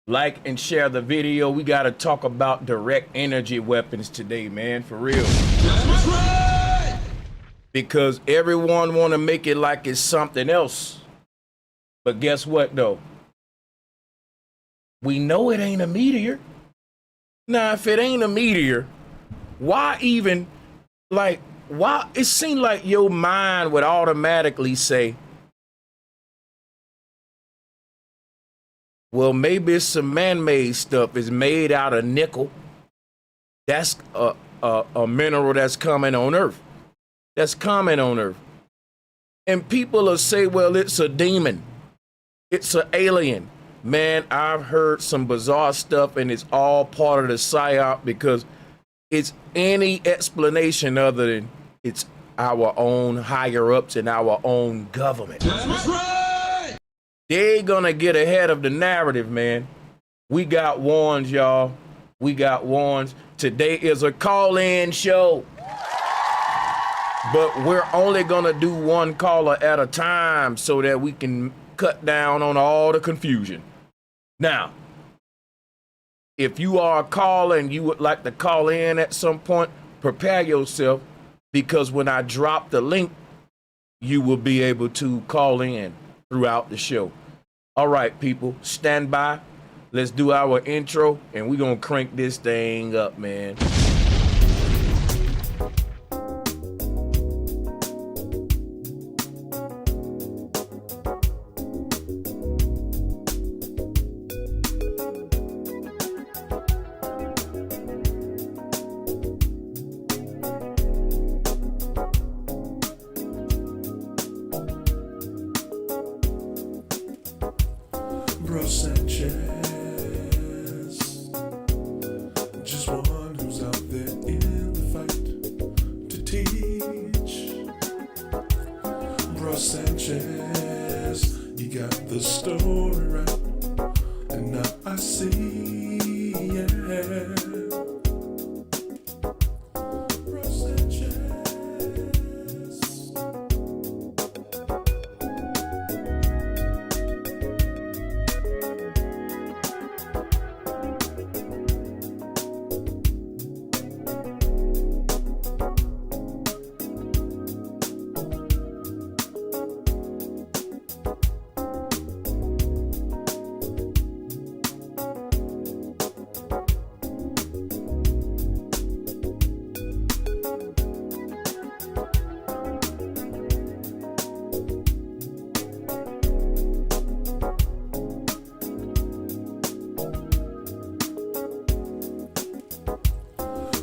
Like and share the video. We got to talk about direct energy weapons today, man, for real. That's right! Because everyone want to make it like it's something else. But guess what, though? We know it ain't a meteor. Now, if it ain't a meteor, why even, like, why? It seemed like your mind would automatically say, well, maybe it's some man-made stuff. It's made out of nickel. That's a mineral that's coming on Earth. That's coming on Earth. And people will say, well, it's a demon. It's an alien. Man, I've heard some bizarre stuff, and it's all part of the psyop because it's any explanation other than it's our own higher-ups and our own government. That's right! They're gonna get ahead of the narrative, man. We got warns, y'all. We got warns. Today is a call-in show. But we're only gonna do one caller at a time so that we can cut down on all the confusion. Now, if you are a caller and you would like to call in at some point, prepare yourself because when I drop the link, you will be able to call in throughout the show. All right, people, stand by. Let's do our intro and we're gonna crank this thing up, man. Bro Sanchez, just one who's out there in the fight to teach. Bro Sanchez, you got the story right, and now I see, yeah. Bro Sanchez.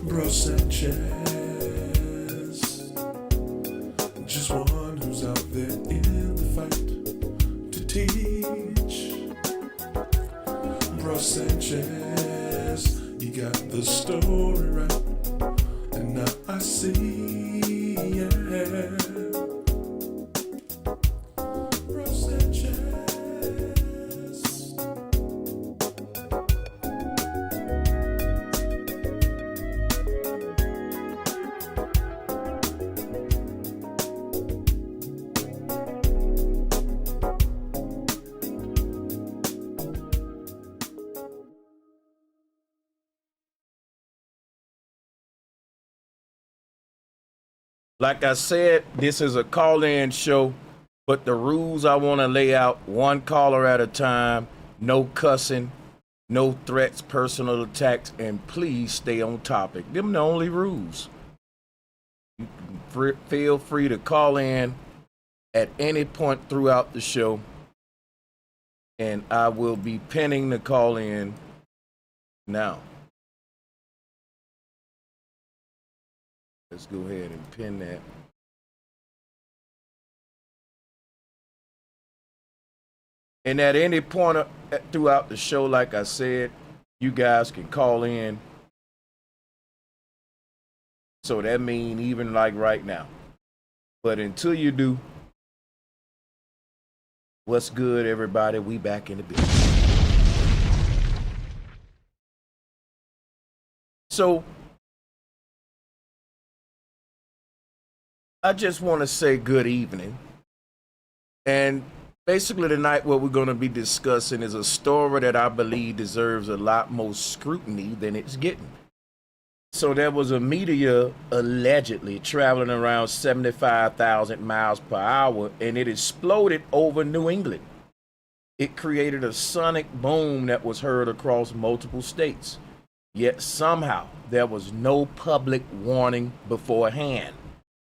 Bro Sanchez, just one who's out there in the fight to teach. Bro Sanchez, you got the story right, and now I see, yeah. Bro Sanchez. Like I said, this is a call-in show, but the rules I want to lay out, one caller at a time, no cussing, no threats, personal attacks, and please stay on topic. Them the only rules. You can feel free to call in at any point throughout the show, and I will be pinning the call in now. Let's go ahead and pin that. And at any point throughout the show, like I said, you guys can call in. So that means even like right now. But until you do, what's good, everybody? We back in the business. So I just want to say good evening. And Basically, tonight, what we're going to be discussing is a story that I believe deserves a lot more scrutiny than it's getting. So there was a meteor allegedly traveling around 75,000 miles per hour, and it exploded over New England. It created a sonic boom that was heard across multiple states. Yet somehow there was no public warning beforehand.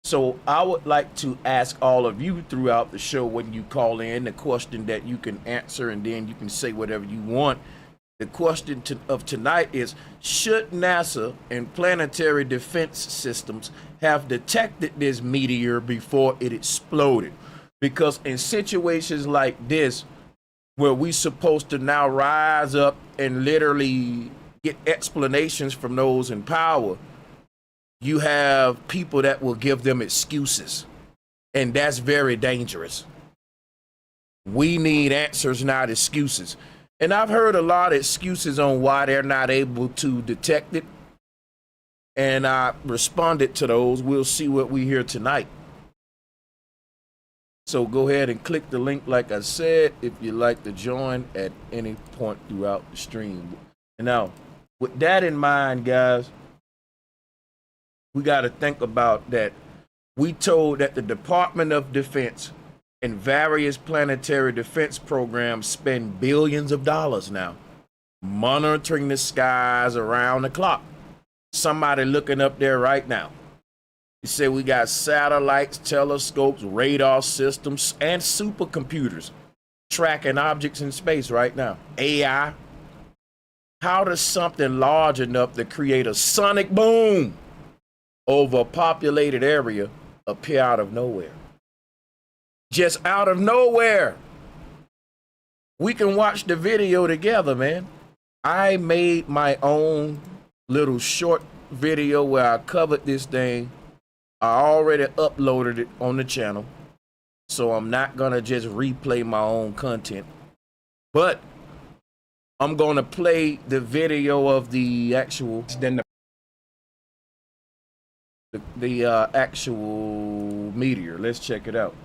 So I would like to ask all of you throughout the show when you call in the question that you can answer, and then you can say whatever you want. The question of tonight is, should NASA and Planetary defense systems have detected this meteor before it exploded? Because in situations like this, where we supposed to now rise up and literally get explanations from those in power, you have people that will give them excuses, and that's very dangerous. We need answers, not excuses. And I've heard a lot of excuses on why they're not able to detect it, and I responded to those. We'll see what we hear tonight. So go ahead and click the link like I said if you'd like to join at any point throughout the stream. And now, with that in mind, guys, we got to think about that. We told that the Department of Defense and various planetary defense programs spend billions of dollars now monitoring the skies around the clock. Somebody looking up there right now. He said we got satellites, telescopes, radar systems, and supercomputers tracking objects in space right now. AI. How does something large enough to create a sonic boom over a populated area appear out of nowhere? Just out of nowhere. We can watch the video together, man. I made my own little short video where I covered this thing. I already uploaded it on the channel, so I'm not gonna just replay my own content, but I'm gonna play the video of the actual, the actual meteor. Let's check it out.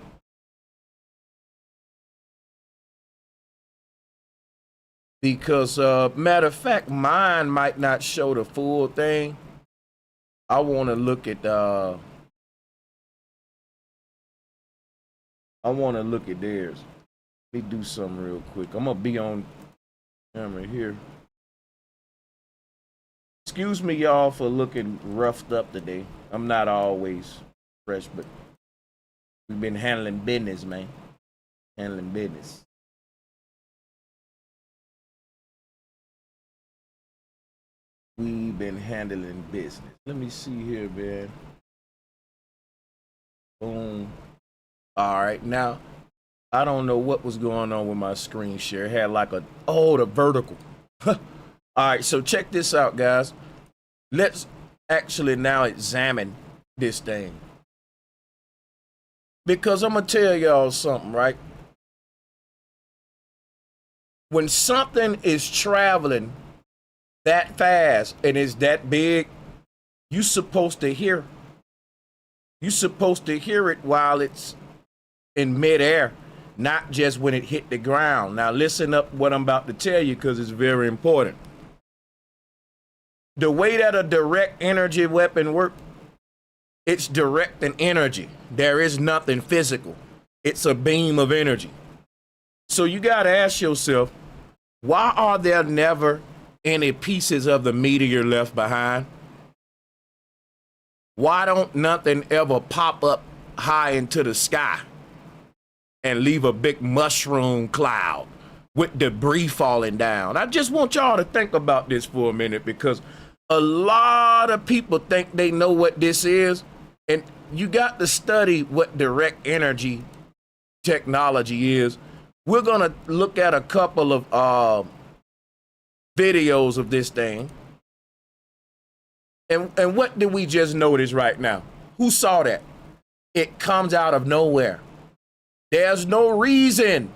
Because matter of fact, mine might not show the full thing. I want to look at theirs. Let me do something real quick. I'm gonna be on camera here. Excuse me, y'all, for looking roughed up today. I'm not always fresh, but we've been handling business, man. Handling business. We've been handling business. Let me see here, man. Boom. All right, now, I don't know what was going on with my screen share. It had like the vertical. All right, so check this out, guys. Let's actually now examine this thing. Because I'm going to tell y'all something, right? When something is traveling that fast and is that big, you're supposed to hear. You're supposed to hear it while it's in midair, not just when it hit the ground. Now listen up what I'm about to tell you, because it's very important. The way that a direct energy weapon works, it's direct in energy. There is nothing physical. It's a beam of energy. So you got to ask yourself, why are there never any pieces of the meteor left behind? Why don't nothing ever pop up high into the sky and leave a big mushroom cloud with debris falling down? I just want y'all to think about this for a minute, because a lot of people think they know what this is, and you got to study what direct energy technology is. We're going to look at a couple of videos of this thing. And what did we just notice right now? Who saw that? It comes out of nowhere. There's no reason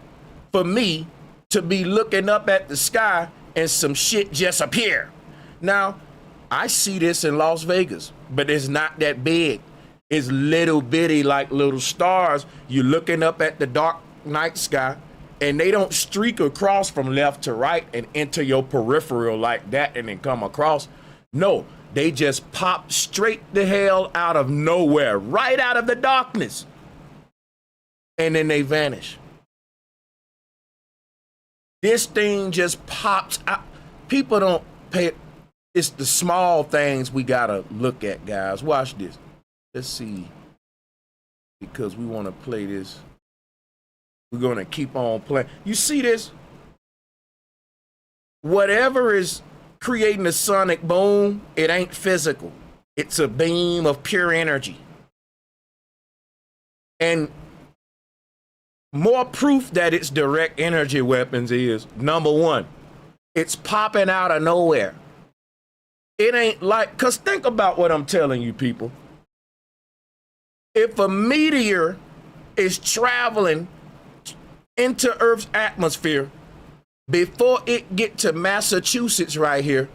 for me to be looking up at the sky and some shit just appear. Now, I see this in Las Vegas, but it's not that big. It's little bitty, like little stars. You're looking up at the dark night sky, and they don't streak across from left to right and enter your peripheral like that and then come across. No, they just pop straight the hell out of nowhere, right out of the darkness. And then they vanish. This thing just pops out. People don't pay it. It's the small things we gotta look at, guys. Watch this. Let's see. Because we want to play this. We're gonna keep on playing. You see this? Whatever is creating a sonic boom, it ain't physical. It's a beam of pure energy. And more proof that it's direct energy weapons is, number one, it's popping out of nowhere. It ain't like, because think about what I'm telling you, people. If a meteor is traveling into Earth's atmosphere, before it get to Massachusetts right here,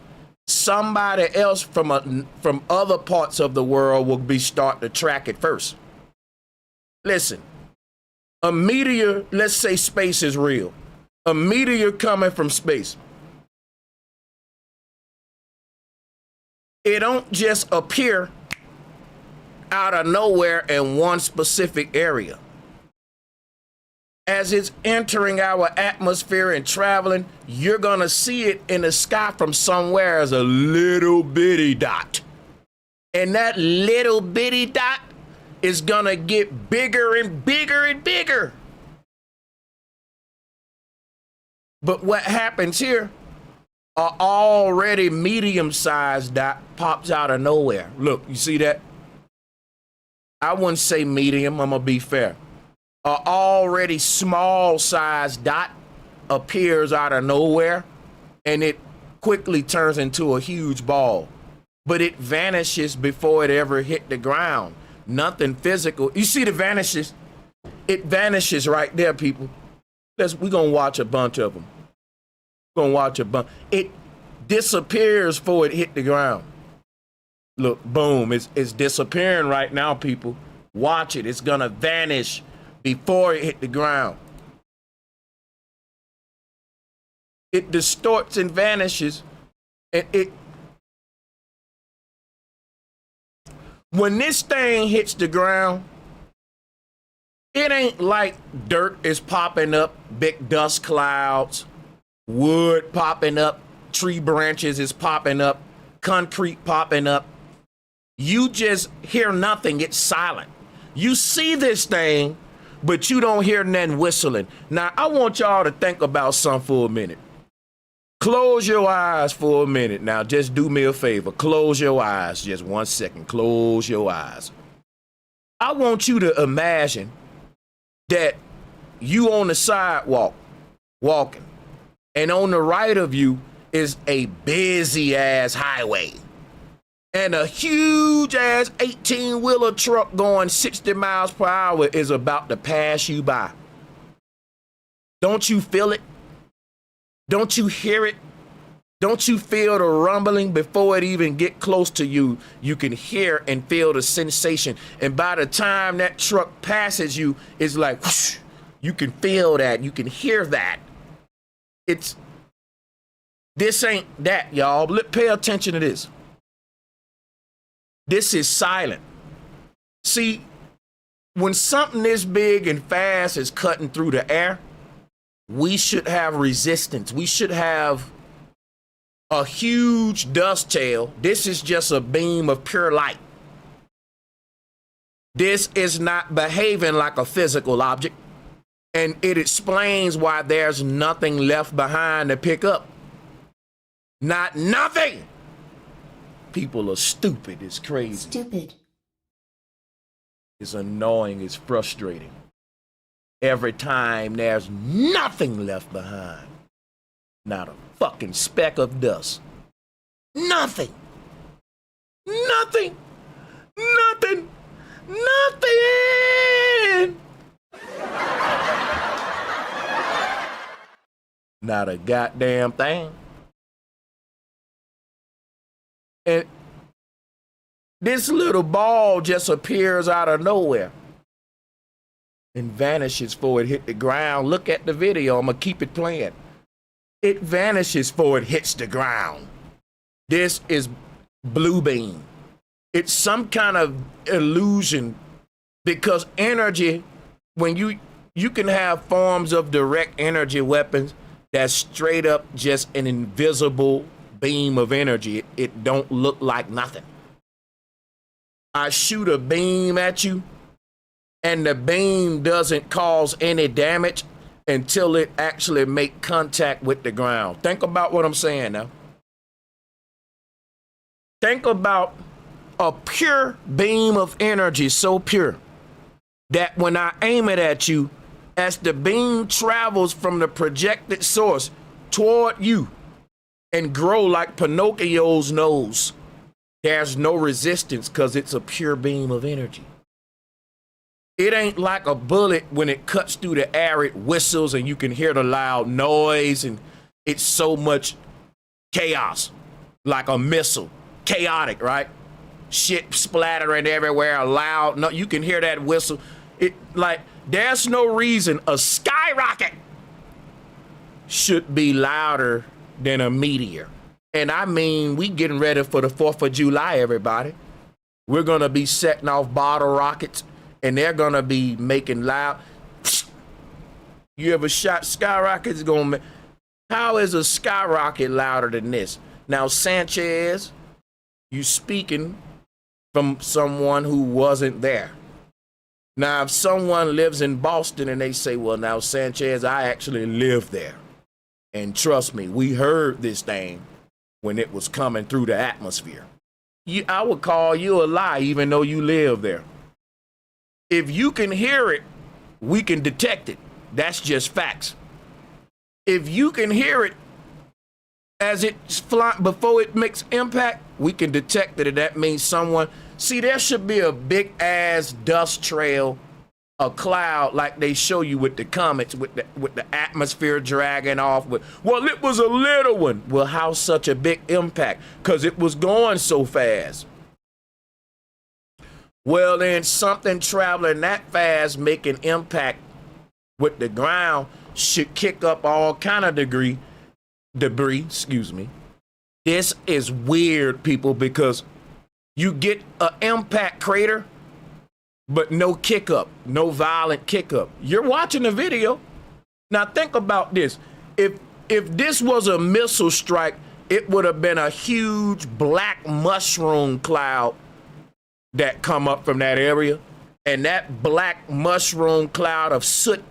somebody else from other parts of the world will be start to track it first. Listen, a meteor, let's say space is real. A meteor coming from space. It don't just appear out of nowhere in one specific area. As it's entering our atmosphere and traveling, you're gonna see it in the sky from somewhere as a little bitty dot. And that little bitty dot is gonna get bigger and bigger and bigger. But what happens here, a already medium-sized dot pops out of nowhere. Look, you see that? I wouldn't say medium, I'm gonna be fair. A already small-sized dot appears out of nowhere, and it quickly turns into a huge ball. But it vanishes before it ever hit the ground. Nothing physical. You see the vanishes? It vanishes right there, people. We're gonna watch a bunch of them. We're gonna watch a bunch. It disappears before it hit the ground. Look, boom, it's disappearing right now, people. Watch it, it's gonna vanish before it hit the ground. It distorts and vanishes, and when this thing hits the ground, it ain't like dirt is popping up, big dust clouds, wood popping up, tree branches is popping up, concrete popping up. You just hear nothing, it's silent. You see this thing, but you don't hear nothing whistling. Now, I want y'all to think about something for a minute. Close your eyes for a minute. Now, just do me a favor. Close your eyes. Just 1 second. Close your eyes. I want you to imagine that you on the sidewalk walking, and on the right of you is a busy-ass highway. And a huge-ass 18-wheeler truck going 60 miles per hour is about to pass you by. Don't you feel it? Don't you hear it? Don't you feel the rumbling before it even get close to you? You can hear and feel the sensation. And by the time that truck passes you, it's like, whoosh, you can feel that. You can hear that. This ain't that, y'all. Pay attention to this. This is silent. See, when something this big and fast is cutting through the air, we should have resistance. We should have a huge dust tail. This is just a beam of pure light. This is not behaving like a physical object, and it explains why there's nothing left behind to pick up. Not nothing. People are stupid. It's crazy. Stupid. It's annoying. It's frustrating. Every time there's nothing left behind. Not a fucking speck of dust. Nothing. Nothing. Nothing. Nothing. Not a goddamn thing. And this little ball just appears out of nowhere. and vanishes before it hit the ground. Look at the video. I'm going to keep it playing. It vanishes before it hits the ground. This is blue beam. It's some kind of illusion because energy, when you can have forms of direct energy weapons that's straight up just an invisible beam of energy. It don't look like nothing. I shoot a beam at you and the beam doesn't cause any damage until it actually make contact with the ground. Think about what I'm saying now. Think about a pure beam of energy, so pure that when I aim it at you, as the beam travels from the projected source toward you and grow like Pinocchio's nose, there's no resistance because it's a pure beam of energy. It ain't like a bullet when it cuts through the air, it whistles and you can hear the loud noise and it's so much chaos, like a missile, chaotic, right? Shit splattering everywhere, loud. No, you can hear that whistle. It like there's no reason a skyrocket should be louder than a meteor. And I mean, we getting ready for the 4th of July, everybody. We're gonna be setting off bottle rockets and they're gonna be making loud. You ever shot skyrockets? How is a skyrocket louder than this? Now, Sanchez, you speaking from someone who wasn't there. Now, if someone lives in Boston and they say, well, now, Sanchez, I actually live there. And trust me, we heard this thing when it was coming through the atmosphere. I would call you a lie even though you live there. If you can hear it, we can detect it. That's just facts. If you can hear it as it's flying before it makes impact, we can detect it, and that means someone. See, there should be a big ass dust trail, a cloud like they show you with the comets, with the atmosphere dragging off. Well, it was a little one. Well, how such a big impact? Because it was going so fast. Well, then something traveling that fast making impact with the ground should kick up all kind of debris. Excuse me. This is weird, people, because you get an impact crater, but no kick up, no violent kick up. You're watching the video. Now think about this. If this was a missile strike, it would have been a huge black mushroom cloud that come up from that area. And that black mushroom cloud of soot,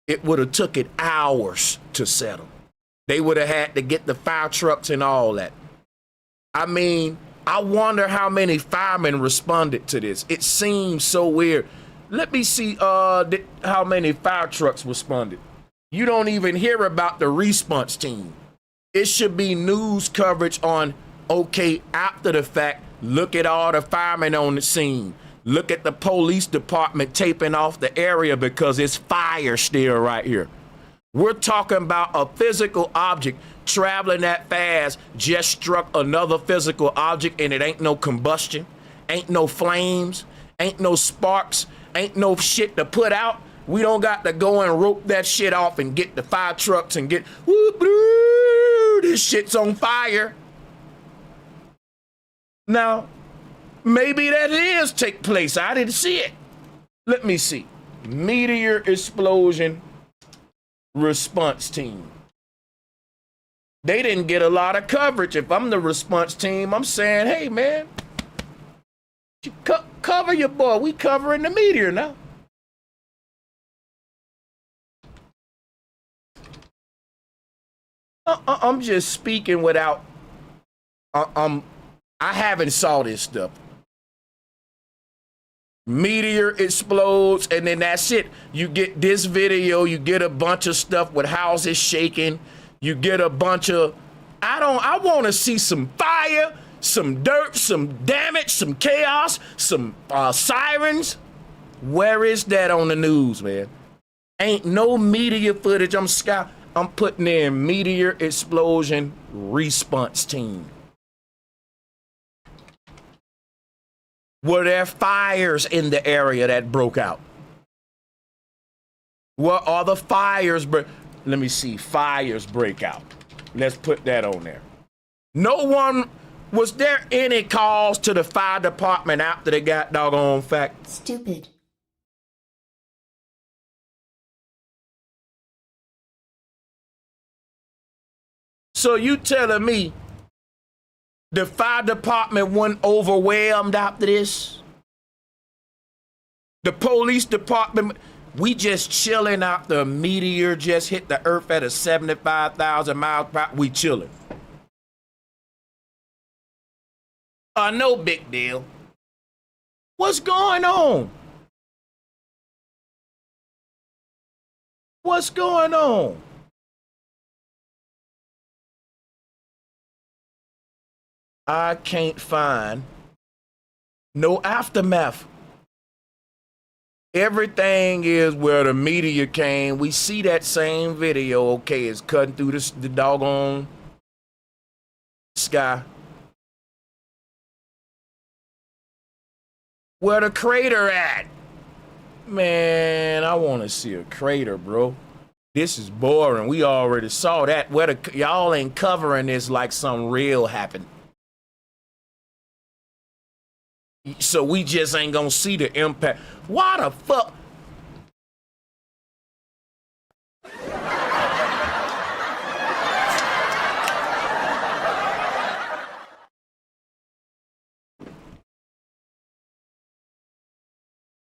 it would have took it hours to settle. They would have had to get the fire trucks and all that. I mean, I wonder how many firemen responded to this. It seems so weird. Let me see how many fire trucks responded. You don't even hear about the response team. It should be news coverage on, okay, after the fact, look at all the firemen on the scene. Look at the police department taping off the area because it's fire still right here. We're talking about a physical object traveling that fast just struck another physical object and it ain't no combustion, ain't no flames, ain't no sparks, ain't no shit to put out. We don't got to go and rope that shit off and get the fire trucks and get, whoop, this shit's on fire. Now, maybe that is take place. I didn't see it. Let me see. Meteor explosion response team. They didn't get a lot of coverage. If I'm the response team, I'm saying, hey, man, you cover your boy. We covering the meteor now. I'm just speaking without, I haven't saw this stuff. Meteor explodes, and then that's it. You get this video, you get a bunch of stuff with houses shaking. You get a bunch of, I want to see some fire, some dirt, some damage, some chaos, some sirens. Where is that on the news, man? Ain't no meteor footage. I'm putting in meteor explosion response team. Were there fires in the area that broke out? What are the fires? Let me see. Fires break out. Let's put that on there. No one, was there any calls to the fire department after they got doggone fact? Stupid. So you telling me the fire department wasn't overwhelmed after this? The police department, we just chilling after a meteor just hit the earth at a 75,000 miles per hour. We chilling. No big deal. What's going on? What's going on? I can't find no aftermath. Everything is where the meteor came. We see that same video. Okay, it's cutting through the doggone sky. Where the crater at? Man, I want to see a crater, bro. This is boring. We already saw that. Where the y'all ain't covering this like some real happened. So we just ain't gonna see the impact. Why the fuck?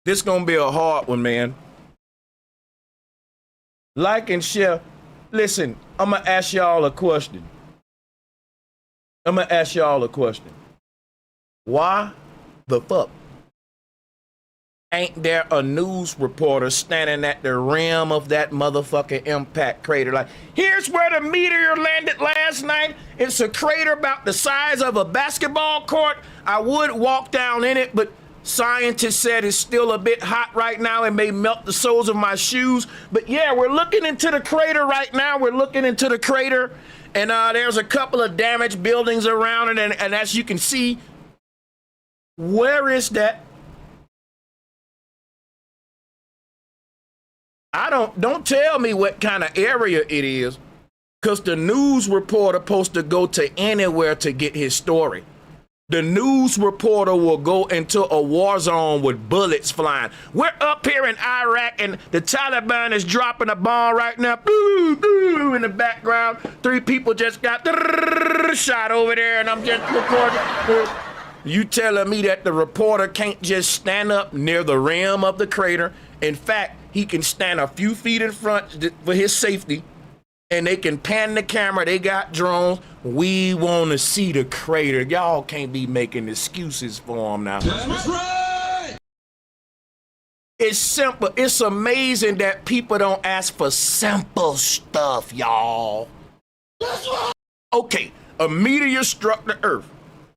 This gonna be a hard one, man. Like and share. Listen, I'm gonna ask y'all a question. Why the fuck ain't there a news reporter standing at the rim of that motherfucking impact crater? Like, here's where the meteor landed last night. It's a crater about the size of a basketball court. I would walk down in it, but scientists said it's still a bit hot right now and may melt the soles of my shoes. But yeah, we're looking into the crater right now. We're looking into the crater, and there's a couple of damaged buildings around it, and as you can see, where is that? Don't tell me what kind of area it is, because the news reporter supposed to go to anywhere to get his story. The news reporter will go into a war zone with bullets flying. We're up here in Iraq and the Taliban is dropping a bomb right now. Boo, boo, in the background. 3 people just got shot over there and I'm just recording. You telling me that the reporter can't just stand up near the rim of the crater? In fact, he can stand a few feet in front for his safety, and they can pan the camera. They got drones. We want to see the crater. Y'all can't be making excuses for him now. That's right. It's simple. It's amazing that people don't ask for simple stuff, y'all. That's right. Okay, a meteor struck the Earth.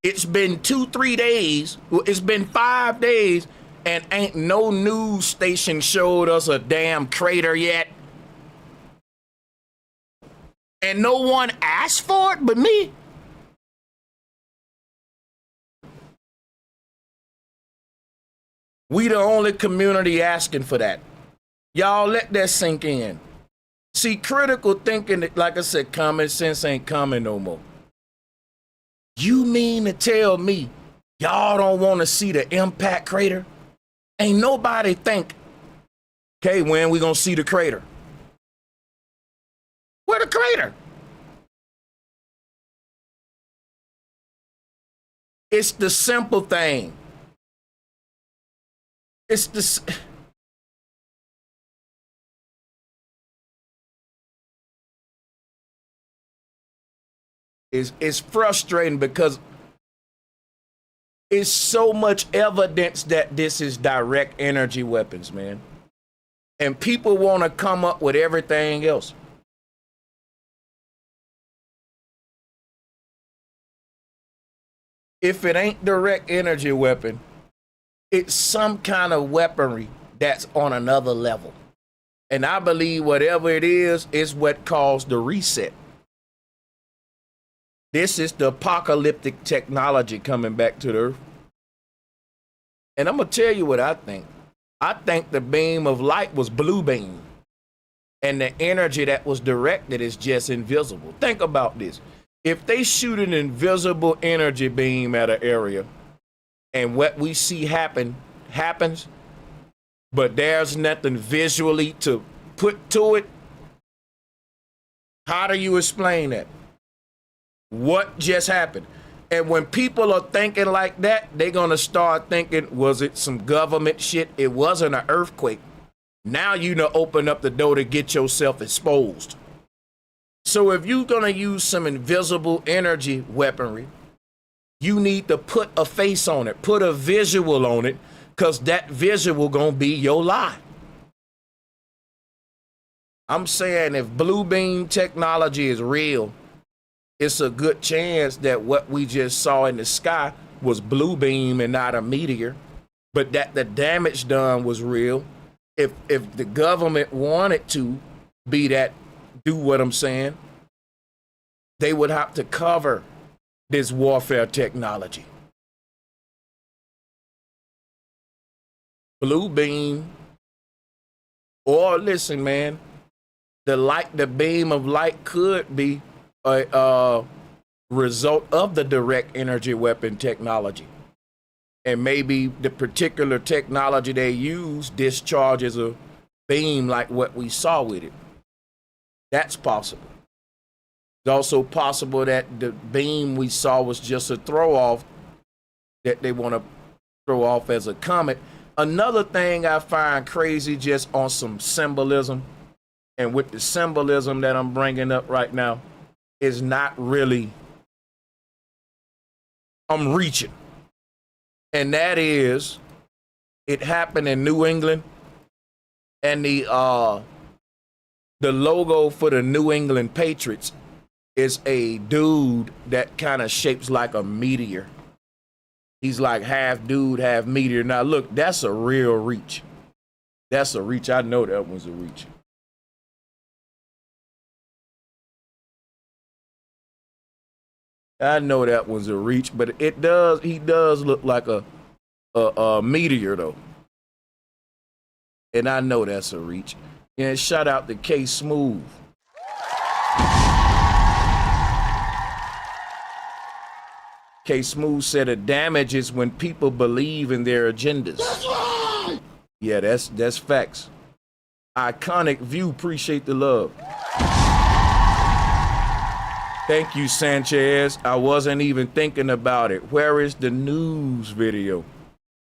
It's been 2-3 days. Well, it's been 5 days, and ain't no news station showed us a damn crater yet. And no one asked for it but me. We the only community asking for that. Y'all let that sink in. See, critical thinking, like I said, common sense ain't coming no more. You mean to tell me y'all don't want to see the impact crater? Ain't nobody think, okay, when we gonna see the crater? Where the crater? It's the simple thing. It's the... It's frustrating because it's so much evidence that this is direct energy weapons, man. And people want to come up with everything else. If it ain't direct energy weapon, it's some kind of weaponry that's on another level. And I believe whatever it is what caused the reset. This is the apocalyptic technology coming back to the Earth. And I'm going to tell you what I think. I think the beam of light was blue beam. and the energy that was directed is just invisible. Think about this. If they shoot an invisible energy beam at an area and what we see happens, but there's nothing visually to put to it, how do you explain that? What just happened? And when people are thinking like that, they're going to start thinking, was it some government shit? It wasn't an earthquake. Now you know, open up the door to get yourself exposed. So if you're going to use some invisible energy weaponry, you need to put a face on it, put a visual on it, because that visual going to be your lie. I'm saying if blue beam technology is real, it's a good chance that what we just saw in the sky was blue beam and not a meteor, but that the damage done was real. If the government wanted to be that, do what I'm saying, they would have to cover this warfare technology. Blue beam, or listen, man, the beam of light could be a result of the direct energy weapon technology. And maybe the particular technology they use discharges a beam like what we saw with it. That's possible. It's also possible that the beam we saw was just a throw off that they want to throw off as a comet. Another thing I find crazy, just on some symbolism, and with the symbolism that I'm bringing up right now, is not really, I'm reaching. And that is, it happened in New England, and the logo for the New England Patriots is a dude that kind of shapes like a meteor. He's like half dude, half meteor. Now look, that's a real reach. That's a reach. I know that was a reach. I know that was a reach, but he does look like a meteor though. And I know that's a reach. And shout out to K Smooth. K Smooth said the damage is when people believe in their agendas. That's right. Yeah, that's facts. Iconic view, appreciate the love. Thank you, Sanchez. I wasn't even thinking about it. Where is the news video?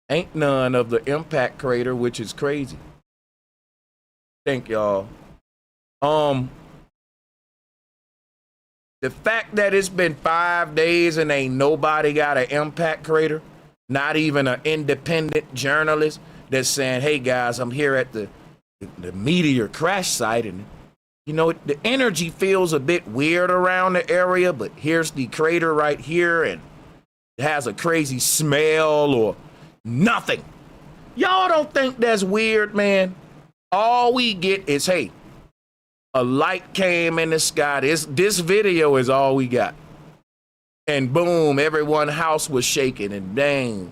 Ain't none of the impact crater, which is crazy. Thank y'all. The fact that it's been 5 days and ain't nobody got an impact crater, not even an independent journalist that's saying, hey guys, I'm here at the meteor crash site, and you know, the energy feels a bit weird around the area, but here's the crater right here, and it has a crazy smell or nothing. Y'all don't think that's weird, man? All we get is, hey, a light came in the sky. This video is all we got. And boom, everyone's house was shaking, and dang,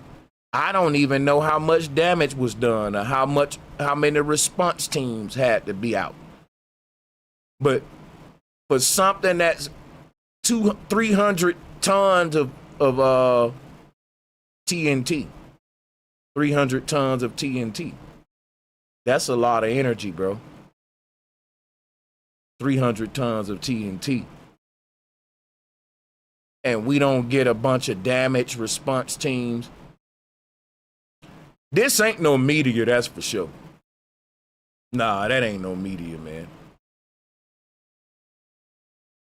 I don't even know how much damage was done or how many response teams had to be out. But for something that's 300 tons of TNT, 300 tons of TNT, that's a lot of energy, bro. 300 tons of TNT. And we don't get a bunch of damage response teams. This ain't no meteor, that's for sure. Nah, that ain't no meteor, man.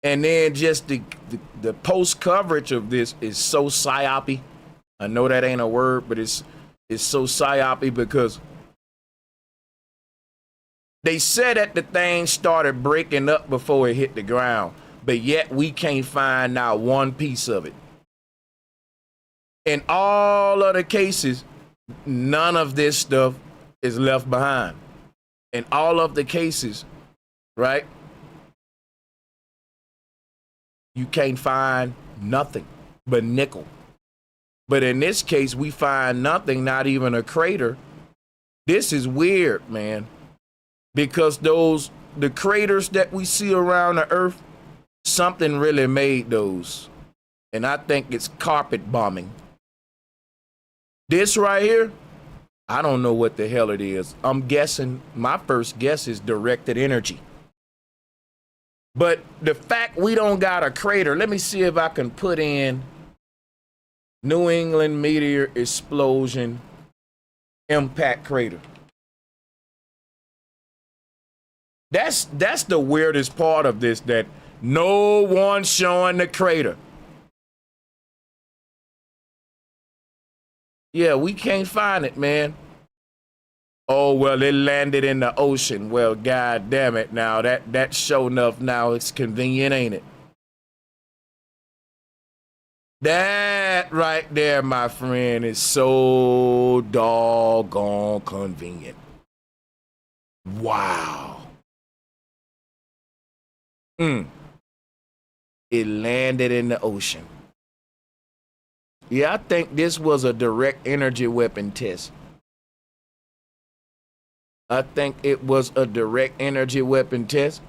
And then just the post coverage of this is so psyopy. I know that ain't a word, but it's so psyopy because they said that the thing started breaking up before it hit the ground, but yet we can't find not one piece of it. In all of the cases, none of this stuff is left behind. In all of the cases, right? You can't find nothing but nickel. But in this case, we find nothing, not even a crater. This is weird, man, because those the craters that we see around the earth, something really made those. And I think it's carpet bombing. This right here, I don't know what the hell it is. I'm guessing, my first guess is directed energy. But the fact we don't got a crater, let me see if I can put in New England meteor explosion impact crater. That's the weirdest part of this, that no one's showing the crater. Yeah, we can't find it, man. Oh, well, it landed in the ocean. Well, god damn it. Now that sure enough, now it's convenient, ain't it? That right there, my friend, is so doggone convenient. Wow. It landed in the ocean. Yeah, I think this was a direct energy weapon test. I think it was a direct energy weapon test.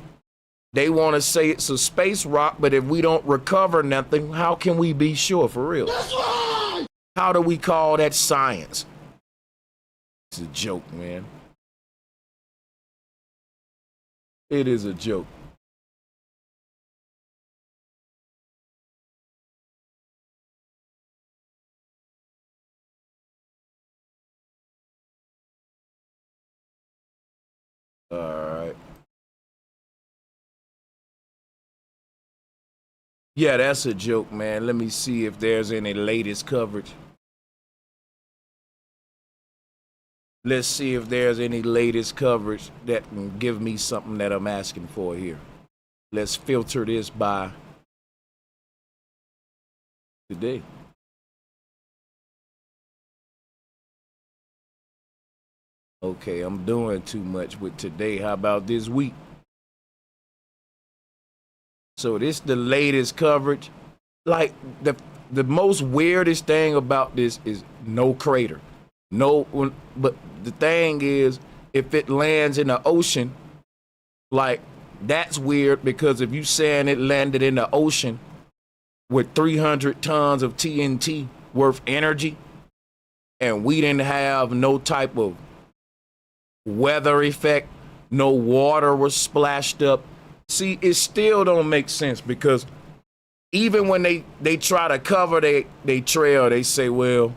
They want to say it's a space rock, but if we don't recover nothing, how can we be sure for real? That's right! How do we call that science? It's a joke, man. It is a joke. All right. Yeah, that's a joke, man. Let me see if there's any latest coverage. Let's see if there's any latest coverage that can give me something that I'm asking for here. Let's filter this by today. Okay, I'm doing too much with today. How about this week? So this the latest coverage. Like the most weirdest thing about this is no crater. No, but the thing is, if it lands in the ocean, like that's weird, because if you saying it landed in the ocean with 300 tons of TNT worth energy, and we didn't have no type of weather effect, no water was splashed up. See, it still don't make sense, because even when they try to cover they trail, they say, well,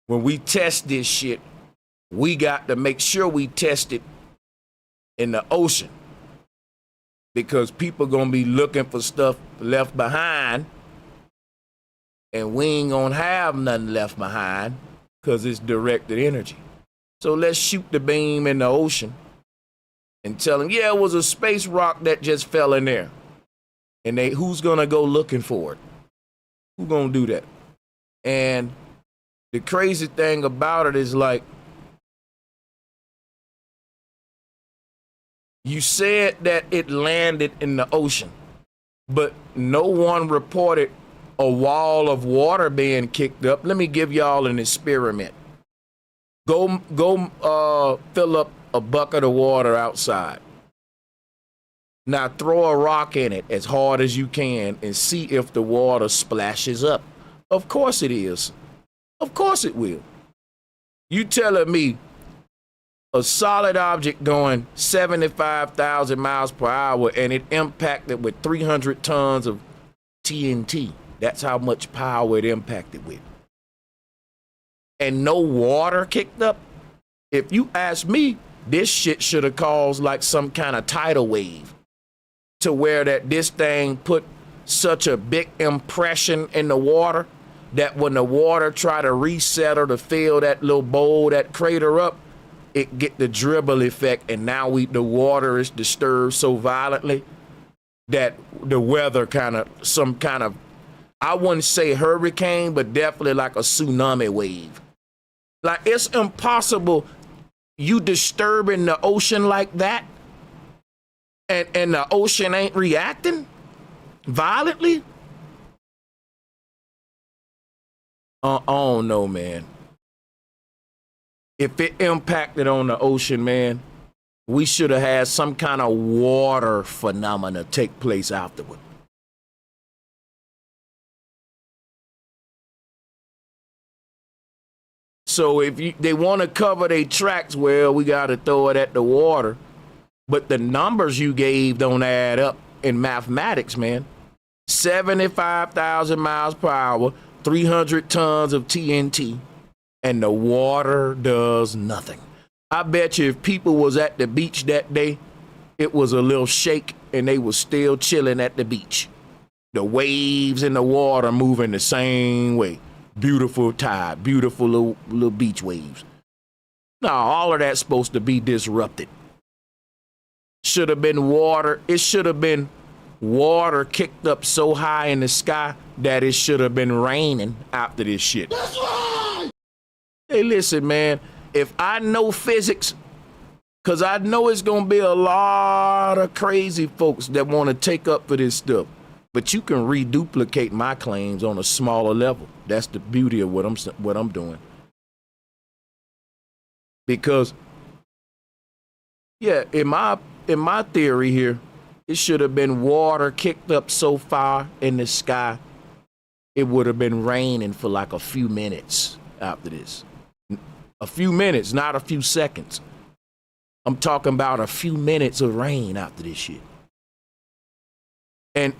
when we test this shit, we got to make sure we test it in the ocean, because people gonna be looking for stuff left behind, and we ain't gonna have nothing left behind because it's directed energy. So let's shoot the beam in the ocean and tell them, yeah, it was a space rock that just fell in there. And who's gonna go looking for it? Who's gonna do that? And the crazy thing about it is, like, you said that it landed in the ocean, but no one reported a wall of water being kicked up. Let me give y'all an experiment. Go fill up a bucket of water outside. Now throw a rock in it as hard as you can and see if the water splashes up. Of course it is. Of course it will. You telling me a solid object going 75,000 miles per hour and it impacted with 300 tons of TNT. That's how much power it impacted with. And no water kicked up? If you ask me, this shit should have caused like some kind of tidal wave, to where that this thing put such a big impression in the water that when the water try to resettle to fill that little bowl, that crater up, it get the dribble effect, and now the water is disturbed so violently that the weather some kind of, I wouldn't say hurricane, but definitely like a tsunami wave. Like, it's impossible you disturbing the ocean like that, and the ocean ain't reacting violently. I don't know, man. If it impacted on the ocean, man, We should have had some kind of water phenomena take place afterward. So if they want to cover their tracks, well, we got to throw it at the water. But the numbers you gave don't add up in mathematics, man. 75,000 miles per hour, 300 tons of TNT, and the water does nothing. I bet you if people was at the beach that day, it was a little shake and they was still chilling at the beach. The waves in the water moving the same way. Beautiful tide, beautiful little beach waves. No, all of that's supposed to be disrupted. Should have been water. It should have been water kicked up so high in the sky that it should have been raining after this shit. That's right! Hey, listen, man. If I know physics, because I know it's going to be a lot of crazy folks that want to take up for this stuff. But you can reduplicate my claims on a smaller level. That's the beauty of what I'm doing. Because, yeah, in my theory here, it should have been water kicked up so far in the sky, it would have been raining for like a few minutes after this. A few minutes, not a few seconds. I'm talking about a few minutes of rain after this shit. And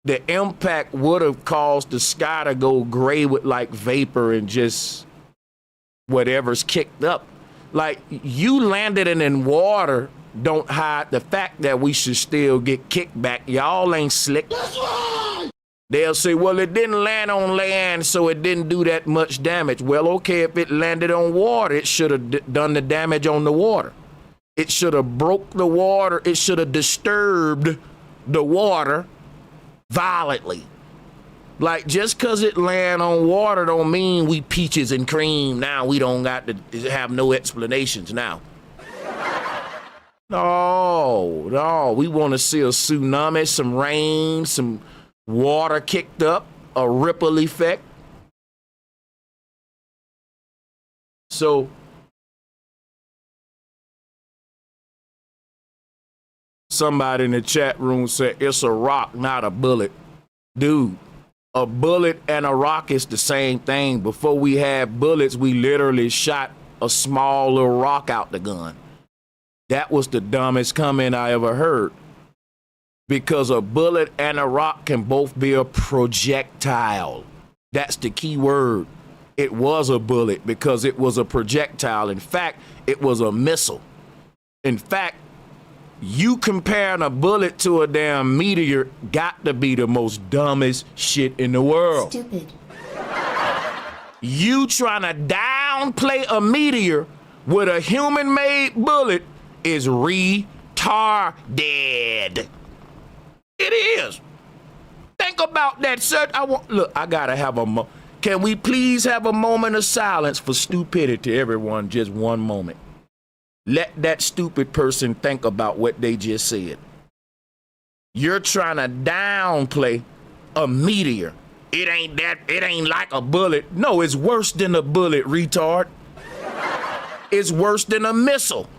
the impact would have caused the sky to go gray with like vapor and just whatever's kicked up. Like, you landed in water don't hide the fact that we should still get kicked back. Y'all ain't slick. That's right! They'll say, well, it didn't land on land, so it didn't do that much damage. Well, okay, if it landed on water, it should have done the damage on the water. It should have broke the water. It should have disturbed the water violently. Like, just because it land on water don't mean we peaches and cream. Now we don't got to have no explanations now. No, we want to see a tsunami, some rain, some water kicked up, a ripple effect. So, somebody in the chat room said it's a rock, not a bullet. Dude, a bullet and a rock is the same thing. Before we had bullets, we literally shot a small little rock out the gun. That was the dumbest comment I ever heard. Because a bullet and a rock can both be a projectile. That's the key word. It was a bullet because it was a projectile. In fact, it was a missile. In fact, you comparing a bullet to a damn meteor got to be the most dumbest shit in the world. Stupid. You trying to downplay a meteor with a human-made bullet is retarded. It is. Think about that, sir. I gotta have can we please have a moment of silence for stupidity, everyone? Just one moment. Let that stupid person think about what they just said. You're trying to downplay a meteor. It ain't like a bullet. No, it's worse than a bullet, retard. It's worse than a missile.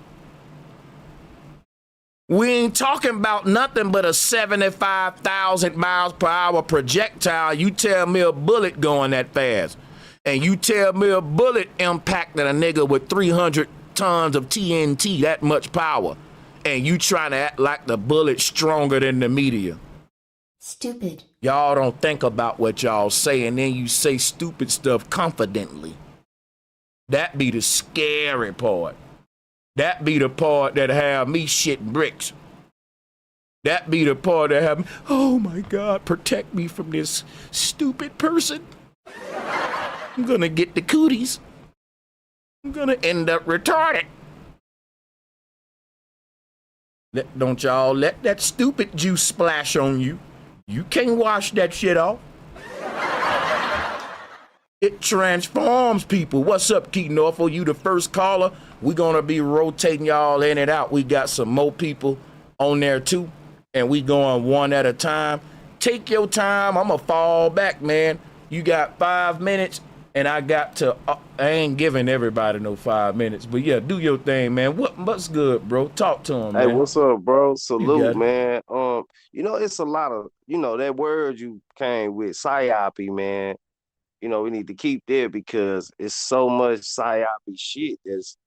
We ain't talking about nothing but a 75,000 miles per hour projectile. You tell me a bullet going that fast. And you tell me a bullet impacted a nigga with 300 tons of TNT, that much power. And you trying to act like the bullet's stronger than the meteor. Stupid. Y'all don't think about what y'all say, and then you say stupid stuff confidently. That be the scary part. That be the part that have me shitting bricks. That be the part that have me, oh my God, protect me from this stupid person. I'm gonna get the cooties. I'm gonna end up retarded. Don't y'all let that stupid juice splash on you. You can't wash that shit off. It transforms people. What's up, Keaton Norfolk? You the first caller. We're going to be rotating y'all in and out. We got some more people on there, too. And we going one at a time. Take your time. I'm going to fall back, man. You got 5 minutes. and I got to. I ain't giving everybody no 5 minutes, but yeah, do your thing, man. What's good, bro? Talk to him, Hey, man. what's up, bro? You got Salute, it. man. It's a lot of, that word you came with, psyopy, man. We need to keep there because it's so much psyopy shit that's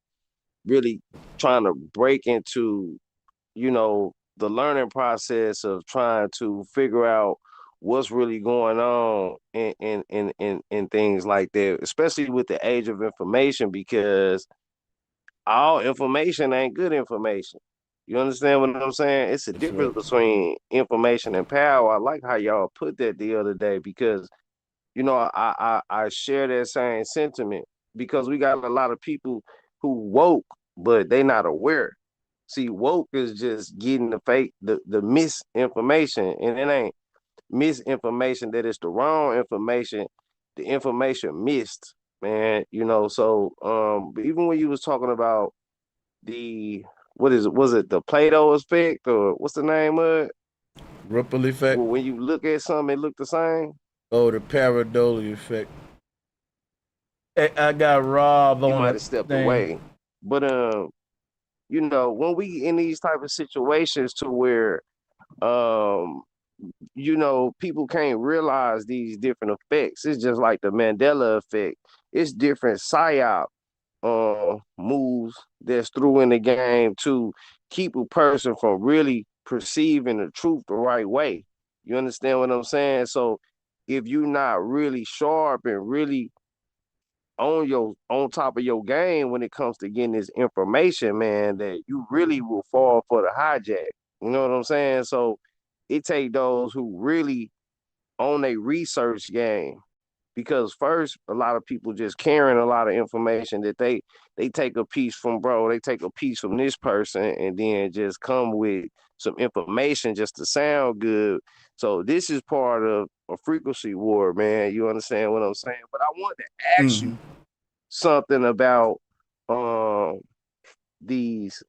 really trying to break into, the learning process of trying to figure out what's really going on and things like that, especially with the age of information, because all information ain't good information. You understand what I'm saying? It's a That's right. difference between information and power. I like how y'all put that the other day because I share that same sentiment because we got a lot of people who woke, but they not aware. See, woke is just getting the misinformation, and it ain't misinformation that it's the wrong information. The information missed, man. So but even when you was talking about the what is it? Was it the Plato effect or what's the name of it? Ripple effect. Well, when you look at something, it look the same. Oh, the pareidolia effect. I got Rob You on might the have stepped thing. away, but when we in these type of situations to where um, people can't realize these different effects. It's just like the Mandela effect. It's different psyop moves that's through in the game to keep a person from really perceiving the truth the right way. You understand what I'm saying? So if you're not really sharp and really on top of your game when it comes to getting this information, man, that you really will fall for the hijack. You know what I'm saying? So it take those who really on a research game because first a lot of people just carrying a lot of information that they take a piece from bro, they take a piece from this person and then just come with some information just to sound good. So this is part of a frequency war, man. You understand what I'm saying? But I want to ask you Mm-hmm. something about um these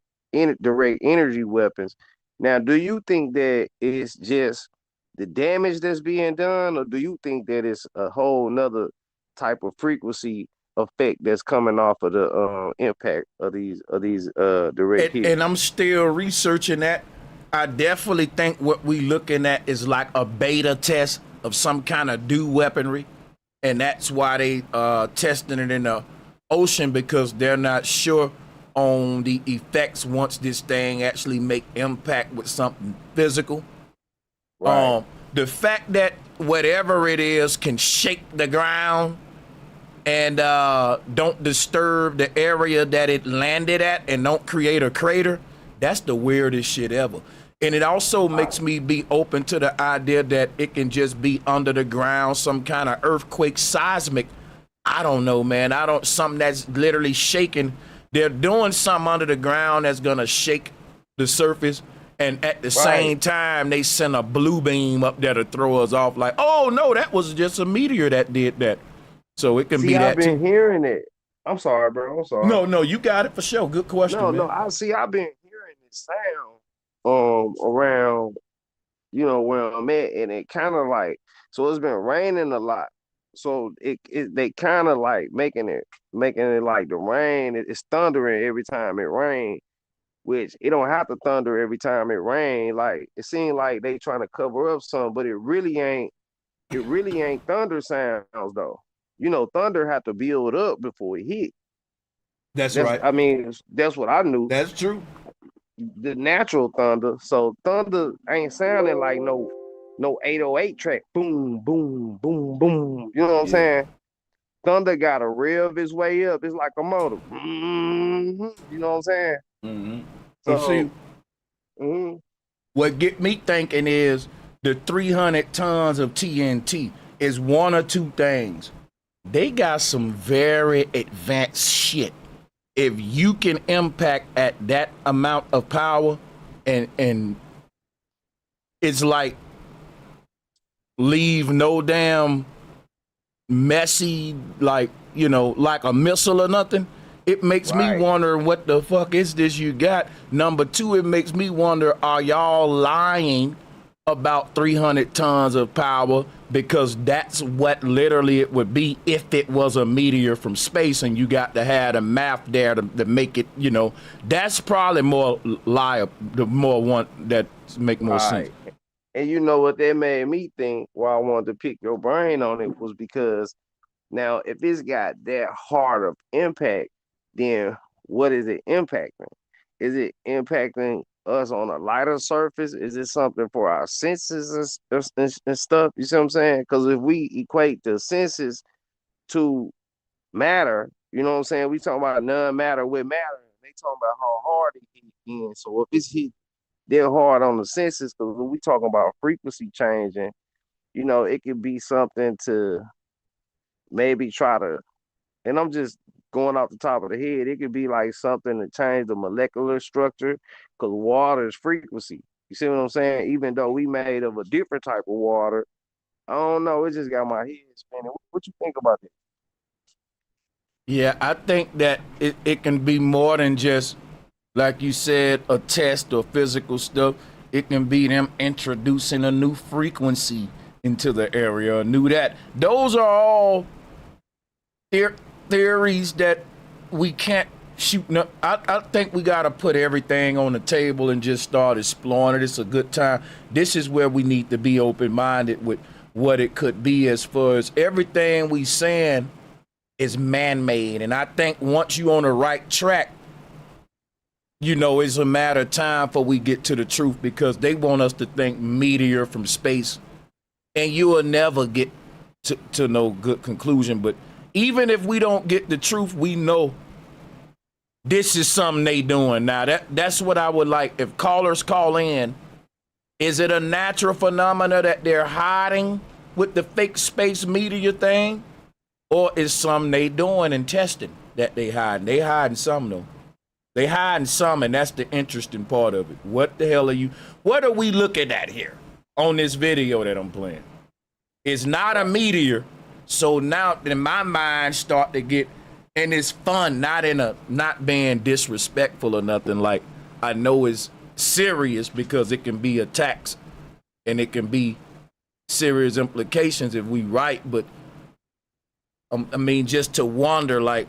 direct energy weapons. Now, do you think that it's just the damage that's being done, or do you think that it's a whole nother type of frequency effect that's coming off of the impact of these direct And hits? I'm still researching that. I definitely think what we looking at is like a beta test of some kind of new weaponry, and that's why they testing it in the ocean because they're not sure on the effects once this thing actually make impact with something physical. Right. The fact that whatever it is can shake the ground and don't disturb the area that it landed at and don't create a crater, that's the weirdest shit ever. And it also makes me be open to the idea that it can just be under the ground, some kind of earthquake, seismic. I don't know, man. I don't, something that's literally shaking. They're doing something under the ground that's gonna shake the surface. And at the Right. same time, they send a blue beam up there to throw us off like, oh no, that was just a meteor that did that. So it can See, be I've that too. been hearing it. I'm sorry, bro. I'm sorry. No, you got it for sure. Good question, No, no. man. I've been hearing this sound around where I'm at, and it kind of like so it's been raining a lot, so they kind of like making it like the rain. It's thundering every time it rains, which it don't have to thunder every time it rains. Like it seems like they trying to cover up something, but it really ain't. It really ain't thunder sounds though. Thunder have to build up before it hit. That's That's right. I mean that's what I knew. That's true. The natural thunder. So thunder ain't sounding like no 808 track. Boom, boom, boom, boom. You know what I'm Yeah. saying? Thunder got to rev its way up. It's like a motor. You know what I'm saying? Mm-hmm. And see, So, mhm. what get me thinking is the 300 tons of TNT is one or two things. They got some very advanced shit. If you can impact at that amount of power, and it's like leave no damn messy, like like a missile or nothing. It makes me Right. wonder what the fuck is this you got. Number two, it makes me wonder, are y'all lying about 300 tons of power, because that's what literally it would be if it was a meteor from space, and you got to have the math there to make it, you know, that's probably more the more one that make more sense. And you know what that made me think, why I wanted to pick your brain on it, was because now if it's got that hard of impact, then what is it impacting? Is it impacting us on a lighter surface? Is it something for our senses and stuff? You see what I'm saying? Because if we equate the senses to matter, you know what I'm saying? We talking about non-matter with matter. They talking about how hard it hit in. So if it's hit they're hard on the senses, because when we talking about frequency changing, you know, it could be something to maybe try to, and I'm just going off the top of the head, it could be like something to change the molecular structure, because water is frequency. You see what I'm saying? Even though we made of a different type of water, I don't know. It just got my head spinning. What you think about that? Yeah, I think that it can be more than just, like you said, a test or physical stuff. It can be them introducing a new frequency into the area, knew that. Those are all theories that we can't shoot. No, I think we got to put everything on the table and just start exploring it. It's a good time. This is where we need to be open-minded with what it could be, as far as everything we saying is man-made. And I think once you on the right track, you know, it's a matter of time before we get to the truth, because they want us to think meteor from space, and you will never get to no good conclusion. But even if we don't get the truth, we know this is something they doing. Now that's what I would like. If callers call in, is it a natural phenomena that they're hiding with the fake space meteor thing? Or is something they doing and testing that they hiding? They hiding some though. They hiding some, and that's the interesting part of it. What the hell what are we looking at here on this video that I'm playing? It's not a meteor. So now in my mind start to get, and it's fun, not being disrespectful or nothing. Like, I know it's serious because it can be attacks and it can be serious implications if we write, but I mean, just to wonder, like,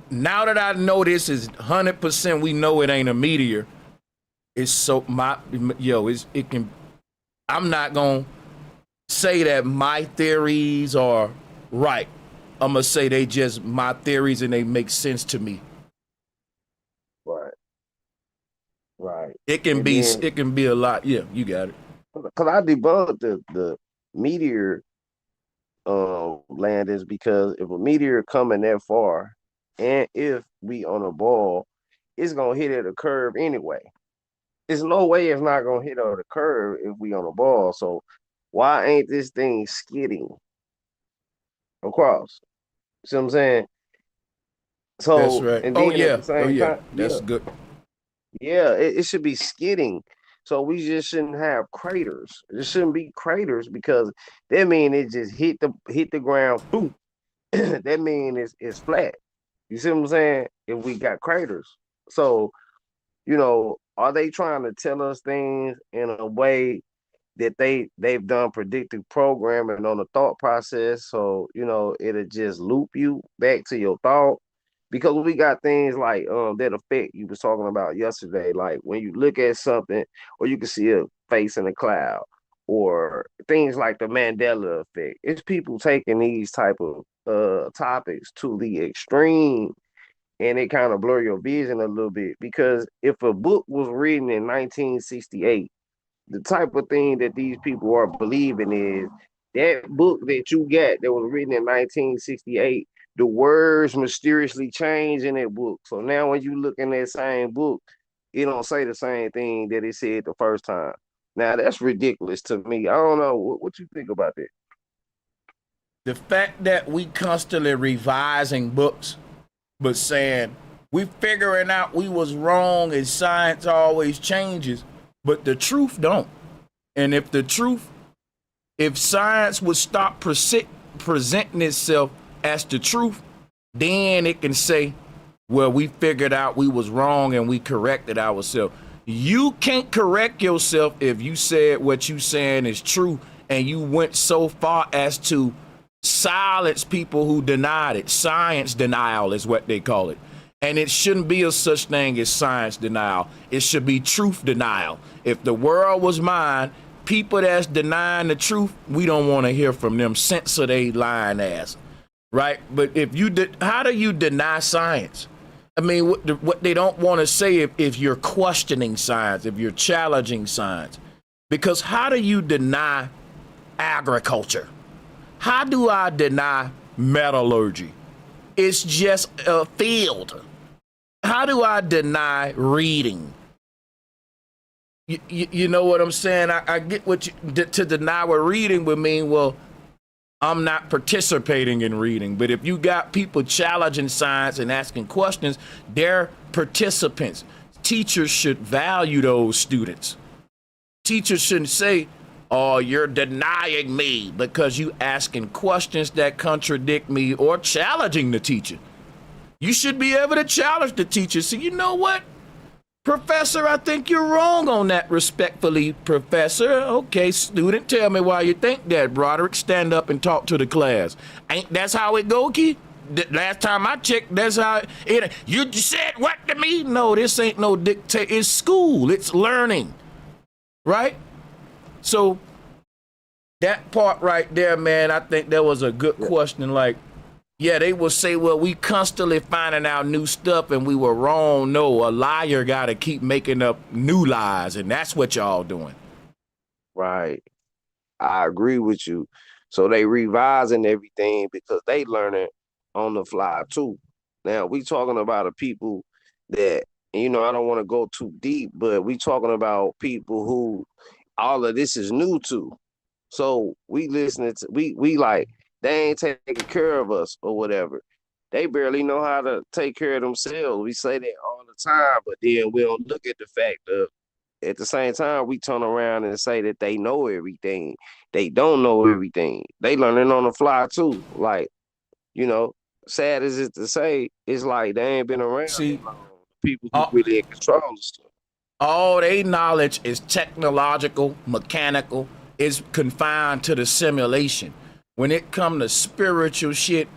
now that I know this is 100%, we know it ain't a meteor. It's so it can. I'm not gonna say that my theories are right. I'm gonna say they just my theories and they make sense to me. Right. It can be a lot. Yeah, you got it. Because I debunked the meteor landings, because if a meteor coming that far, and if we on a ball, it's gonna hit at a curve anyway. There's no way it's not gonna hit on a curve if we on a ball. So why ain't this thing skidding across? See what I'm saying? So That's right. and then at the same time, That's good. Yeah, it should be skidding. So we just shouldn't have craters. There shouldn't be craters, because that mean it just hit the ground, boom. That mean it's flat. You see what I'm saying? If we got craters. So, you know, are they trying to tell us things in a way that they've done predictive programming on the thought process? So, you know, it'll just loop you back to your thought. Because we got things like that effect you was talking about yesterday, like when you look at something, or you can see a face in a cloud, or things like the Mandela effect. It's people taking these type of topics to the extreme, and it kind of blur your vision a little bit. Because if a book was written in 1968, the type of thing that these people are believing is that book that you got that was written in 1968, the words mysteriously change in that book. So now when you look in that same book, it don't say the same thing that it said the first time. Now that's ridiculous to me. I don't know. What you think about that? The fact that we constantly revising books, but saying we figuring out we was wrong, and science always changes, but the truth don't. And if science would stop presenting itself as the truth, then it can say, well, we figured out we was wrong and we corrected ourselves. You can't correct yourself if you said what you saying is true and you went so far as to silence people who denied it. Science denial is what they call it. And it shouldn't be a such thing as science denial. It should be truth denial. If the world was mine, people that's denying the truth, we don't want to hear from them. Censor they lying ass, right? But if you how do you deny science? I mean, what they don't want to say if you're questioning science, if you're challenging science, because how do you deny agriculture? How do I deny metallurgy? It's just a field. How do I deny reading? You know what I'm saying? I get what to deny what reading would mean. Well, I'm not participating in reading. But if you got people challenging science and asking questions, they're participants. Teachers should value those students. Teachers shouldn't say, oh, you're denying me because you asking questions that contradict me or challenging the teacher. You should be able to challenge the teacher. So you know what? Professor, I think you're wrong on that, respectfully, professor. Okay, student, tell me why you think that. Broderick, stand up and talk to the class. Ain't that's how it go, Key? Last time I checked, that's how it. You said what to me? No, this ain't no dictate. It's school. It's learning, right? So that part right there, man, I think that was a good question. Like, yeah, they will say, well, we constantly finding out new stuff and we were wrong. No, a liar got to keep making up new lies, and that's what y'all doing. Right. I agree with you. So they revising everything because they learning on the fly too. Now we talking about a people that, I don't want to go too deep, but we talking about people who all of this is new to. So we listening to, we like, they ain't taking care of us or whatever. They barely know how to take care of themselves. We say that all the time, but then we don't look at the fact of, at the same time, we turn around and say that they know everything. They don't know everything. They learning on the fly too. Like, sad as it to say, it's like they ain't been around See, people who really in control of stuff. All they knowledge is technological, mechanical, is confined to the simulation. When it come to spiritual shit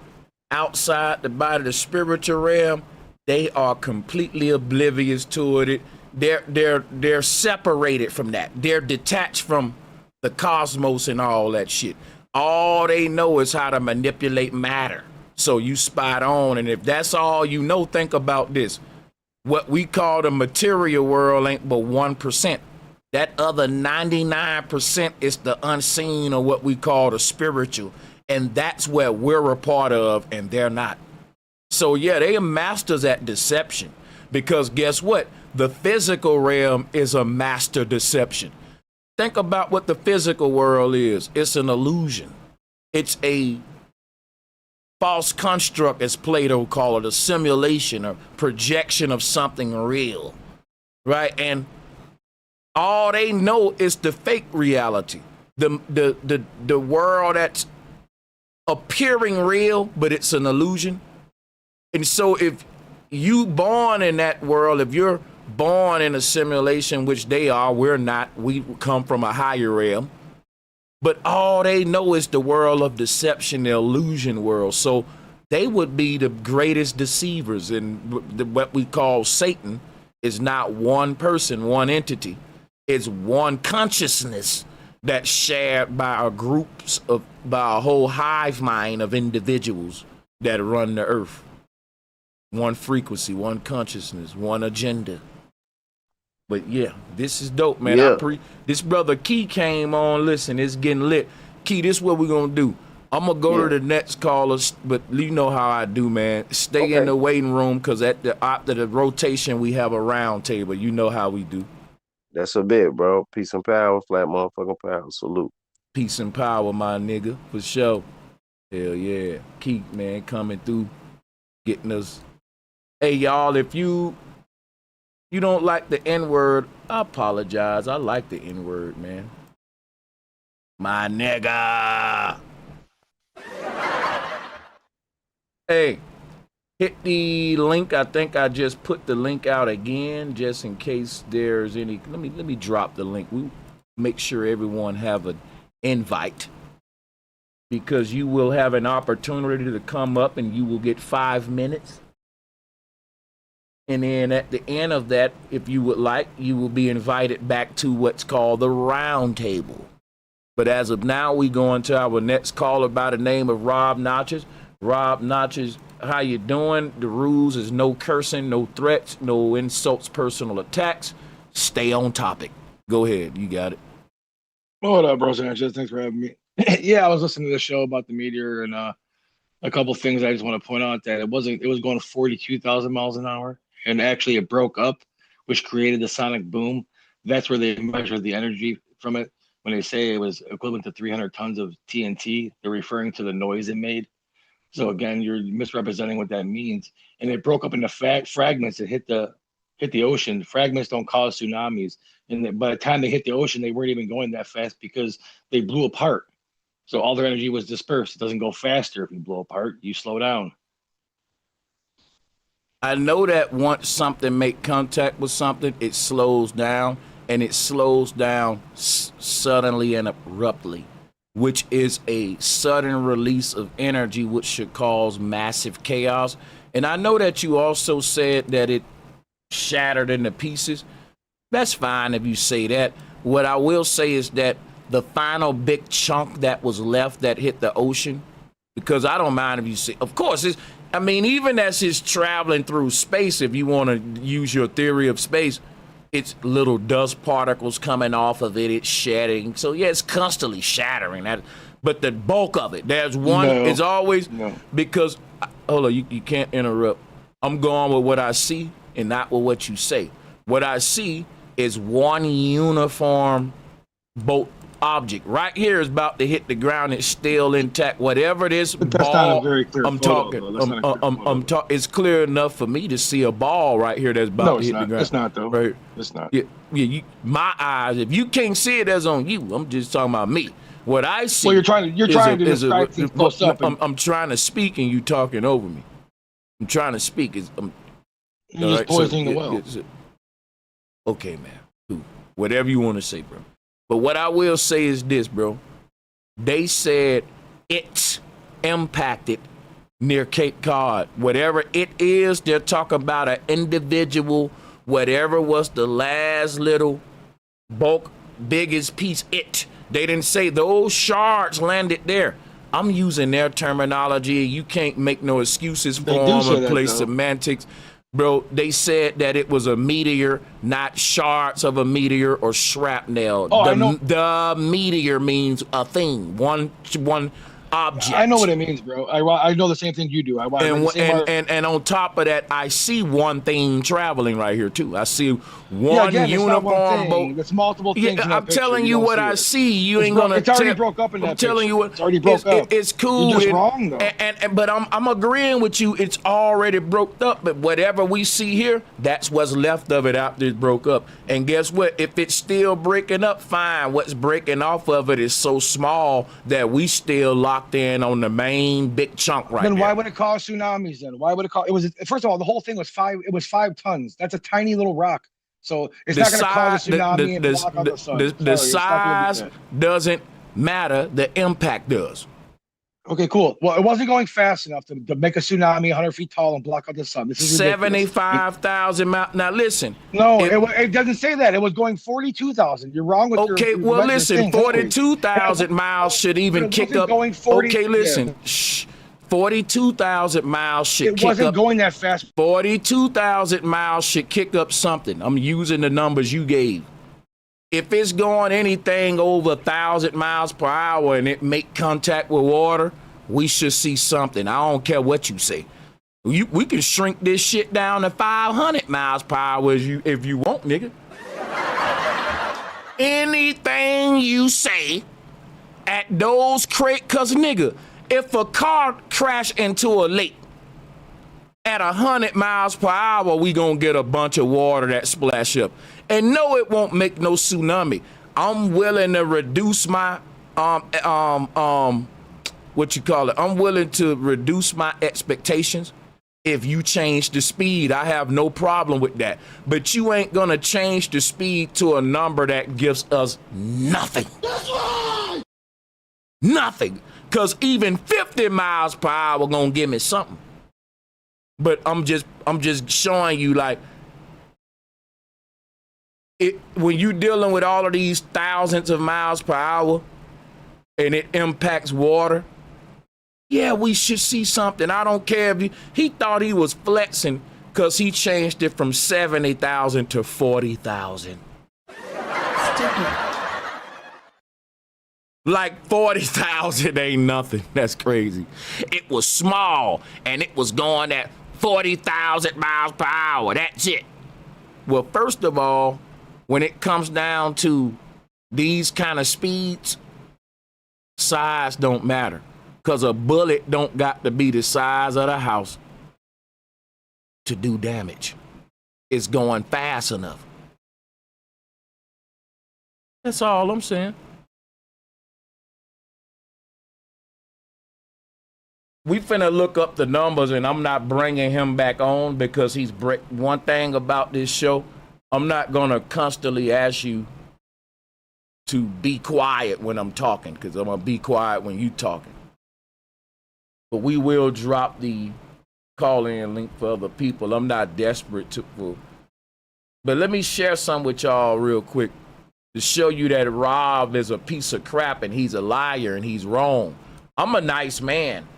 outside the body, the spiritual realm, they are completely oblivious to it. They're separated from that. They're detached from the cosmos and all that shit. All they know is how to manipulate matter. So you spot on. And if that's all you know, think about this. What we call the material world ain't but 1%. That other 99% is the unseen, or what we call the spiritual. And that's where we're a part of and they're not. So yeah, they are masters at deception, because guess what? The physical realm is a master deception. Think about what the physical world is. It's an illusion. It's a false construct, as Plato called it, a simulation or projection of something real, right? And all they know is the fake reality, the world that's appearing real, but it's an illusion. And so if you born in that world, if you're born in a simulation, which they are, we're not, we come from a higher realm, but all they know is the world of deception, the illusion world. So they would be the greatest deceivers. And what we call Satan is not one person, one entity. It's one consciousness that's shared by by a whole hive mind of individuals that run the earth. One frequency, one consciousness, one agenda. But yeah, this is dope, man. Yeah. This brother Key came on. Listen, it's getting lit. Key, this is what we're gonna do. I'm gonna go to the next callers, but you know how I do, man. Stay in the waiting room, because after the rotation we have a round table. You know how we do. That's a bit, bro. Peace and power, flat motherfucking power. Salute. Peace and power, my nigga, for sure. Hell yeah. Key, man, coming through, getting us. Hey, y'all, if you don't like the N-word, I apologize. I like the N-word, man. My nigga. Hey, Hit the link. I think I just put the link out again, just in case there's any. Let me drop the link. We make sure everyone have an invite, because you will have an opportunity to come up and you will get 5 minutes. And then at the end of that, if you would like, you will be invited back to what's called the round table. But as of now, we go into our next caller by the name of Rob Notches. Rob Notches, how you doing? The rules is no cursing, no threats, no insults, personal attacks. Stay on topic. Go ahead, you got it. What up, bro? Sanchez, thanks for having me. Yeah, I was listening to the show about the meteor, and a couple things I just want to point out that it was going 42,000 miles an hour, and actually it broke up, which created the sonic boom. That's where they measured the energy from it. When they say it was equivalent to 300 tons of TNT, they're referring to the noise it made. So again, you're misrepresenting what that means. And it broke up into fragments that hit the ocean. Fragments don't cause tsunamis. And by the time they hit the ocean, they weren't even going that fast because they blew apart. So all their energy was dispersed. It doesn't go faster if you blow apart. You slow down. I know that once something make contact with something, it slows down, and it slows down suddenly and abruptly, which is a sudden release of energy, which should cause massive chaos. And I know that you also said that it shattered into pieces. That's fine if you say that. What I will say is that the final big chunk that was left that hit the ocean, because I don't mind if you say, of course, even as it's traveling through space, if you want to use your theory of space, it's little dust particles coming off of it, it's shedding. So yeah, it's constantly shattering. But the bulk of it, there's one, it's always, because, hold on, you can't interrupt. I'm going with what I see and not with what you say. What I see is one uniform boat object. Right here is about to hit the ground. It's still intact. Whatever this But ball, not a very clear I'm photo, talking. though. That's not a clear photo. It's clear enough for me to see a ball right here that's about to hit the ground. It's not, though. Right. It's not. Yeah. My eyes. If you can't see it, that's on you. I'm just talking about me. What I see. Well, you're trying to describe things close up. I'm trying to speak and you talking over me. I'm trying to speak. You're just poisoning the well. Okay, man. Whatever you want to say, bro. But what I will say is this, bro. They said it impacted near Cape Cod. Whatever it is, they're talking about an individual, whatever was the last little bulk, biggest piece, it. They didn't say those shards landed there. I'm using their terminology. You can't make no excuses for them and play semantics. Bro, they said that it was a meteor, not shards of a meteor or shrapnel. The meteor means a thing, one object. I know what it means, bro. I know the same thing you do. And on top of that, I see one thing traveling right here too. I see one uniform boat. There's multiple things. Yeah, I'm telling you what I see. You ain't gonna. It's already broke up in that. I'm telling you what. It's already broke up. It's cool. You're just wrong though. But I'm agreeing with you. It's already broke up. But whatever we see here, that's what's left of it after it broke up. And guess what? If it's still breaking up, fine. What's breaking off of it is so small that we still locked in on the main big chunk right now. Then why would it cause tsunamis then? Why would it cause? It was, first of all, the whole thing was 5 tons. That's a tiny little rock. So it's not going to cause a tsunami and block out the sun. The size doesn't matter. The impact does. Okay, cool. Well, it wasn't going fast enough to make a tsunami 100 feet tall and block out the sun. This is 75,000 miles. Now listen. No, it doesn't say that. It was going 42,000. You're wrong with your. Okay, well listen. 42,000 miles should even kick up. Going 40, okay, listen. Shh. 42,000 miles should kick up. It wasn't going that fast. 42,000 miles should kick up something. I'm using the numbers you gave. If it's going anything over 1,000 miles per hour and it make contact with water, we should see something. I don't care what you say. We can shrink this shit down to 500 miles per hour if you want, nigga. Anything you say at those cause nigga, if a car crash into a lake at 100 miles per hour, we gonna get a bunch of water that splash up. And no, it won't make no tsunami. I'm willing to reduce my I'm willing to reduce my expectations If you change the speed, I have no problem with that. But you ain't gonna change the speed to a number that gives us nothing. That's right. Nothing. Because even 50 miles per hour gonna give me something. But I'm just showing you, like, when you dealing with all of these thousands of miles per hour and it impacts water, yeah, we should see something. I don't care if he thought he was flexing because he changed it from 70,000 to 40,000. Stupid. Like 40,000 ain't nothing. That's crazy. It was small and it was going at 40,000 miles per hour. That's it. Well, first of all, when it comes down to these kind of speeds, size don't matter. Because a bullet don't got to be the size of the house to do damage. It's going fast enough. That's all I'm saying. We finna look up the numbers, and I'm not bringing him back on because he's one thing about this show. I'm not gonna constantly ask you to be quiet when I'm talking, because I'm gonna be quiet when you talking. But we will drop the call-in link for other people. I'm not desperate to. But let me share some with y'all real quick to show you that Rob is a piece of crap and he's a liar and he's wrong. I'm a nice man.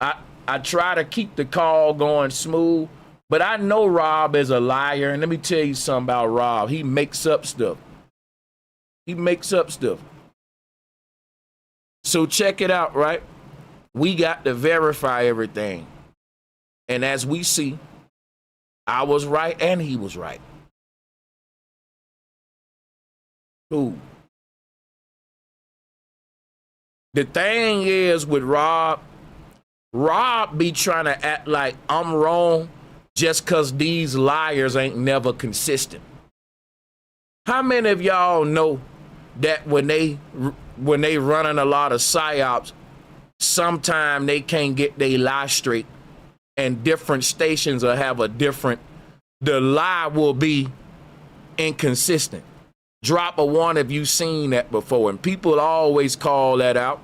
I try to keep the call going smooth, but I know Rob is a liar. And let me tell you something about Rob. He makes up stuff. He makes up stuff. So check it out, right? We got to verify everything. And as we see, I was right and he was right. Who? The thing is with Rob be trying to act like I'm wrong just because these liars ain't never consistent. How many of y'all know that when they running a lot of psyops, sometimes they can't get their lie straight and different stations will have the lie will be inconsistent. Drop a one if you've seen that before. And people always call that out.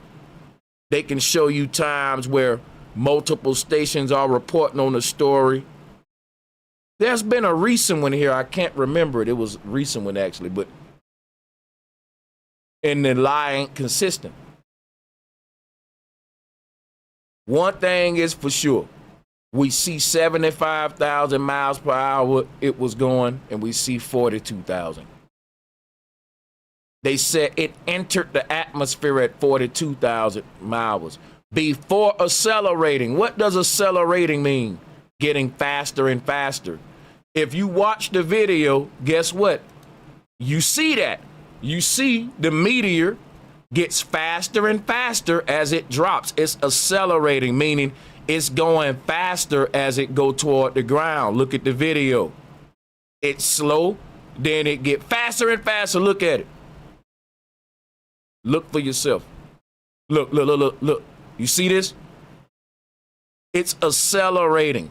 They can show you times where multiple stations are reporting on a story. There's been a recent one here. I can't remember it. It was a recent one actually, but and the lie ain't consistent. One thing is for sure. We see 75,000 miles per hour it was going, and we see 42,000. They said it entered the atmosphere at 42,000 miles before accelerating. What does accelerating mean? Getting faster and faster. If you watch the video, guess what? You see that. You see the meteor gets faster and faster as it drops. It's accelerating, meaning it's going faster as it go toward the ground. Look at the video. It's slow, then it get faster and faster. Look at it. Look for yourself. Look. You see this? It's accelerating.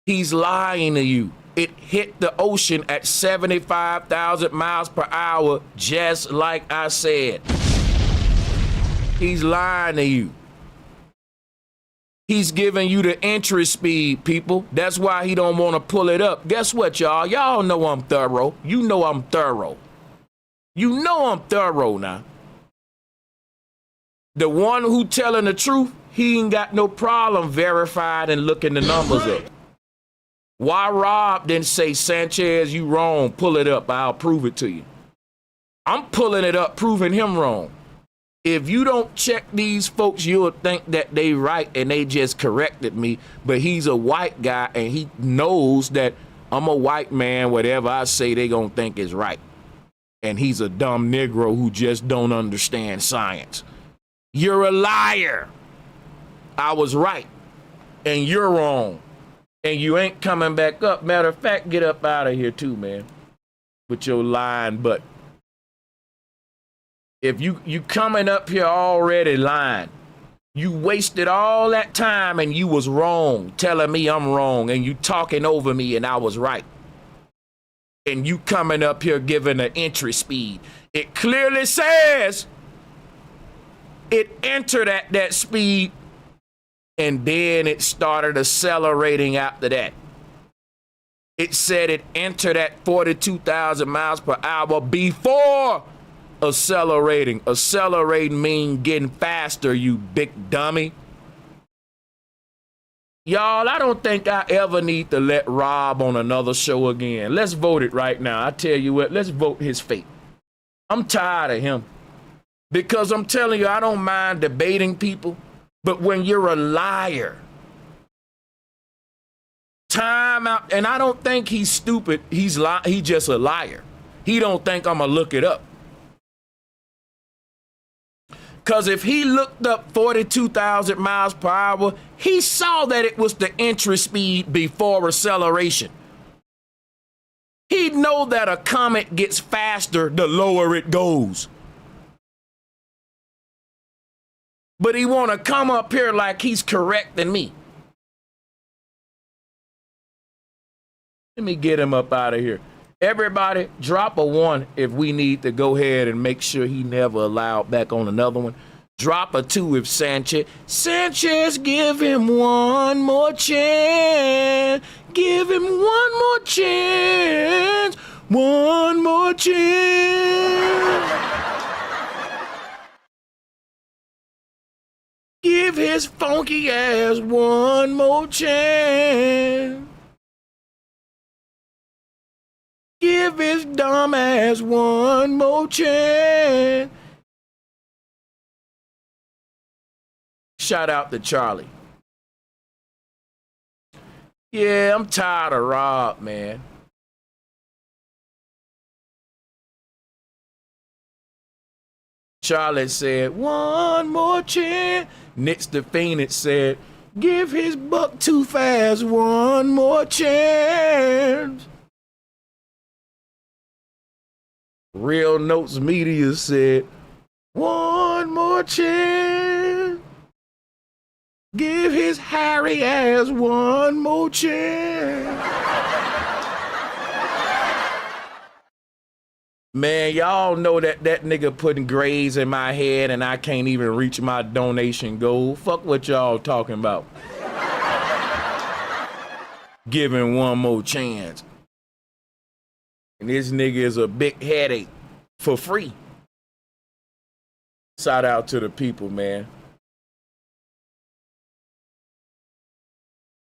He's lying to you. It hit the ocean at 75,000 miles per hour, just like I said. He's lying to you. He's giving you the entry speed, people. That's why he don't want to pull it up. Guess what, y'all? Y'all know I'm thorough. You know I'm thorough. You know I'm thorough now. The one who telling the truth, he ain't got no problem verified and looking the numbers up. Why Rob didn't say, Sanchez, you wrong, pull it up, I'll prove it to you. I'm pulling it up, proving him wrong. If you don't check these folks, you'll think that they right and they just corrected me, but he's a white guy and he knows that I'm a white man, whatever I say they gonna think is right. And he's a dumb Negro who just don't understand science. You're a liar. I was right and you're wrong. And you ain't coming back up. Matter of fact, get up out of here too, man. With your lying butt. If you coming up here already lying, You wasted all that time and you was wrong, telling me I'm wrong, and you talking over me and I was right. And you coming up here giving an entry speed. It clearly says it entered at that speed and then it started accelerating after that. It said it entered at 42,000 miles per hour before accelerating. Accelerating means getting faster, you big dummy. Y'all, I don't think I ever need to let Rob on another show again. Let's vote it right now. I tell you what, let's vote his fate. I'm tired of him. Because I'm telling you, I don't mind debating people, but when you're a liar, time out, and I don't think he's stupid. He's just a liar. He don't think I'm gonna look it up. Because if he looked up 42,000 miles per hour, he saw that it was the entry speed before acceleration. He'd know that a comet gets faster the lower it goes. But he want to come up here like he's correcting me. Let me get him up out of here. Everybody, drop a 1 if we need to go ahead and make sure he never allowed back on another one. Drop a 2 if Sanchez, give him one more chance. Give him one more chance. One more chance. Give his funky ass one more chance. Give his dumb ass one more chance. Shout out to Charlie. Yeah, I'm tired of Rob, man. Charlie said, one more chance. Nix the Phoenix said, give his buck too fast one more chance. Real Notes Media said, one more chance. Give his Harry ass one more chance. Man, y'all know that nigga putting grades in my head and I can't even reach my donation goal. Fuck what y'all talking about. Giving one more chance. And this nigga is a big headache for free. Shout out to the people, man.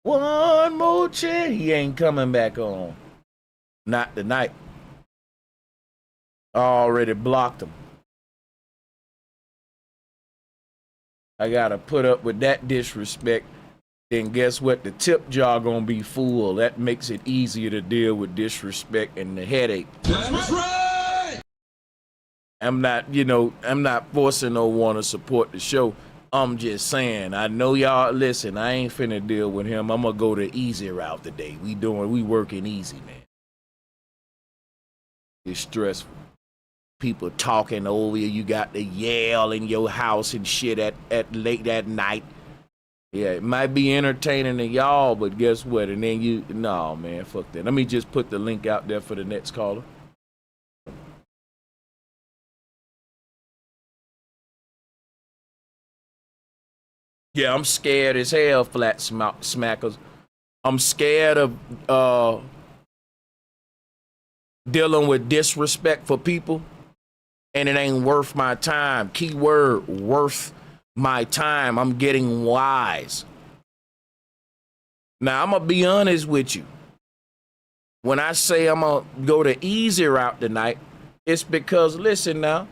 One more chance. He ain't coming back on. Not tonight. I already blocked him. I gotta put up with that disrespect. Then guess what? The tip jar gonna be full. That makes it easier to deal with disrespect and the headache. That's right. I'm not forcing no one to support the show. I'm just saying, I know y'all listen, I ain't finna deal with him. I'm gonna go the easy route today. We working easy, man. It's stressful. People talking over you. You got to yell in your house and shit at late at night. Yeah, it might be entertaining to y'all, but guess what? And then no, man, fuck that. Let me just put the link out there for the next caller. Yeah, I'm scared as hell, flat smackers. I'm scared of dealing with disrespect for people. And it ain't worth my time. Keyword, worth my time. I'm getting wise. Now, I'm going to be honest with you. When I say I'm going to go the easy route tonight, it's because, listen now,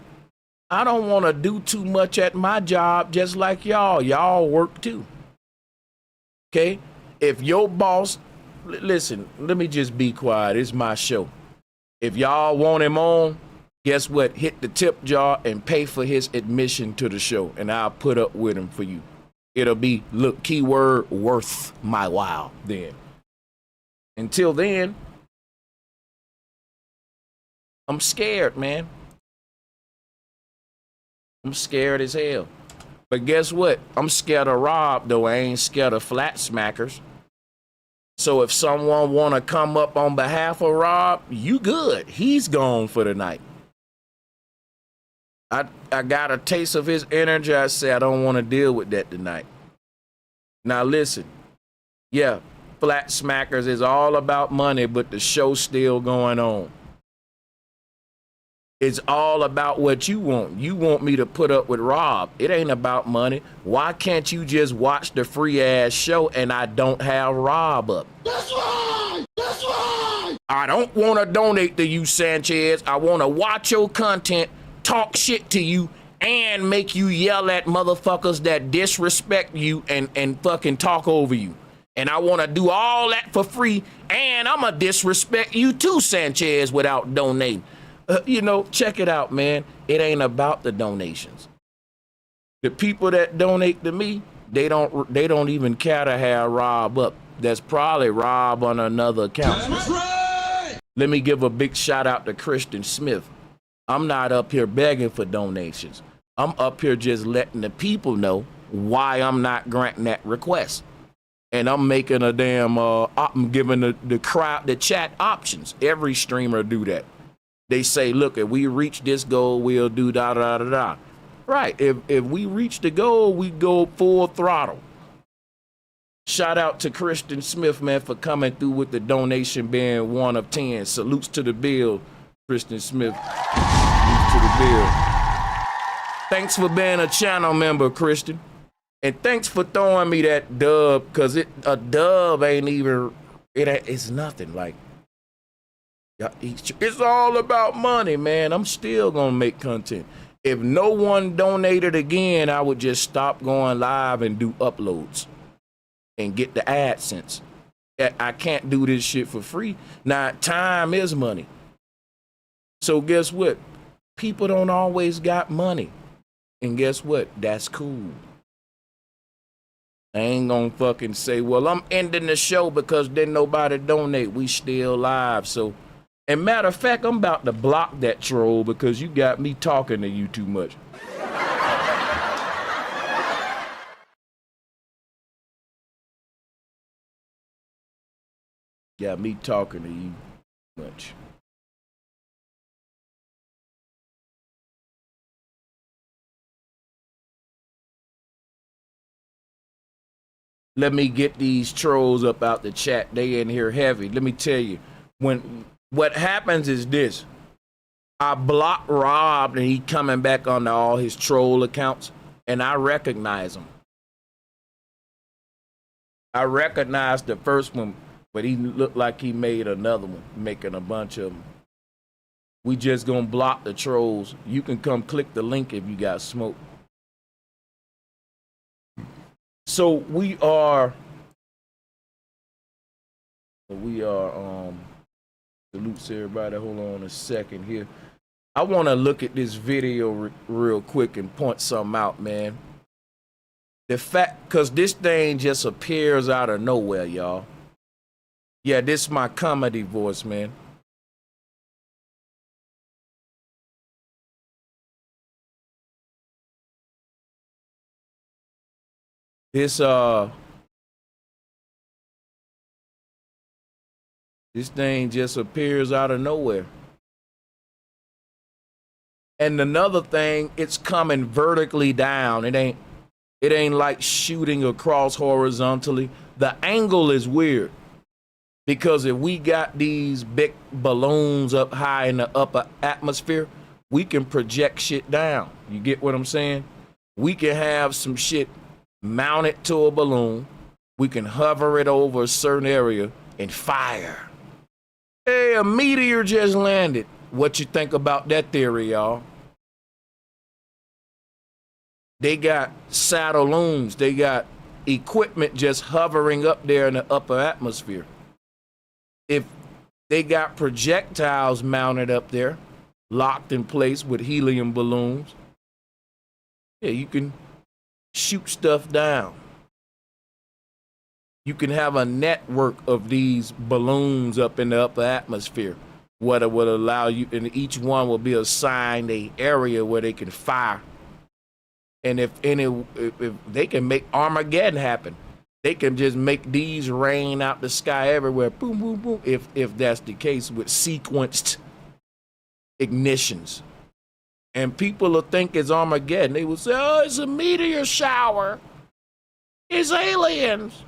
I don't want to do too much at my job just like y'all. Y'all work too. Okay? If your boss, listen, let me just be quiet. It's my show. If y'all want him on, guess what? Hit the tip jar and pay for his admission to the show, and I'll put up with him for you. It'll be, look, keyword, worth my while then. Until then, I'm scared, man. I'm scared as hell. But guess what? I'm scared of Rob, though. I ain't scared of flat smackers. So if someone want to come up on behalf of Rob, you good. He's gone for the night. I got a taste of his energy. I said, I don't want to deal with that tonight. Now listen, yeah, flat smackers is all about money, but the show's still going on. It's all about what you want. You want me to put up with Rob. It ain't about money. Why can't you just watch the free ass show and I don't have Rob up? That's right! That's right! I don't want to donate to you, Sanchez. I want to watch your content, talk shit to you, and make you yell at motherfuckers that disrespect you and fucking talk over you. And I want to do all that for free, and I'm going to disrespect you too, Sanchez, without donating. You know, check it out, man. It ain't about the donations. The people that donate to me, they don't even care to have Rob up. That's probably Rob on another account. That's right! Let me give a big shout out to Christian Smith. I'm not up here begging for donations. I'm up here just letting the people know why I'm not granting that request. And I'm making a damn, I'm giving the crowd, the chat options. Every streamer do that. They say, look, if we reach this goal, we'll do da da da da. Right, if we reach the goal, we go full throttle. Shout out to Christian Smith, man, for coming through with the donation being 1 of 10. Salutes to the bill, Christian Smith. Salutes to the bill. Thanks for being a channel member, Christian. And thanks for throwing me that dub, because a dub ain't even, it's nothing. Like, it's all about money, man. I'm still gonna make content. If no one donated again, I would just stop going live and do uploads and get the AdSense. I can't do this shit for free. Now, time is money. So guess what? People don't always got money. And guess what? That's cool. I ain't gonna fucking say, well, I'm ending the show because didn't nobody donate. We still live. So, and matter of fact, I'm about to block that troll because you got me talking to you too much. Got me talking to you too much. Let me get these trolls up out the chat. They in here heavy. Let me tell you, what happens is this. I block Rob and he coming back onto all his troll accounts and I recognize him. I recognize the first one, but he looked like he made another one, making a bunch of them. We just gonna block the trolls. You can come click the link if you got smoke. So we are salutes everybody. Hold on a second here. I want to look at this video real quick and point something out, man. The fact, cause this thing just appears out of nowhere, y'all. Yeah, this is my comedy voice, man. This thing just appears out of nowhere. And another thing, it's coming vertically down. It ain't like shooting across horizontally. The angle is weird. Because if we got these big balloons up high in the upper atmosphere, we can project shit down. You get what I'm saying? We can have some shit mounted to a balloon. We can hover it over a certain area and fire. Hey, a meteor just landed. What you think about that theory, y'all? They got satelloons. They got equipment just hovering up there in the upper atmosphere. If they got projectiles mounted up there, locked in place with helium balloons, yeah, you can shoot stuff down. You can have a network of these balloons up in the upper atmosphere. What it would allow you, and each one will be assigned an area where they can fire And if they can make Armageddon happen, they can just make these rain out the sky everywhere. Boom, boom, boom. If that's the case with sequenced ignitions. And people will think it's Armageddon. They will say, oh, it's a meteor shower. It's aliens.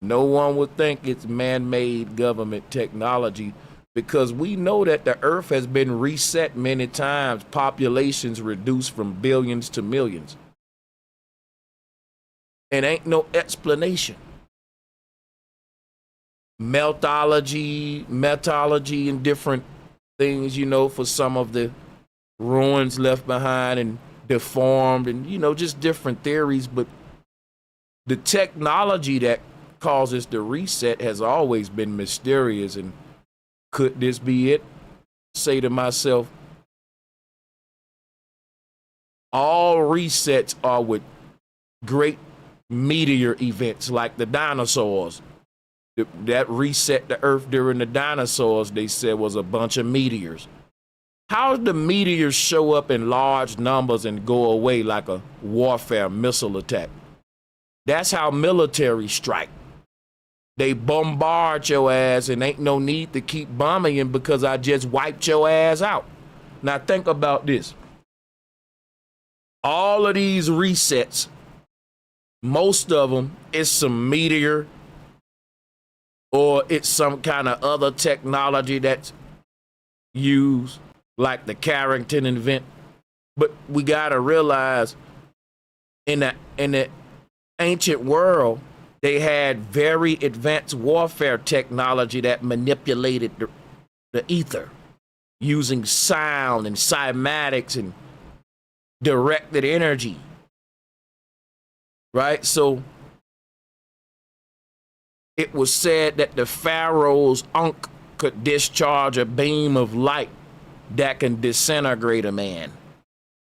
No one would think it's man-made government technology, because we know that the earth has been reset many times, populations reduced from billions to millions. And ain't no explanation. Metallurgy, and different things, you know, for some of the ruins left behind and deformed, and, you know, just different theories. But the technology that causes the reset has always been mysterious. And could this be it? Say to myself, all resets are with great meteor events like the dinosaurs. That reset the earth during the dinosaurs, they said, was a bunch of meteors. How do the meteors show up in large numbers and go away like a warfare missile attack? That's how military strike. They bombard your ass and ain't no need to keep bombing you because I just wiped your ass out. Now think about this. All of these resets, most of them is some meteor or it's some kind of other technology that's used, like the Carrington event. But we gotta realize in the ancient world, they had very advanced warfare technology that manipulated the ether using sound and cymatics and directed energy, right? So it was said that the pharaoh's ankh could discharge a beam of light that can disintegrate a man.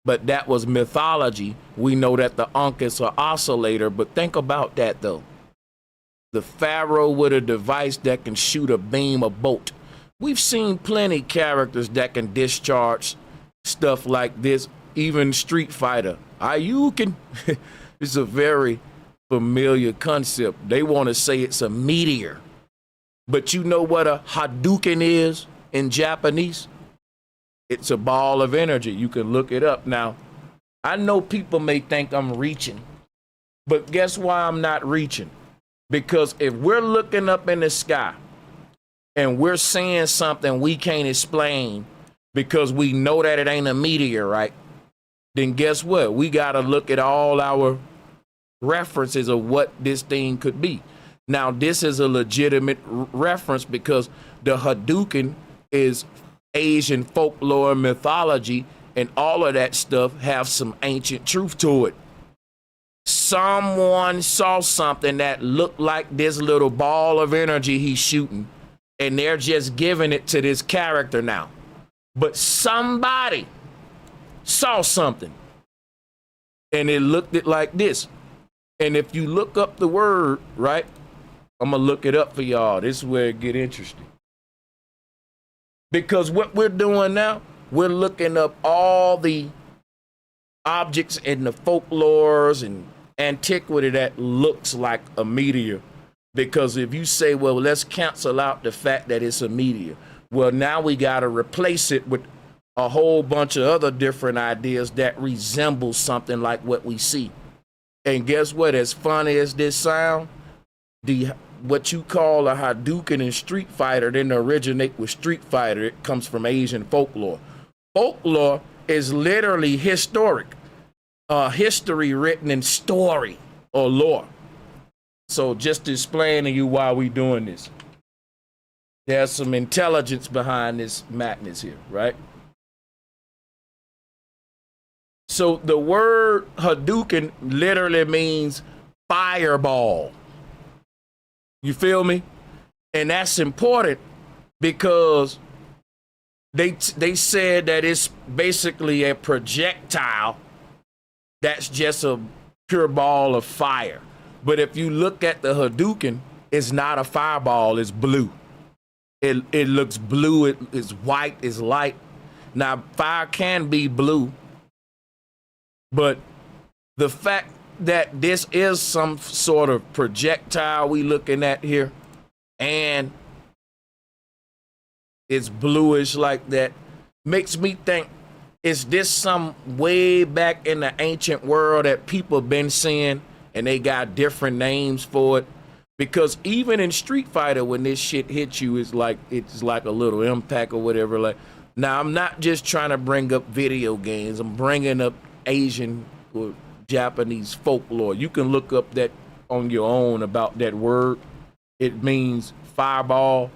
But that was mythology. We know that the ankh is an oscillator, but think about that though. The pharaoh with a device that can shoot a beam of bolt. We've seen plenty characters that can discharge stuff like this, even Street Fighter. Ayukin. It's a very familiar concept. They want to say it's a meteor. But you know what a Hadouken is in Japanese? It's a ball of energy. You can look it up. Now, I know people may think I'm reaching, but guess why I'm not reaching? Because if we're looking up in the sky and we're seeing something we can't explain because we know that it ain't a meteor, right? Then guess what? We got to look at all our references of what this thing could be. Now, this is a legitimate reference because the Hadouken is Asian folklore, mythology, and all of that stuff have some ancient truth to it. Someone saw something that looked like this little ball of energy he's shooting, and they're just giving it to this character now. But somebody saw something, and it looked it like this. And if you look up the word, right, I'm going to look it up for y'all. This is where it get interesting. Because what we're doing now, we're looking up all the objects in the folklores and antiquity that looks like a meteor. Because if you say, well, let's cancel out the fact that it's a meteor, well, now we got to replace it with a whole bunch of other different ideas that resemble something like what we see. And guess what? As funny as this sound, what you call a Hadouken in Street Fighter didn't originate with Street Fighter. It comes from Asian folklore. Folklore is literally historic. History written in story or lore. So just to explain to you why we doing this. There's some intelligence behind this madness here, right? So the word Hadouken literally means fireball. You feel me? And that's important because they said that it's basically a projectile that's just a pure ball of fire. But if you look at the Hadouken, it's not a fireball, it's blue. It looks blue, it's white, it's light. Now, fire can be blue, But the fact that this is some sort of projectile we looking at here, and it's bluish like that, makes me think, is this some way back in the ancient world that people been seeing and they got different names for it? Because even in Street Fighter, when this shit hits you, it's like a little impact or whatever. Like, now I'm not just trying to bring up video games. I'm bringing up Asian or Japanese folklore. You can look up that on your own about that word. It means fireball.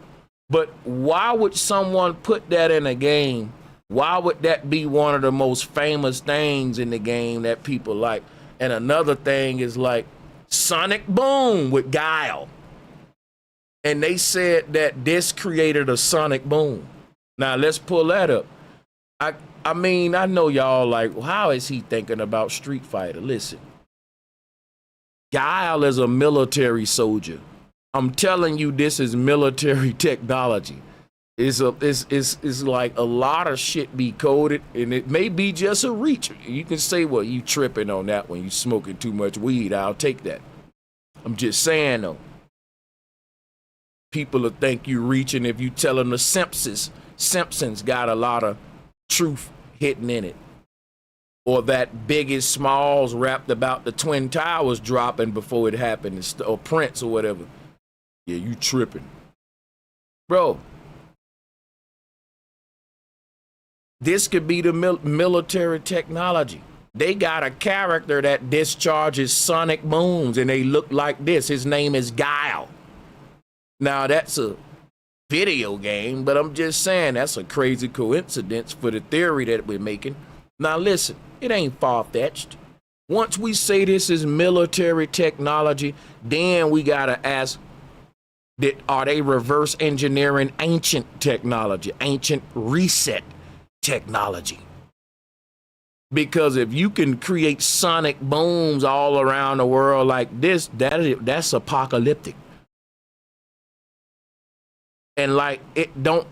But why would someone put that in a game? Why would that be one of the most famous things in the game that people like? And another thing is like Sonic Boom with Guile. And they said that this created a Sonic Boom. Now let's pull that up. I mean, I know y'all like, well, how is he thinking about Street Fighter? Listen, Guile is a military soldier. I'm telling you, this is military technology. It's like a lot of shit be coded, and it may be just a reach. You can say, well, you tripping on that when you smoking too much weed. I'll take that. I'm just saying, though. People will think you reaching if you tell them the Simpsons got a lot of truth hidden in it. Or that Biggie Smalls rapped about the Twin Towers dropping before it happened, or Prince or whatever. Yeah, you tripping. Bro, this could be the military technology. They got a character that discharges sonic booms, and they look like this. His name is Guile. Now, that's a video game, but I'm just saying that's a crazy coincidence for the theory that we're making. Now, listen, it ain't far-fetched. Once we say this is military technology, then we got to ask, are they reverse engineering ancient technology, ancient reset technology? Because if you can create sonic booms all around the world like this, that's apocalyptic. And like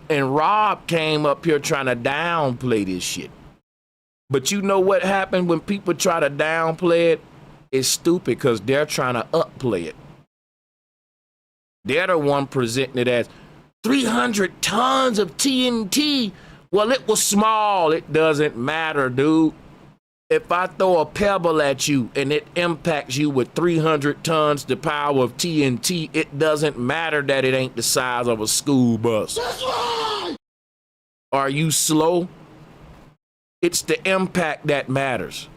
and Rob came up here trying to downplay this shit. But you know what happened when people try to downplay it? It's stupid because they're trying to upplay it. They're the one presenting it as 300 tons of TNT. Well, it was small. It doesn't matter, dude. If I throw a pebble at you and it impacts you with 300 tons the power of TNT, it doesn't matter that it ain't the size of a school bus. That's right! Are you slow? It's the impact that matters.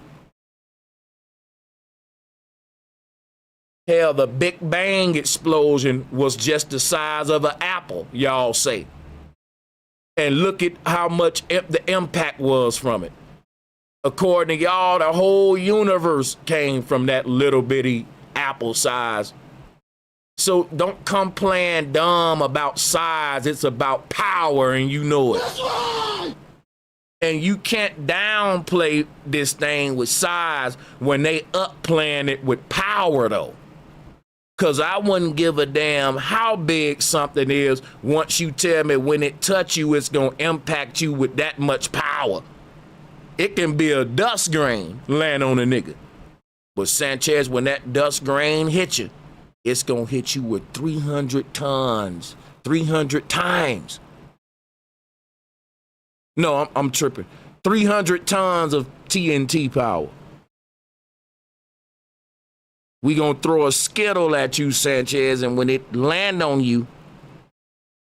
Hell, the Big Bang explosion was just the size of an apple, y'all say. And look at how much the impact was from it. According to y'all, the whole universe came from that little bitty apple size. So don't come playing dumb about size. It's about power, and you know it. That's right! And you can't downplay this thing with size when they upplaying it with power, though. Because I wouldn't give a damn how big something is once you tell me when it touch you, it's going to impact you with that much power. It can be a dust grain land on a nigga. But Sanchez, when that dust grain hit you, it's going to hit you with 300 tons, 300 times. No, I'm tripping. 300 tons of TNT power. We gonna throw a skittle at you, Sanchez, and when it land on you,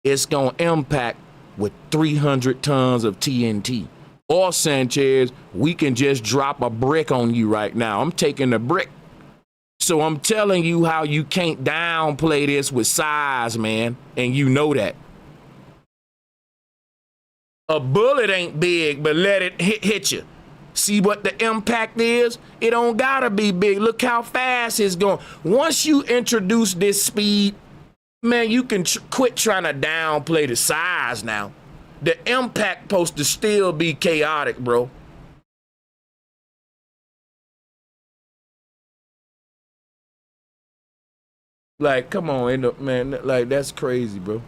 it's gonna impact with 300 tons of TNT. Or, Sanchez, we can just drop a brick on you right now. I'm taking the brick. So I'm telling you how you can't downplay this with size, man, and you know that. A bullet ain't big, but let it hit you. See what the impact is? It don't gotta be big. Look how fast it's going. Once you introduce this speed, man, you can quit trying to downplay the size now. The impact supposed to still be chaotic, bro. Like, come on, man, like that's crazy, bro.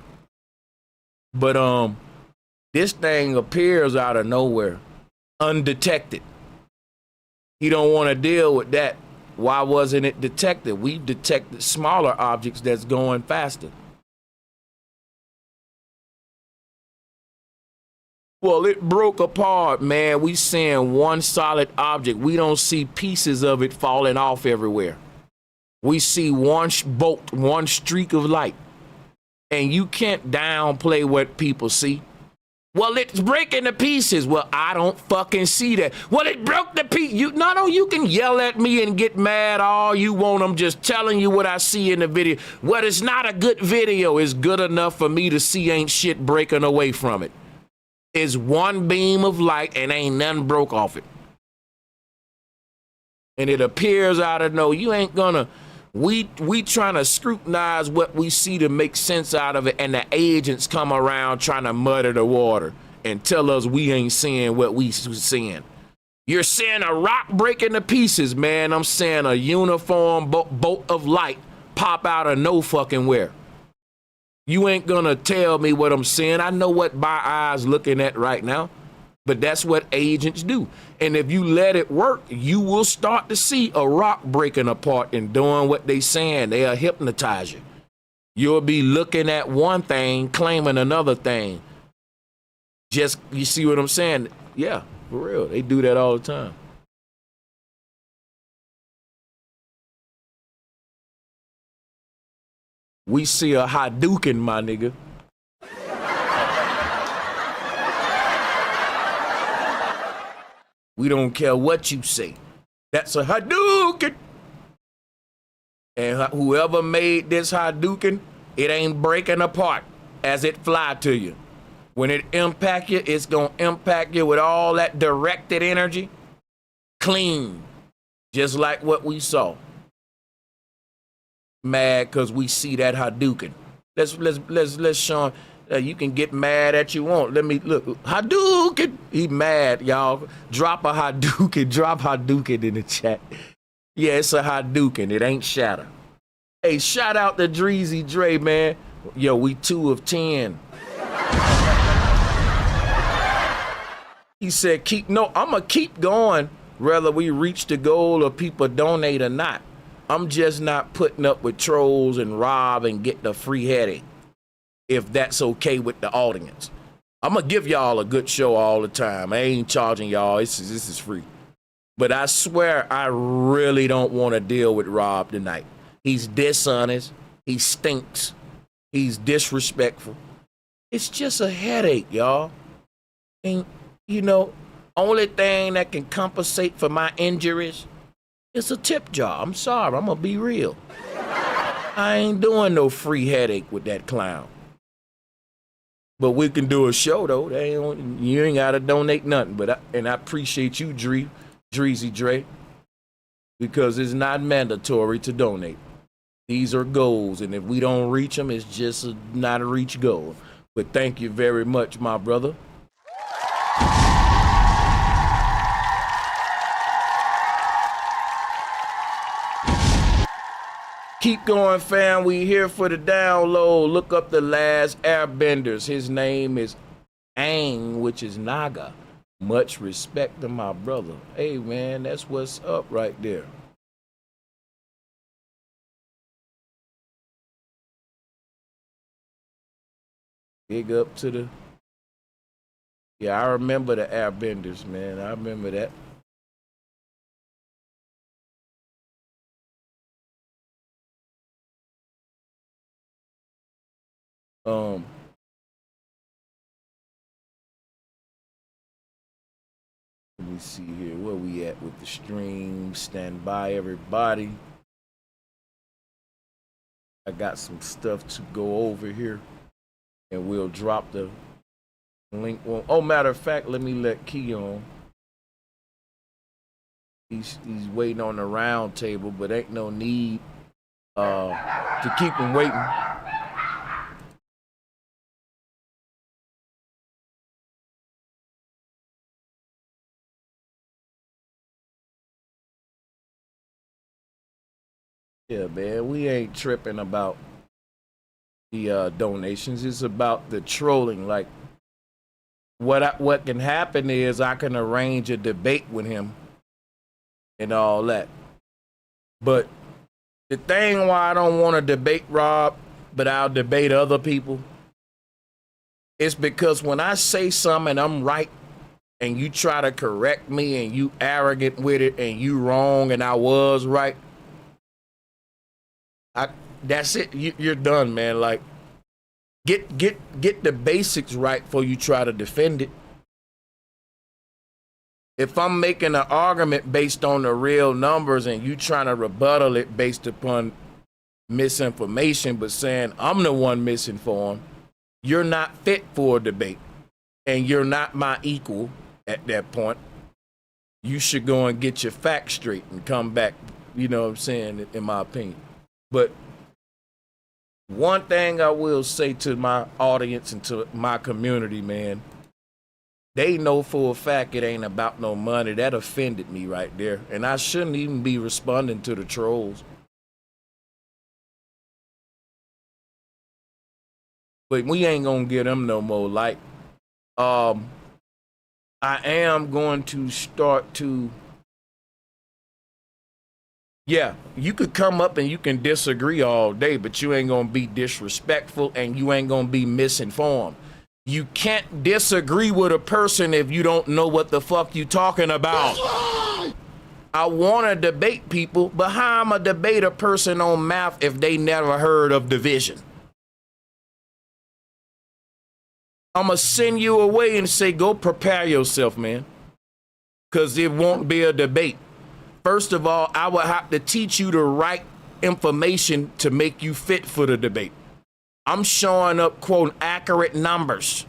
But this thing appears out of nowhere, undetected. He don't want to deal with that. Why wasn't it detected? We've detected smaller objects that's going faster. Well, it broke apart, man. We seeing one solid object. We don't see pieces of it falling off everywhere. We see one bolt, one streak of light. And you can't downplay what people see. Well, it's breaking to pieces. Well, I don't fucking see that. Well, it broke the piece. You can yell at me and get mad all you want. I'm just telling you what I see in the video. Well, it's not a good video. It's good enough for me to see ain't shit breaking away from it. It's one beam of light and ain't nothing broke off it. And it appears out of no, you ain't gonna, we trying to scrutinize what we see to make sense out of it, and the agents come around trying to muddy the water and tell us we ain't seeing what we seeing. You're seeing a rock breaking to pieces, man. I'm seeing a uniform bolt of light pop out of no fucking where. You ain't gonna tell me what I'm seeing. I know what my eyes looking at right now, but that's what agents do. And if you let it work, you will start to see a rock breaking apart and doing what they saying. They'll hypnotize you. You'll be looking at one thing, claiming another thing. Just, you see what I'm saying? Yeah, for real. They do that all the time. We see a Hadouken, my nigga. We don't care what you say. That's a Hadouken. And whoever made this Hadouken, it ain't breaking apart as it fly to you. When it impact you, it's gonna impact you with all that directed energy, clean, just like what we saw. Mad because we see that Hadouken. Let's Sean. You can get mad at you want. Let me look. Hadouken. He mad, y'all. Drop a Hadouken. Drop Hadouken in the chat. Yeah, it's a Hadouken. It ain't shatter. Hey, shout out to Dreezy Dre, man. Yo, we 2 of 10. He said, I'ma keep going whether we reach the goal or people donate or not. I'm just not putting up with trolls and rob and get the free headache, if that's okay with the audience. I'm gonna give y'all a good show all the time. I ain't charging y'all. This is free. But I swear I really don't want to deal with Rob tonight. He's dishonest. He stinks. He's disrespectful. It's just a headache, y'all. And, only thing that can compensate for my injuries, it's a tip jar. I'm sorry. I'm going to be real. I ain't doing no free headache with that clown. But we can do a show, though. You ain't got to donate nothing. But I appreciate you, Dreezy Dre, because it's not mandatory to donate. These are goals, and if we don't reach them, it's just not a reach goal. But thank you very much, my brother. Keep going, fam. We here for the download. Look up the last airbenders. His name is Aang, which is Naga. Much respect to my brother. Hey, man, that's what's up right there. Big up to the... Yeah, I remember the airbenders, man. I remember that. Let me see here. Where we at with the stream? Stand by, everybody. I got some stuff to go over here, and we'll drop the link. Oh, matter of fact, let me let Key on. He's waiting on the round table, but ain't no need to keep him waiting. Yeah, man, we ain't tripping about the donations. It's about the trolling. Like, what can happen is I can arrange a debate with him, and all that. But the thing why I don't want to debate Rob, but I'll debate other people, is because when I say something and I'm right, and you try to correct me and you arrogant with it and you wrong and I was right, that's it. You're done, man. Like, get the basics right before you try to defend it. If I'm making an argument based on the real numbers and you trying to rebuttal it based upon misinformation, but saying I'm the one misinformed, you're not fit for a debate and you're not my equal at that point. You should go and get your facts straight and come back, you know what I'm saying, in my opinion. But one thing I will say to my audience and to my community, man, they know for a fact it ain't about no money. That offended me right there. And I shouldn't even be responding to the trolls. But we ain't gonna get them no more. Like, I am going to start to, yeah, you could come up and you can disagree all day, but you ain't gonna be disrespectful and you ain't gonna be misinformed. You can't disagree with a person if you don't know what the fuck you talking about. I want to debate people, but how am I debate a person on math if they never heard of division? I'm going to send you away and say, go prepare yourself, man, because it won't be a debate. First of all, I will have to teach you the right information to make you fit for the debate. I'm showing up quoting accurate numbers.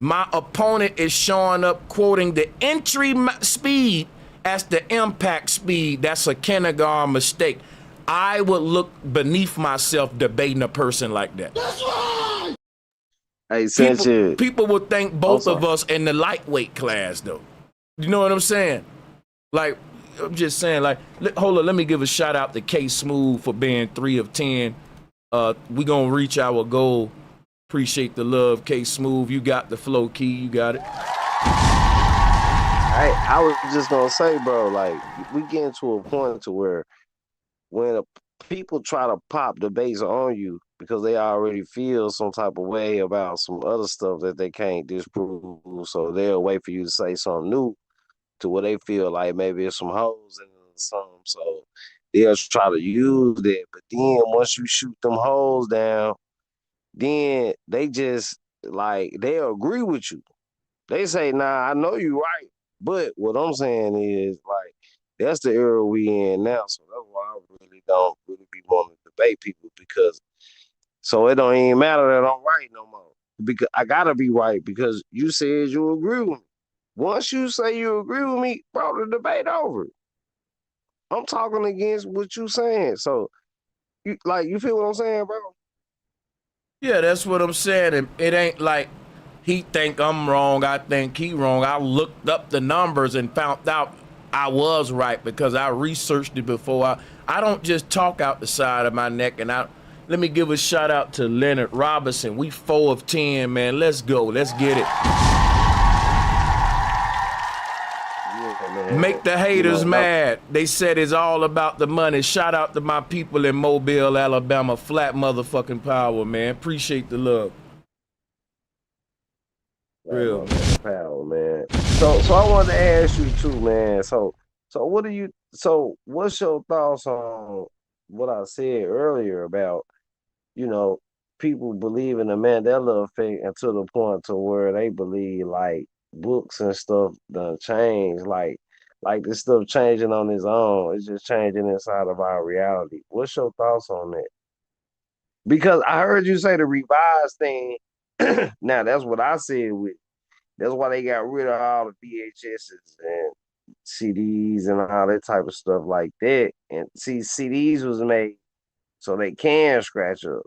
My opponent is showing up quoting the entry speed as the impact speed. That's a kindergarten mistake. I would look beneath myself debating a person like that. That's right. Hey, Sanchez. People would think both of us in the lightweight class, though. You know what I'm saying? Like, I'm just saying, like, hold on, let me give a shout out to K Smooth for being 3 of 10. We gonna reach our goal. Appreciate the love, K Smooth. You got the flow, Key. You got it. I was just gonna say, bro, like, we getting to a point to where when people try to pop the base on you because they already feel some type of way about some other stuff that they can't disprove, so they'll wait for you to say something new to where they feel like maybe it's some holes in something. So they'll try to use that. But then once you shoot them holes down, then they just like they'll agree with you. They say, nah, I know you right. But what I'm saying is like that's the era we in now. So that's why I really don't really be wanting to debate people because so it don't even matter that I'm right no more. Because I gotta be right because you said you agree with me. Once you say you agree with me, bro, the debate over. I'm talking against what you saying. So you feel what I'm saying, bro? Yeah, that's what I'm saying. And it ain't like he think I'm wrong, I think he wrong. I looked up the numbers and found out I was right because I researched it before. I don't just talk out the side of my neck. And let me give a shout out to Leonard Robinson. We 4 of 10, man. Let's go. Let's get it. Make the haters mad. They said it's all about the money. Shout out to my people in Mobile, Alabama. Flat motherfucking power, man. Appreciate the love. Real power, man. So I wanted to ask you too, man. So what's your thoughts on what I said earlier about, people believe in the Mandela effect and to the point to where they believe like books and stuff done change, like this stuff changing on its own. It's just changing inside of our reality. What's your thoughts on that? Because I heard you say the revised thing. Now that's what I said with. That's why they got rid of all the VHSs and CDs and all that type of stuff like that. And see, CDs was made so they can scratch up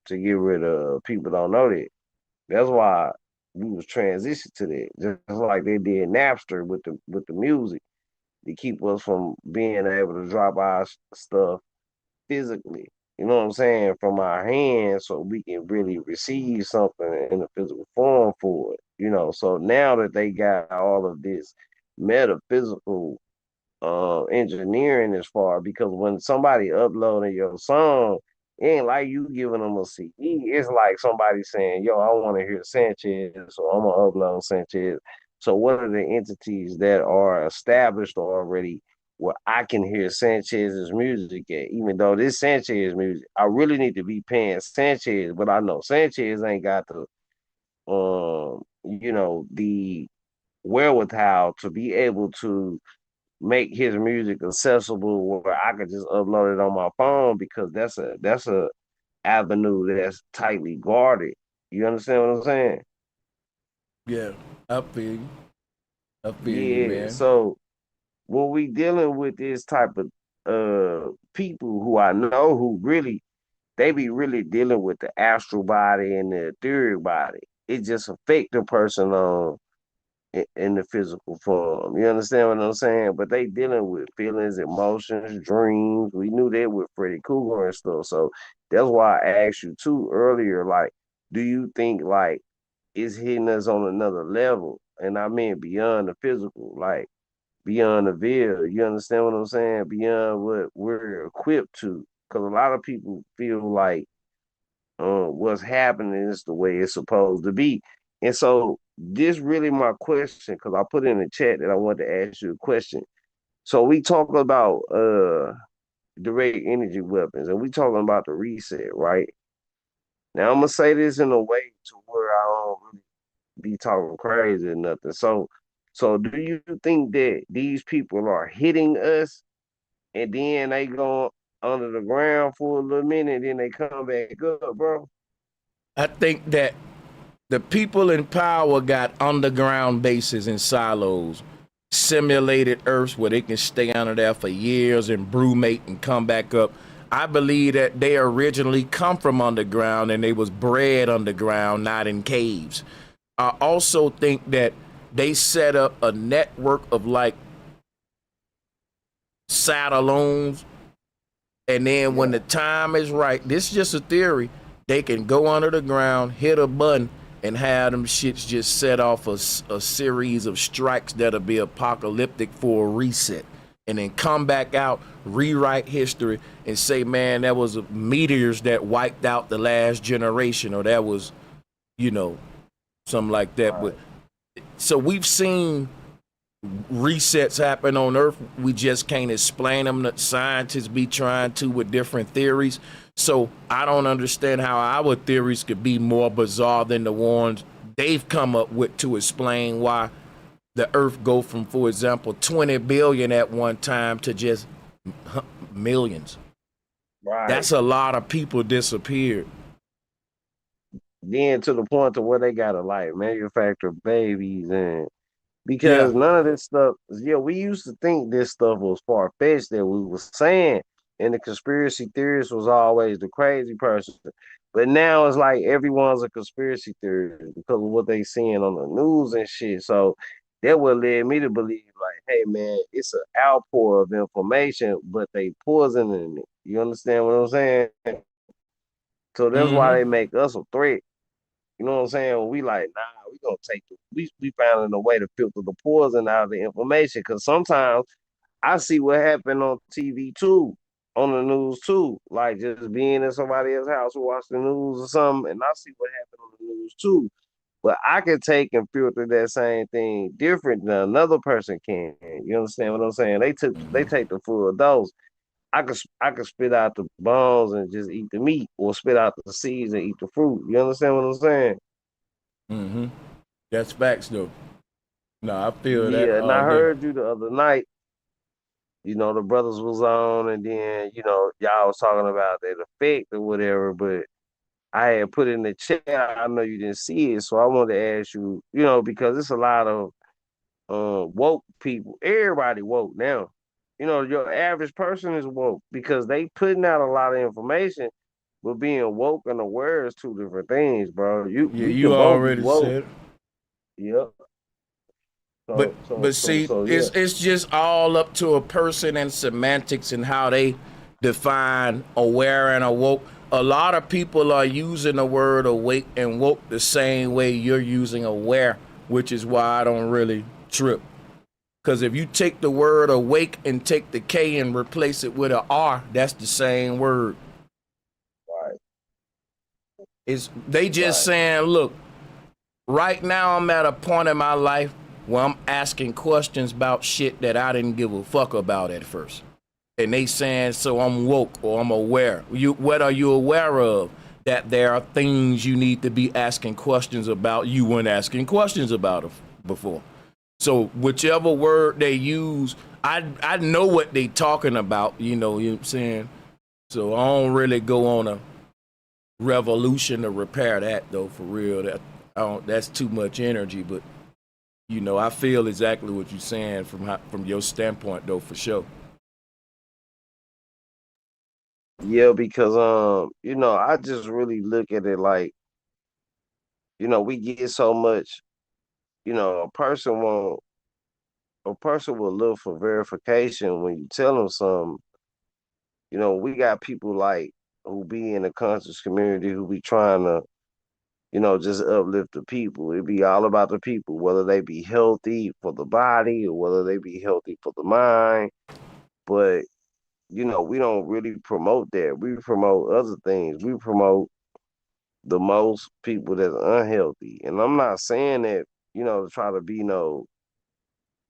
to get rid of people don't know that. That's why we was transitioned to that, just like they did Napster with the music to keep us from being able to drop our stuff physically. You know what I'm saying? From our hands, so we can really receive something in a physical form for it. So now that they got all of this metaphysical engineering as far, because when somebody uploading your song, it ain't like you giving them a CD. It's like somebody saying, "Yo, I want to hear Sanchez, so I'm gonna upload Sanchez." So what are the entities that are established already where I can hear Sanchez's music at? Even though this Sanchez music, I really need to be paying Sanchez, but I know Sanchez ain't got the the wherewithal to be able to make his music accessible where I could just upload it on my phone, because that's a avenue that's tightly guarded. You understand what I'm saying? Yeah, I feel you. I feel you, Yeah. man. So when we dealing with this type of people who I know who really they be really dealing with the astral body and the etheric body, it just affect the person on in the physical form. You understand what I'm saying? But they dealing with feelings, emotions, dreams. We knew that with Freddy Krueger and stuff. So that's why I asked you too earlier, like, do you think like it's hitting us on another level? And I mean beyond the physical, like beyond the veil. You understand what I'm saying? Beyond what we're equipped to. Because a lot of people feel like what's happening is the way it's supposed to be. And so this really my question, because I put in the chat that I wanted to ask you a question. So we talk about direct energy weapons, and we talking about the reset, right? Now I'm gonna say this in a way to where I don't really be talking crazy or nothing. So do you think that these people are hitting us and then they go under the ground for a little minute, and then they come back up, bro? I think that the people in power got underground bases and silos, simulated Earths where they can stay under there for years and brewmate and come back up. I believe that they originally come from underground and they was bred underground, not in caves. I also think that they set up a network of like satelloons, and then when the time is right, this is just a theory, they can go under the ground, hit a button, and have them shits just set off a series of strikes that'll be apocalyptic for a reset. And then come back out, rewrite history, and say, man, that was meteors that wiped out the last generation, or that was, you know, something like that. But so we've seen resets happen on Earth. We just can't explain them. The scientists be trying to with different theories. So I don't understand how our theories could be more bizarre than the ones they've come up with to explain why the Earth go from, for example, 20 billion at one time to just millions. Right. That's a lot of people disappeared. Then to the point to where they gotta like manufacture babies, and Yeah. because none of this stuff, yeah, we used to think this stuff was far fetched that we was saying, and the conspiracy theorist was always the crazy person. But now it's like everyone's a conspiracy theorist because of what they seeing on the news and shit. So that would led me to believe like, hey man, it's an outpour of information, but they poisoning it. You understand what I'm saying? So that's why Mm-hmm. they make us a threat. You know what I'm saying? We like, nah, we gonna take the we finding a way to filter the poison out of the information. Cause sometimes I see what happened on TV too, on the news too. Like just being in somebody else's house or watch the news or something, and I see what happened on the news too. But I can take and filter that same thing different than another person can. You understand what I'm saying? They take the full dose. I could spit out the bones and just eat the meat, or spit out the seeds and eat the fruit. You understand what I'm saying? Mm-hmm. That's facts though. No, I feel that Yeah, and all I day. heard you the other night. The brothers was on, and then y'all was talking about that effect or whatever. But I had put in the chat. I know you didn't see it, so I wanted to ask you. Because it's a lot of woke people. Everybody woke now. Your average person is woke because they putting out a lot of information, but being woke and aware is two different things, bro. Yeah, We you can both be already woke. said it. Yep. But So so but so see, so yeah. it's just all up to a person and semantics and how they define aware and awoke. A lot of people are using the word awake and woke the same way you're using aware, which is why I don't really trip. Because if you take the word awake and take the K and replace it with a R, that's the same word. Right. They just saying, look, right now I'm at a point in my life where I'm asking questions about shit that I didn't give a fuck about at first. And they saying, so I'm woke or I'm aware. What are you aware of? That there are things you need to be asking questions about you weren't asking questions about before. So whichever word they use, I know what they talking about, you know what I'm saying? So I don't really go on a revolution to repair that though, for real. That's too much energy, but you know, I feel exactly what you're saying from your standpoint though, for sure. Yeah, because you know, I just really look at it like, you know, we get so much, you know, a person will look for verification when you tell them something. You know, we got people like who be in the conscious community who be trying to, you know, just uplift the people. It be all about the people, whether they be healthy for the body or whether they be healthy for the mind. But, you know, we don't really promote that. We promote other things. We promote the most people that's unhealthy. And I'm not saying that, you know, to try to be no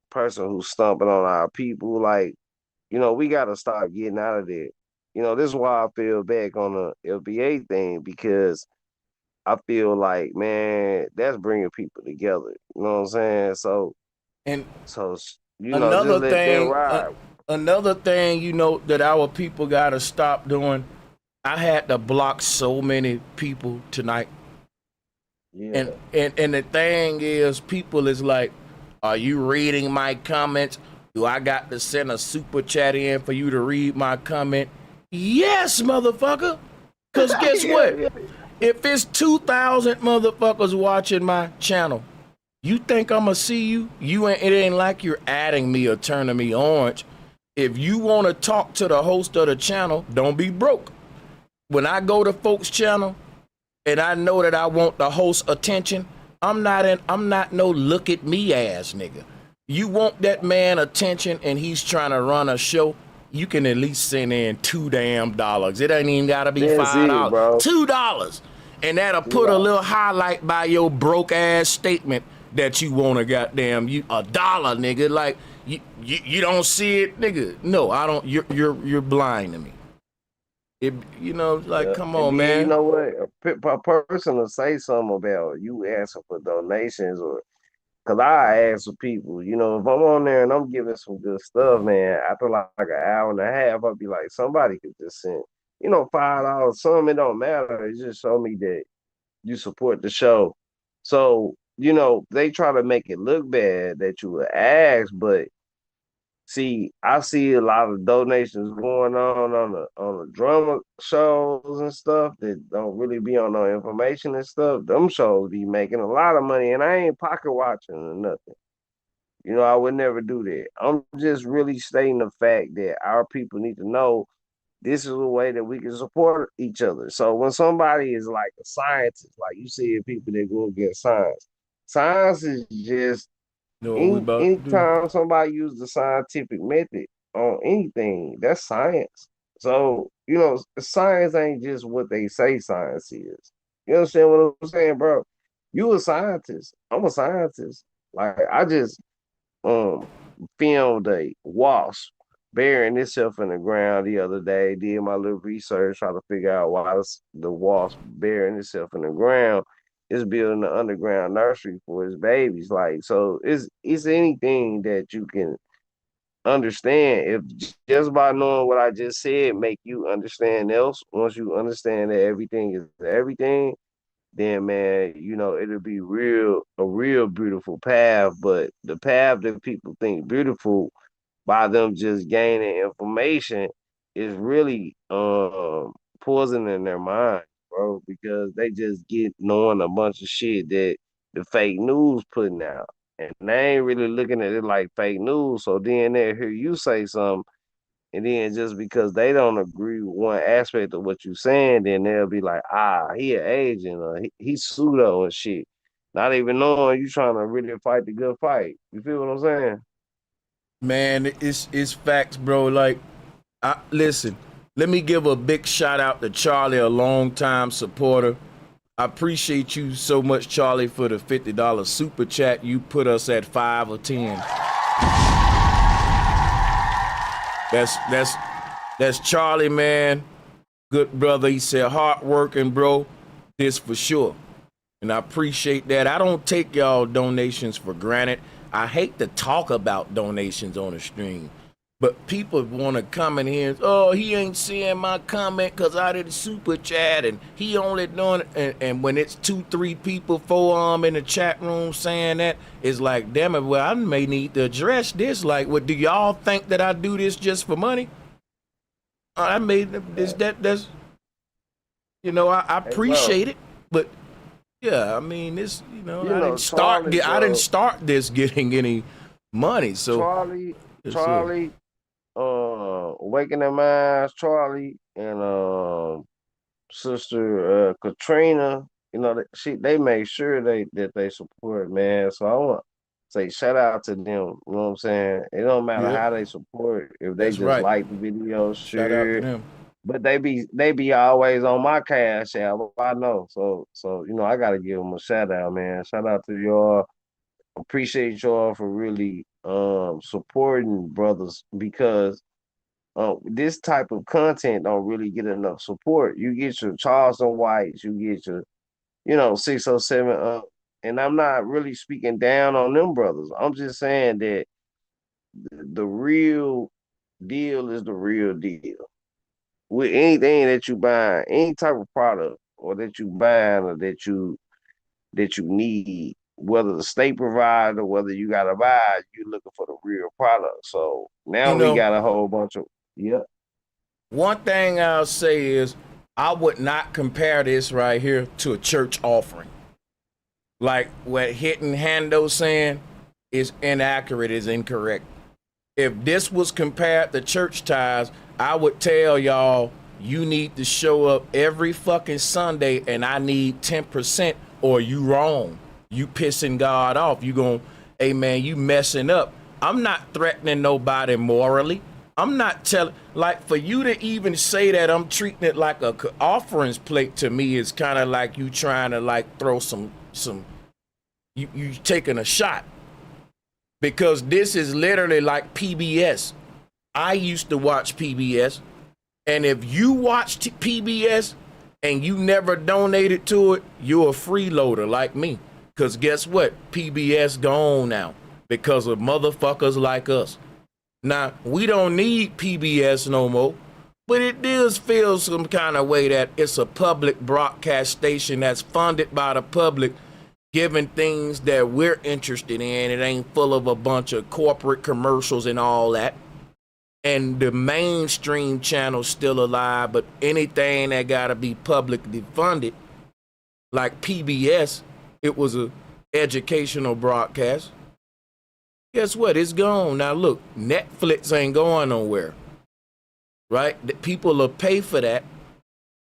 person who's stomping on our people. Like, you know, we got to start getting out of there. You know, this is why I feel back on the LBA thing because I feel like, man, that's bringing people together. You know what I'm saying? And So you know, just another let that thing, ride. another thing, you know, that our people gotta stop doing. I had to block so many people tonight. Yeah. And the thing is, people is like, are you reading my comments? Do I got to send a super chat in for you to read my comment? Yes, motherfucker. Cause guess yeah, what? yeah. If it's 2,000 motherfuckers watching my channel, you think I'ma see you? It ain't like you're adding me or turning me orange. If you want to talk to the host of the channel, don't be broke. When I go to folks' channel and I know that I want the host attention, I'm not no look at me ass nigga. You want that man attention and he's trying to run a show, you can at least send in $2 damn. It ain't even gotta be That's it, $5. bro. $2. And that'll put a little highlight by your broke ass statement that you want to goddamn you $1, nigga. Like you don't see it, nigga. No, I don't. You're blind to me. You know, like Yeah. come And on, then you man. know what? A person will say something about you asking for donations or because I ask for people, you know, if I'm on there and I'm giving some good stuff, man, after like an hour and a half, I'll be like, somebody could just send, you know, $5. Some it don't matter. It just show me that you support the show. So, you know, they try to make it look bad that you would ask, but see, I see a lot of donations going on the drama shows and stuff that don't really be on no information and stuff. Them shows be making a lot of money, and I ain't pocket watching or nothing. You know, I would never do that. I'm just really stating the fact that our people need to know this is a way that we can support each other. So when somebody is like a scientist, like you see people that go against science, science is just You know what we about to do? anytime somebody uses the scientific method on anything, that's science. So, you know, science ain't just what they say science is. You understand what I'm saying, bro? You a scientist. I'm a scientist. Like I just um filmed a wasp burying itself in the ground the other day, did my little research, try to figure out why the wasp burying itself in the ground is building an underground nursery for his babies. Like, so it's anything that you can understand. If just by knowing what I just said make you understand else, once you understand that everything is everything, then man, you know, it'll be a real beautiful path. But the path that people think beautiful by them just gaining information is really poisoning their mind, bro, because they just get knowing a bunch of shit that the fake news putting out. And they ain't really looking at it like fake news. So then they hear you say something, and then just because they don't agree with one aspect of what you're saying, then they'll be like, he an agent or he's pseudo and shit. Not even knowing you trying to really fight the good fight. You feel what I'm saying? Man, it's facts, bro. Like, listen, let me give a big shout out to Charlie, a longtime supporter. I appreciate you so much, Charlie, for the $50 super chat. You put us at 5 or 10. That's Charlie, man. Good brother. He said, hard working, bro. This for sure. And I appreciate that. I don't take y'all donations for granted. I hate to talk about donations on the stream, but people want to come in here and, oh, he ain't seeing my comment because I did super chat and he only doing it. And when it's 2-3 people, 4 in the chat room saying that, it's like, damn it, well, I may need to address this. Like, what, do y'all think that I do this just for money? I made this, that's, you know, I appreciate it, but yeah, I mean, this, I didn't start this getting any money. So Charlie, Awakening Minds, Charlie, and Sister Katrina, they make sure that they support, man. So I want to say shout out to them. You know what I'm saying? It don't matter how they support. If they That's just right. like the video, Shout out to sure. them. But they be always on my cash app. I know. So I gotta give them a shout out, man. Shout out to y'all. Appreciate y'all for really supporting brothers, because this type of content don't really get enough support. You get your Charleston Whites, you get your 607 and I'm not really speaking down on them brothers. I'm just saying that the real deal is the real deal. With anything that you buy, any type of product or that you buy or that you need, whether the state provides or whether you gotta buy, you're looking for the real product. So now we got a whole bunch of One thing I'll say is I would not compare this right here to a church offering. Like what Hidden Hando saying is inaccurate, is incorrect. If this was compared to church tithes, I would tell y'all you need to show up every fucking Sunday and I need 10%, or you wrong. You pissing God off. You gon', hey man, you messing up. I'm not threatening nobody morally. I'm not telling, like, for you to even say that I'm treating it like a offerings plate, to me is kind of like you trying to like throw you taking a shot. Because this is literally like PBS. I used to watch PBS, and if you watched PBS and you never donated to it, you're a freeloader like me. Because guess what? PBS gone now because of motherfuckers like us. Now, we don't need PBS no more, but it does feel some kind of way that it's a public broadcast station that's funded by the public, giving things that we're interested in. It ain't full of a bunch of corporate commercials and all that. And the mainstream channel's still alive, but anything that gotta be publicly funded, like PBS, it was a educational broadcast. Guess what? It's gone. Now look, Netflix ain't going nowhere, right? The people will pay for that.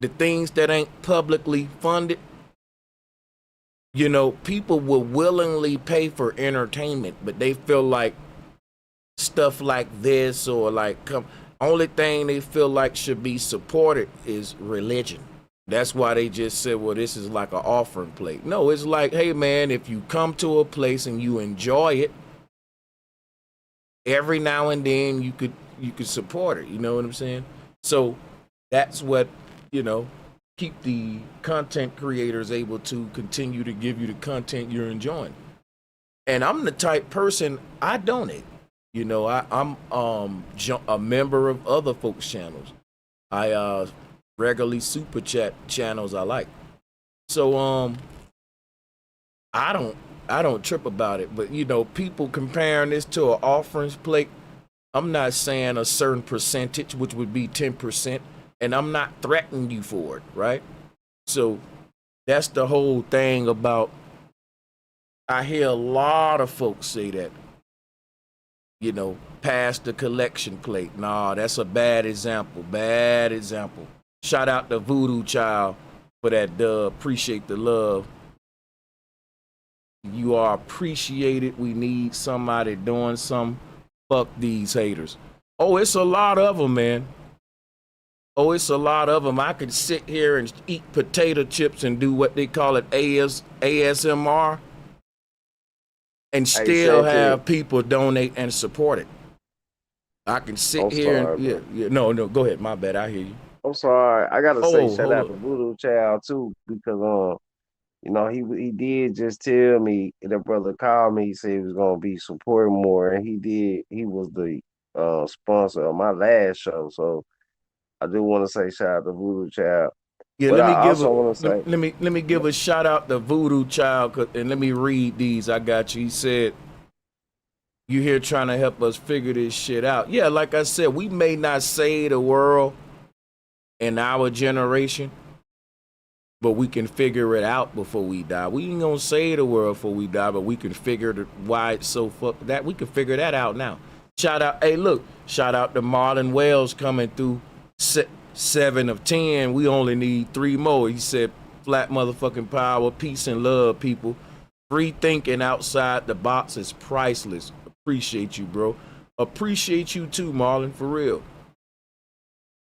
The things that ain't publicly funded, people will willingly pay for entertainment, but they feel like stuff like this or like only thing they feel like should be supported is religion. That's why they just said, well, this is like an offering plate. No, it's like, hey man, if you come to a place and you enjoy it, every now and then you could support it. You know what I'm saying? So that's what, keep the content creators able to continue to give you the content you're enjoying. And I'm the type person, I donate. I'm a member of other folks' channels. I regularly super chat channels I like. So I don't trip about it. But people comparing this to an offerings plate, I'm not saying a certain percentage, which would be 10%, and I'm not threatening you for it, right? So that's the whole thing about, I hear a lot of folks say that, pass the collection plate. Nah, that's a bad example. Bad example. Shout out to Voodoo Child for that dub. Appreciate the love. You are appreciated. We need somebody doing something Fuck these haters. Oh, it's a lot of them, man. Oh, it's a lot of them. I could sit here and eat potato chips and do what they call it ASMR and still have people donate and support it. I can sit here and no, go ahead. My bad. I hear you. I'm sorry. I gotta say shout out to Voodoo Child too, because you know, he did just tell me, the brother called me, he said he was gonna be supporting more, and he was the sponsor of my last show. So I do want to say shout out to Voodoo Child. Yeah, but let me give a shout out to Voodoo Child, and let me read these. I got you. He said, "You here trying to help us figure this shit out?" Yeah, like I said, we may not save the world in our generation, but we can figure it out before we die. We ain't gonna save the world before we die, but we can figure why it's so fucked that. We can figure that out now. Shout out, hey, look, shout out to Marlon Wells coming through. 7 of 10. We only need 3 more. He said, "Flat motherfucking power, peace and love, people. Free thinking outside the box is priceless." Appreciate you, bro. Appreciate you too, Marlon, for real.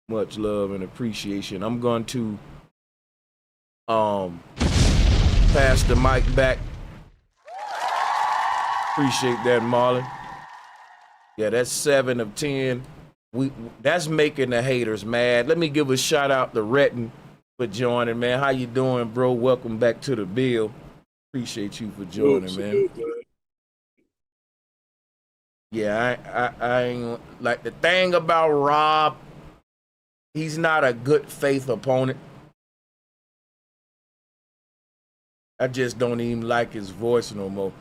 Much love and appreciation. I'm going to pass the mic back. Appreciate that, Marlon. Yeah, that's 7 of 10. That's making the haters mad. Let me give a shout out to Retton for joining, man. How you doing, bro? Welcome back to the bill. Appreciate you for joining, man. Yeah, I ain't like the thing about Rob. He's not a good faith opponent. I just don't even like his voice no more.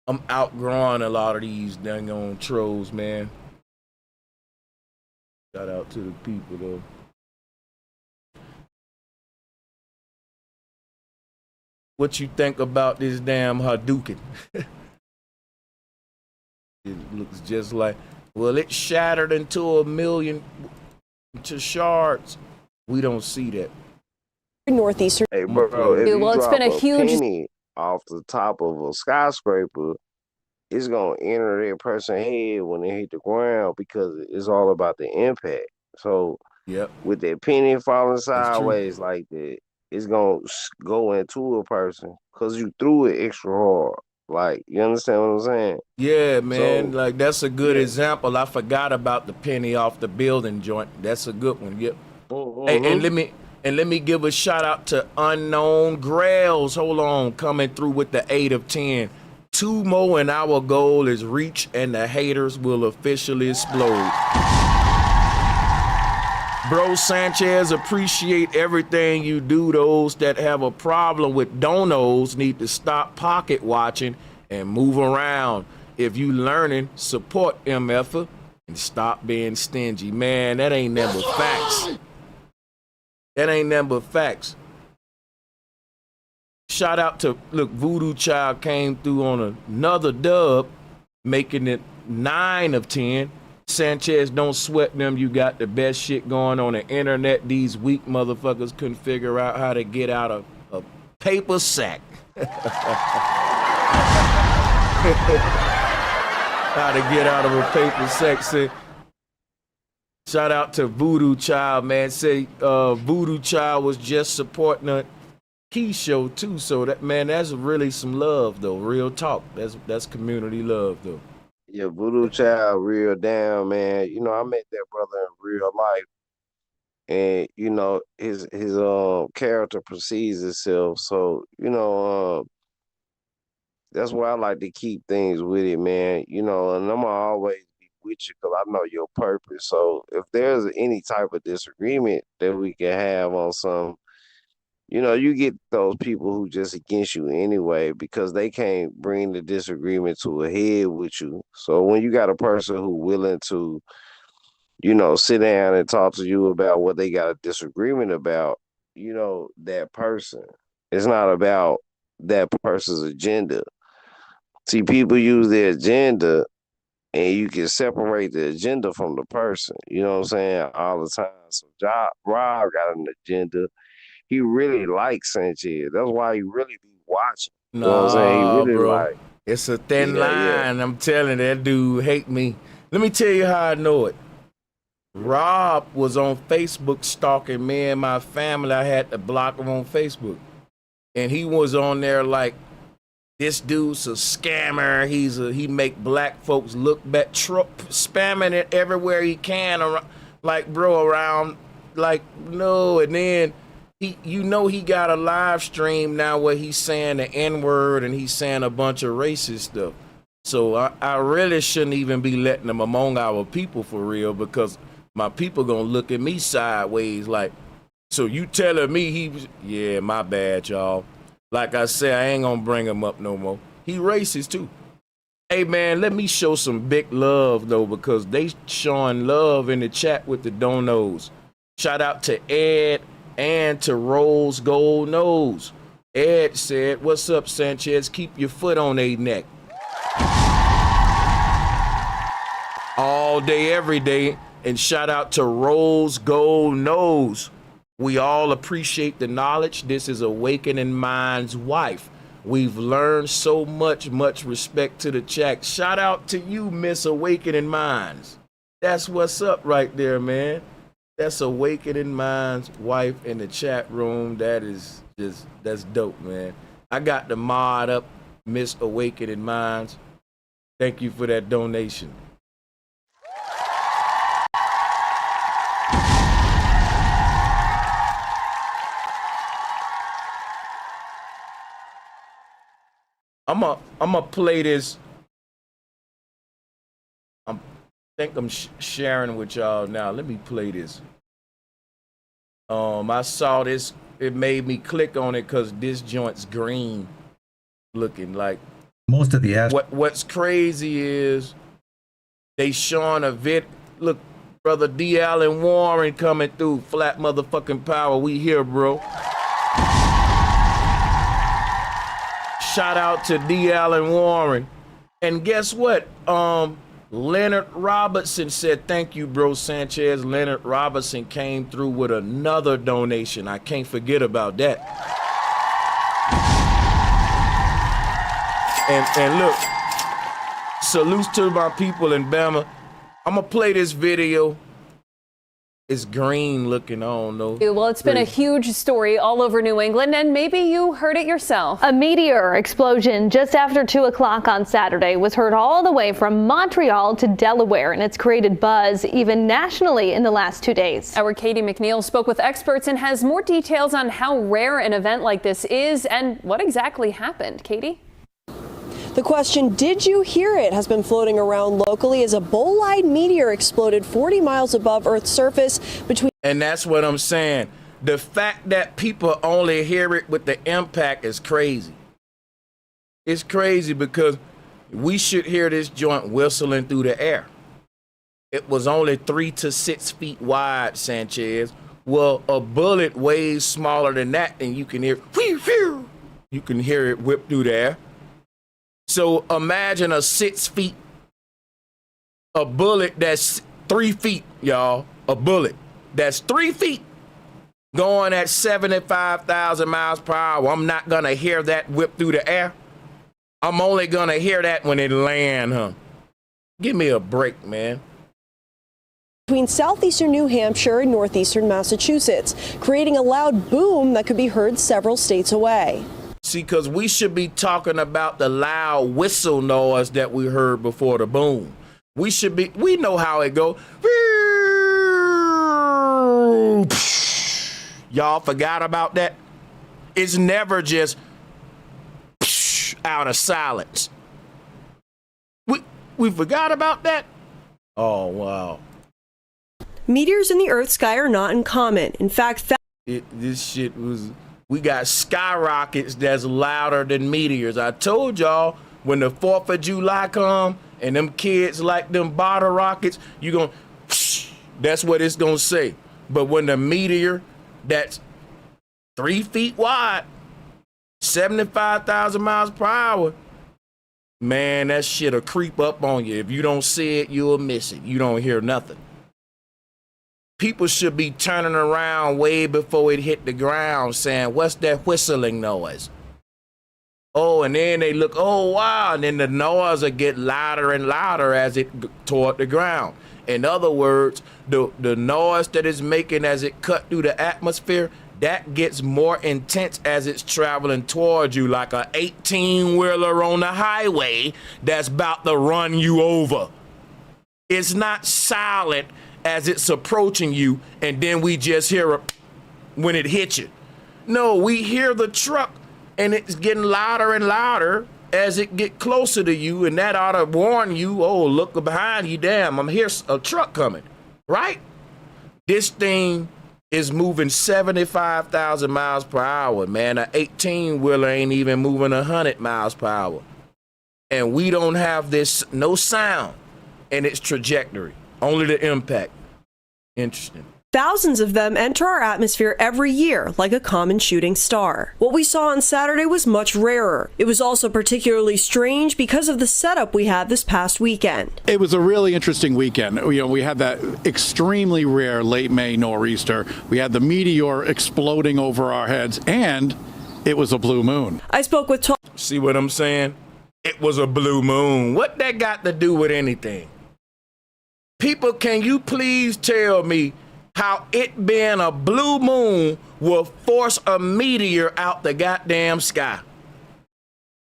I'm outgrowing a lot of these dang on trolls, man. Shout out to the people, though. What you think about this damn Hadouken? It looks just like, well, it shattered into 1,000,000 to shards. We don't see that. Northeastern. Hey, bro, if you Well, it's been a huge penny off the top of a skyscraper, it's gonna enter that person's head when they hit the ground, because it's all about the impact. So Yep. with that penny falling sideways like that, it's gonna go into a person because you threw it extra hard. Like, you understand what I'm saying? Yeah, man. So, like, that's a good example. I forgot about the penny off the building joint. That's a good one. Yep. Hey, and let me give a shout out to Unknown Grails. Hold on, coming through with the 8 of 10. 2 more and our goal is reached, and the haters will officially explode. Bro Sanchez, appreciate everything you do. Those that have a problem with donos need to stop pocket watching and move around. If you learning, support MF and stop being stingy. Man, that ain't never facts. That ain't never facts. Shout out to, look, Voodoo Child came through on another dub, making it 9 of 10. Sanchez, don't sweat them. You got the best shit going on the internet. These weak motherfuckers couldn't figure out how to get out of a paper sack. How to get out of a paper sack. Say, shout out to Voodoo Child, man. Say Voodoo Child was just supporting a Key show too. So that, man, that's really some love though. Real talk. That's community love though. Yeah, Voodoo Child, real down, man. You know, I met that brother in real life, and you know, his character precedes itself. So, you know, that's why I like to keep things with it, man. You know, and I'm gonna always be with you because I know your purpose. So if there's any type of disagreement that we can have on some, you know, you get those people who just against you anyway because they can't bring the disagreement to a head with you. So when you got a person who willing to, you know, sit down and talk to you about what they got a disagreement about, you know, that person. It's not about that person's agenda. See, people use their agenda and you can separate the agenda from the person. You know what I'm saying? All the time. So Rob got an agenda. He really likes Sanchez. That's why he really be watching. You know what I'm saying? He really bro. like. It's a thin line. I'm telling you, that dude hate me. Let me tell you how I know it. Rob was on Facebook stalking me and my family. I had to block him on Facebook. And he was on there like, this dude's a scammer. He make black folks look bad, spamming it everywhere he can. Like, bro, around, like, no. And then he got a live stream now where he's saying the N-word and he's saying a bunch of racist stuff. So I really shouldn't even be letting him among our people for real, because my people gonna look at me sideways like, so you telling me yeah, my bad, y'all. Like I said, I ain't gonna bring him up no more. He racist too. Hey man, let me show some big love though, because they showing love in the chat with the donos. Shout out to Ed and to Rose Gold Nose. Ed said, what's up, Sanchez? Keep your foot on their neck. All day, every day. And shout out to Rose Gold Nose. We all appreciate the knowledge. This is Awakening Mind's wife. We've learned so much respect to the chat. Shout out to you, Miss Awakening Minds. That's what's up right there, man. That's Awakening Mind's wife in the chat room. That's dope, man. I got the mod up, Miss Awakening Minds. Thank you for that donation. I'm a play this. I think I'm sharing with y'all now. Let me play this. I saw this. It made me click on it because this joint's green looking like. Most of the What's crazy is they showing a Look, brother D. Allen Warren coming through. Flat motherfucking power. We here, bro. Shout out to D. Allen Warren. And guess what? Leonard Robertson said, thank you, bro, Sanchez. Leonard Robertson came through with another donation. I can't forget about that. And look, salutes to my people in Bama. I'm going to play this video. It's green looking, I don't know. Well, it's been a huge story all over New England, and maybe you heard it yourself. A meteor explosion just after 2 o'clock on Saturday was heard all the way from Montreal to Delaware, and it's created buzz even nationally in the last 2 days. Our Katie McNeil spoke with experts and has more details on how rare an event like this is and what exactly happened. Katie? The question, did you hear it, has been floating around locally as a bolide meteor exploded 40 miles above Earth's surface between. And that's what I'm saying. The fact that people only hear it with the impact is crazy. It's crazy because we should hear this joint whistling through the air. It was only 3 to 6 feet wide, Sanchez. Well, a bullet weighs smaller than that, and you can hear, you can hear it whip through the air. So imagine a 6 feet, a bullet that's 3 feet, y'all. A bullet that's 3 feet going at 75,000 miles per hour. I'm not gonna hear that whip through the air. I'm only gonna hear that when it land, huh? Give me a break, man. Between southeastern New Hampshire and northeastern Massachusetts, creating a loud boom that could be heard several states away. See, because we should be talking about the loud whistle noise that we heard before the boom. We know how it goes. Y'all forgot about that? It's never just out of silence. We forgot about that? Oh, wow. Meteors in the Earth's sky are not uncommon. In fact, we got skyrockets that's louder than meteors. I told y'all when the 4th of July come and them kids like them bottle rockets, you gonna, that's what it's gonna say. But when the meteor that's 3 feet wide, 75,000 miles per hour, man, that shit'll creep up on you. If you don't see it, you'll miss it. You don't hear nothing. People should be turning around way before it hit the ground saying, what's that whistling noise? Oh, and then they look, oh, wow. And then the noise will get louder and louder as it toward the ground. In other words, the noise that it's making as it cut through the atmosphere, that gets more intense as it's traveling towards you, like a 18-wheeler on the highway that's about to run you over. It's not silent as it's approaching you, and then we just hear it when it hits you. No, we hear the truck, and it's getting louder and louder as it get closer to you, and that ought to warn you, oh, look behind you, damn, I'm here, a truck coming, right? This thing is moving 75,000 miles per hour, man. An 18-wheeler ain't even moving 100 miles per hour. And we don't have this, no sound in its trajectory, only the impact. Interesting. Thousands of them enter our atmosphere every year, like a common shooting star. What we saw on Saturday was much rarer. It was also particularly strange because of the setup we had this past weekend. It was a really interesting weekend. You know, we had that extremely rare late May nor'easter. We had the meteor exploding over our heads, and it was a blue moon. I spoke with See what I'm saying? It was a blue moon. What that got to do with anything? People, can you please tell me how it being a blue moon will force a meteor out the goddamn sky?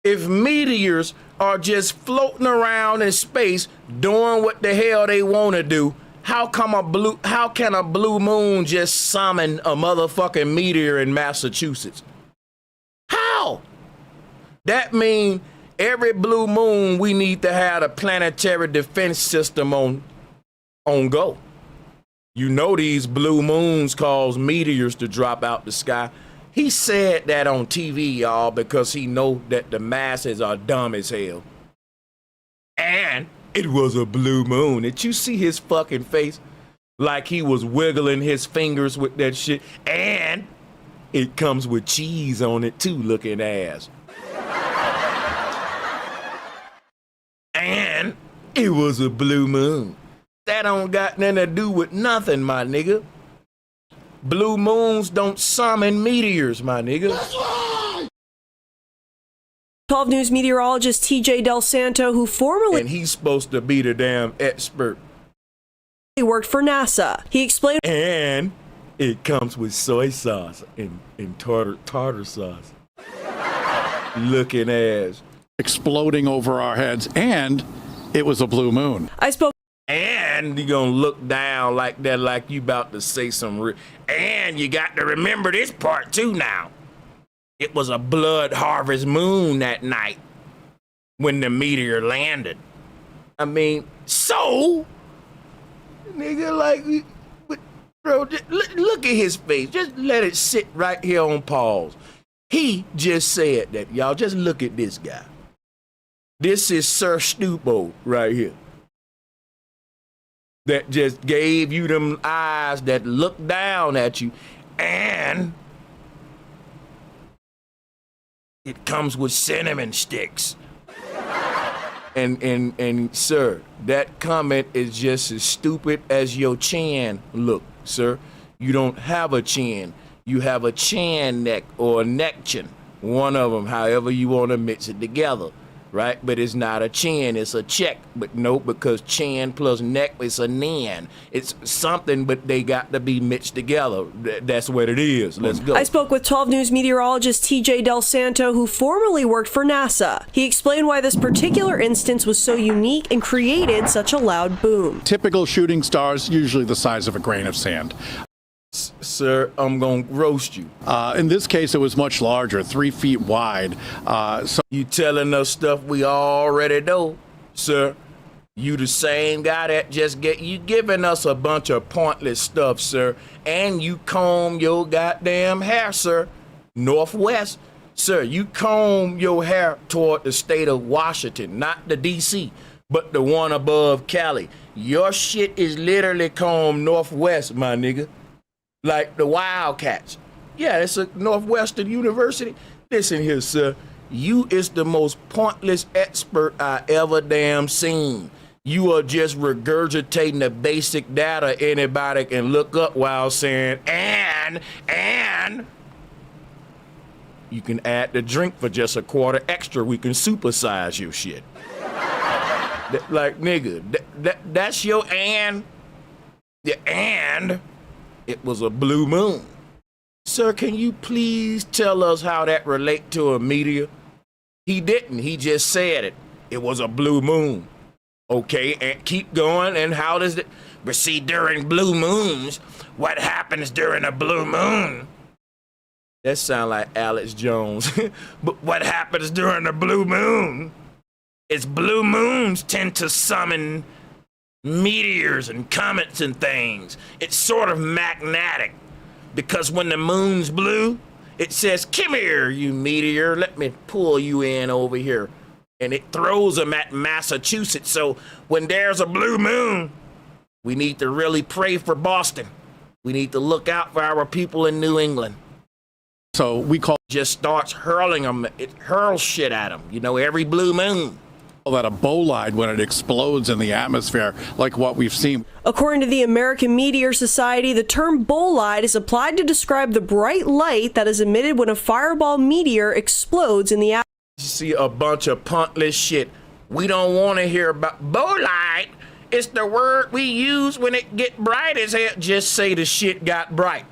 If meteors are just floating around in space doing what the hell they want to do, how can a blue moon just summon a motherfucking meteor in Massachusetts? How? That means every blue moon we need to have a planetary defense system on go. You know these blue moons cause meteors to drop out the sky. He said that on TV, y'all, because he know that the masses are dumb as hell. And it was a blue moon. Did you see his fucking face? Like he was wiggling his fingers with that shit. And it comes with cheese on it too, looking ass. And it was a blue moon. That don't got nothing to do with nothing, my nigga. Blue moons don't summon meteors, my nigga. That's right! 12 News meteorologist TJ Del Santo, who formerly And he's supposed to be the damn expert. worked for NASA. He explained, And it comes with soy sauce and tartar sauce. Looking ass. Exploding over our heads, and it was a blue moon. I spoke And you gonna look down like that, like you about to say some and you got to remember this part too now. It was a blood harvest moon that night when the meteor landed. I mean, so, nigga, like, bro, just look at his face. Just let it sit right here on pause. He just said that, y'all. Just look at this guy. This is Sir Stupo right here. That just gave you them eyes that look down at you, and it comes with cinnamon sticks. And sir, that comment is just as stupid as your chin look, sir. You don't have a chin. You have a chin neck or a neck chin. One of them, however you want to mix it together. Right? But it's not a chin, it's a check. But no, because chin plus neck is a nan. It's something, but they got to be mixed together. That's what it is. Let's go. I spoke with 12 News meteorologist TJ Del Santo, who formerly worked for NASA. He explained why this particular instance was so unique and created such a loud boom. Typical shooting stars, usually the size of a grain of sand. Sir, I'm gonna roast you. In this case, it was much larger, 3 feet wide. So you telling us stuff we already know, sir. You the same guy that just you giving us a bunch of pointless stuff, sir. And you comb your goddamn hair, sir. Northwest, sir, you comb your hair toward the state of Washington, not the DC, but the one above Cali. Your shit is literally combed northwest, my nigga. Like the Wildcats. Yeah, it's a Northwestern University. Listen here, sir. You is the most pointless expert I ever damn seen. You are just regurgitating the basic data anybody can look up while saying, and You can add the drink for just a quarter extra. We can supersize your shit. Like, nigga, that's your and. The and, it was a blue moon. Sir, can you please tell us how that relate to a meteor? He didn't. He just said it. It was a blue moon. Okay, and keep going. And how does it? But see, during blue moons, what happens during a blue moon? That sound like Alex Jones. But what happens during a blue moon is blue moons tend to summon meteors and comets and things. It's sort of magnetic because when the moon's blue, it says, "Come here, you meteor. Let me pull you in over here." And it throws them at Massachusetts. So when there's a blue moon, we need to really pray for Boston. We need to look out for our people in New England. So we call just starts hurling them. It hurls shit at them. You know, every blue moon. that a bolide when it explodes in the atmosphere, like what we've seen. According to the American Meteor Society, the term bolide is applied to describe the bright light that is emitted when a fireball meteor explodes in the atmosphere. You see a bunch of puntless shit. We don't want to hear about bolide. It's the word we use when it get bright as hell. Just say the shit got bright.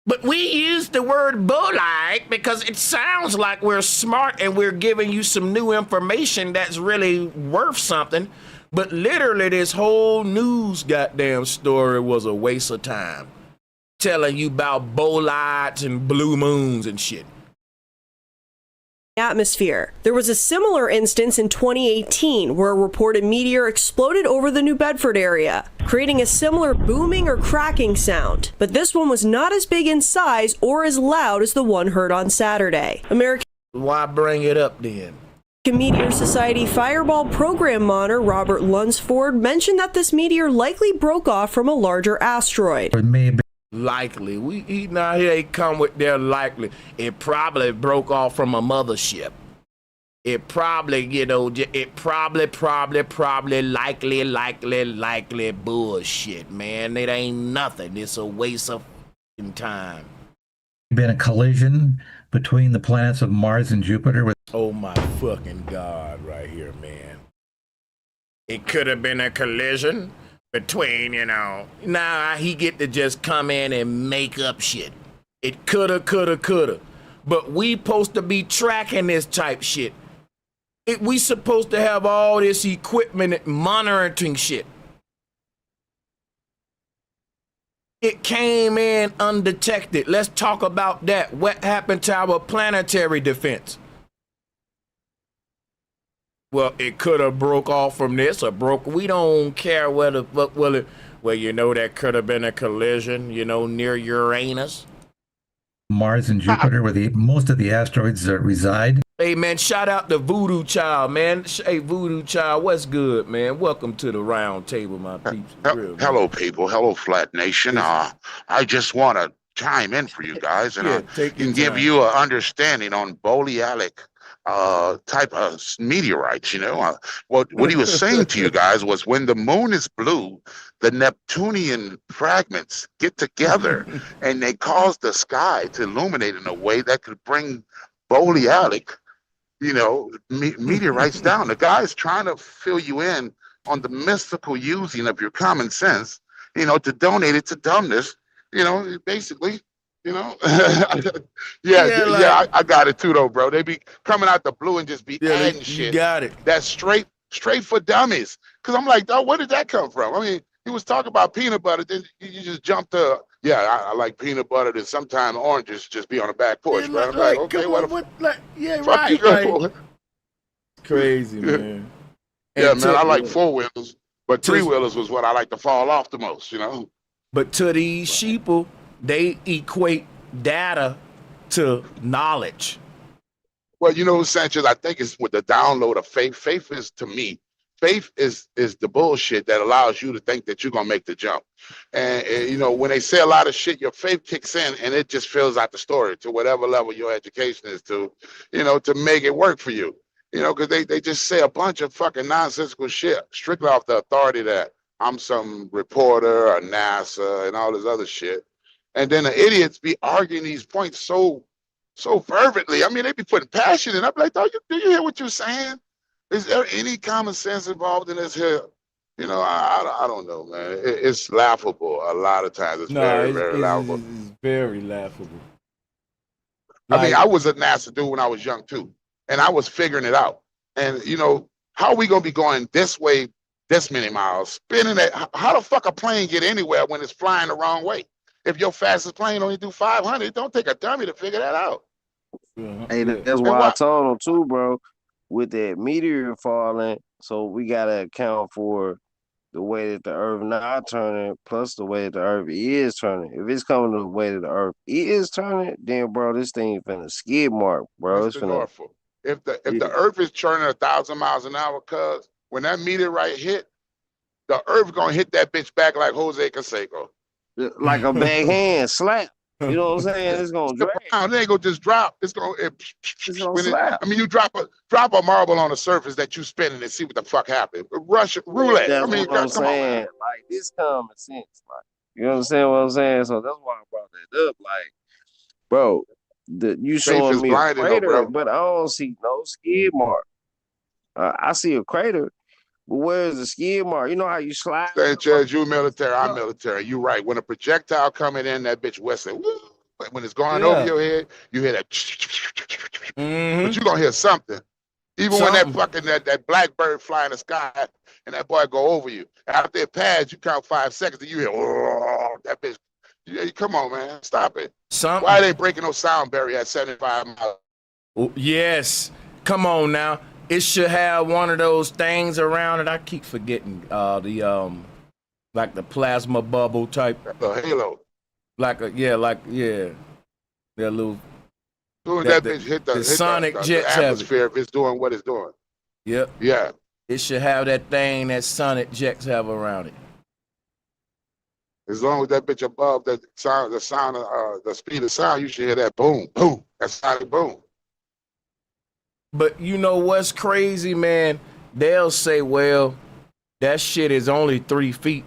But we use the word bolide because it sounds like we're smart and we're giving you some new information that's really worth something. But literally this whole news goddamn story was a waste of time. Telling you about bolides and blue moons and shit. Atmosphere. There was a similar instance in 2018 where a reported meteor exploded over the New Bedford area, creating a similar booming or cracking sound. But this one was not as big in size or as loud as the one heard on Saturday. American Why bring it up then? Meteor Society Fireball Program Monitor Robert Lunsford mentioned that this meteor likely broke off from a larger asteroid. Likely. He ain't come with their likely. It probably broke off from a mothership. It probably, it probably likely bullshit, man. It ain't nothing. It's a waste of time. Been a collision between the planets of Mars and Jupiter with. Oh my fucking God, right here, man. It could have been a collision between, nah, he get to just come in and make up shit. It coulda. But we supposed to be tracking this type shit. We supposed to have all this equipment and monitoring shit. It came in undetected. Let's talk about that. What happened to our planetary defense? Well, it could have broke off from this or broke. We don't care whether, well, that could have been a collision, near Uranus. Mars and Jupiter, where most of the asteroids reside. Hey, man, shout out to Voodoo Child, man. Hey, Voodoo Child, what's good, man? Welcome to the round table, my peeps. Hello, people. Hello, Flat Nation. I just want to chime in for you guys and give you an understanding on borealic type of meteorites. What he was saying to you guys was when the moon is blue, the Neptunian fragments get together and they cause the sky to illuminate in a way that could bring borealic meteorites down. The guy's trying to fill you in on the mystical using of your common sense, to donate it to dumbness, basically. I got it too though, bro. They be coming out the blue and just be adding shit. You got it. That's straight for dummies. Cause I'm like, where did that come from? I mean, he was talking about peanut butter, then you just jumped to, I like peanut butter, then sometimes oranges just be on the back porch, bro. I'm like, okay, right. Crazy, man. Yeah, man, I like four-wheelers, but three-wheelers was what I like to fall off the most, But to these sheeple, they equate data to knowledge. Well, Sanchez, I think it's with the download of faith. Faith is, to me, is the bullshit that allows you to think that you're going to make the jump. And, when they say a lot of shit, your faith kicks in and it just fills out the story to whatever level your education is to make it work for you. Because they just say a bunch of fucking nonsensical shit strictly off the authority that I'm some reporter or NASA and all this other shit. And then the idiots be arguing these points so so fervently. I mean, they be putting passion in. I'm like, do you hear what you're saying? Is there any common sense involved in this here? You know, I don't know, man. It's laughable a lot of times. It's very, very laughable. It's very laughable. I mean, I was a NASA dude when I was young too, and I was figuring it out. And you know, how are we gonna be going this way, this many miles, spinning it? How the fuck a plane get anywhere when it's flying the wrong way? If your fastest plane only do 500, it don't take a dummy to figure that out. Hey, that's why I told them too, bro. With that meteor falling, so we gotta account for the way that the Earth not turning, plus the way that the Earth is turning. If it's coming the way that the Earth is turning, then bro, this thing finna skid mark, bro. It's Mr. finna. Norfolk. If the Earth is turning 1,000 miles an hour, cuz when that meteorite hit, the Earth gonna hit that bitch back like Jose Canseco. Like a backhand slap. You know what I'm saying? It's gonna drag. It ain't gonna just drop. It's gonna slap. I mean, you drop a marble on the surface that you spinning and see what the fuck happened. Russian roulette. That's I mean, what I'm come on, saying. man. Like this common sense. Like, you understand what I'm saying? So that's why I brought that up. Like, bro, you showing me a crater, but I don't see no skid mark. I see a crater, but where's the skid mark? You know how you slide? Sanchez, you military, I'm military. You right. When a projectile coming in, that bitch whistling. Woo! When it's going over your head, you hear that. But you gonna hear something. Even when that fucking that blackbird fly in the sky and that boy go over you. After it passed, you count 5 seconds and you hear that bitch. Yeah, come on, man. Stop it. Why they breaking no sound barrier at 75 miles? Yes. Come on now. It should have one of those things around it. I keep forgetting like the plasma bubble type. The halo. That little. Soon as that bitch hit the sonic jets the atmosphere, if it's doing what it's doing. Yep. Yeah. It should have that thing that sonic jets have around it. As long as that bitch above the sound, the speed of sound, you should hear that boom, boom. That sonic boom. But you know what's crazy, man? They'll say, well, that shit is only 3 feet.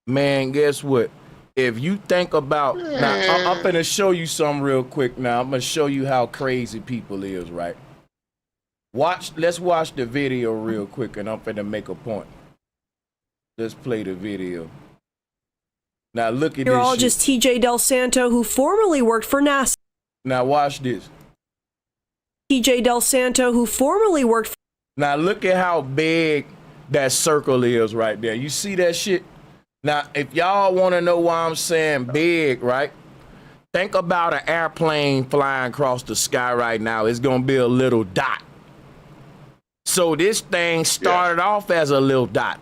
Man, guess what? If you think about, now I'm finna show you something real quick now. I'm gonna show you how crazy people is, right? Let's watch the video real quick and I'm finna make a point. Let's play the video. Now look at this Meteorologist TJ Del Santo, who formerly worked for NASA. Now watch this. TJ Del Santo, who formerly worked for... Now look at how big that circle is right there. You see that shit? Now, if y'all want to know why I'm saying big, right? Think about an airplane flying across the sky right now. It's going to be a little dot. So this thing started off as a little dot.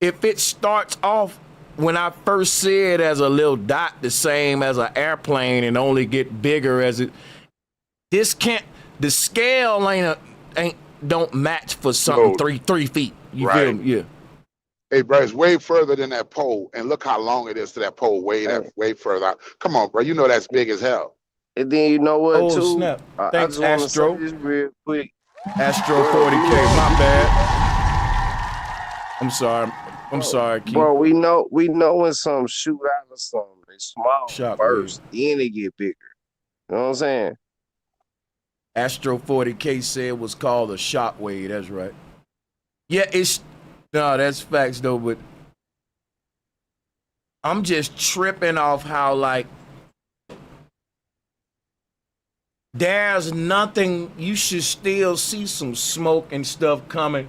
If it starts off, when I first see it as a little dot, the same as an airplane and only get bigger as it, the scale don't match for something 3 feet. You feel me? Yeah. Hey, bro, it's way further than that pole, and look how long it is to that pole. Way further out. Come on, bro. You know that's big as hell. And then you know what, too? Oh, snap. Thanks, I just Astro. want to say this real quick. Astro 40K, my bad. I'm sorry, Keith. Bro, we know when some shoot out of something, it's small first, then it get bigger. You know what I'm saying? Astro 40K said it was called a shockwave. That's right. Yeah, that's facts though, but I'm just tripping off how, like, there's nothing, you should still see some smoke and stuff coming.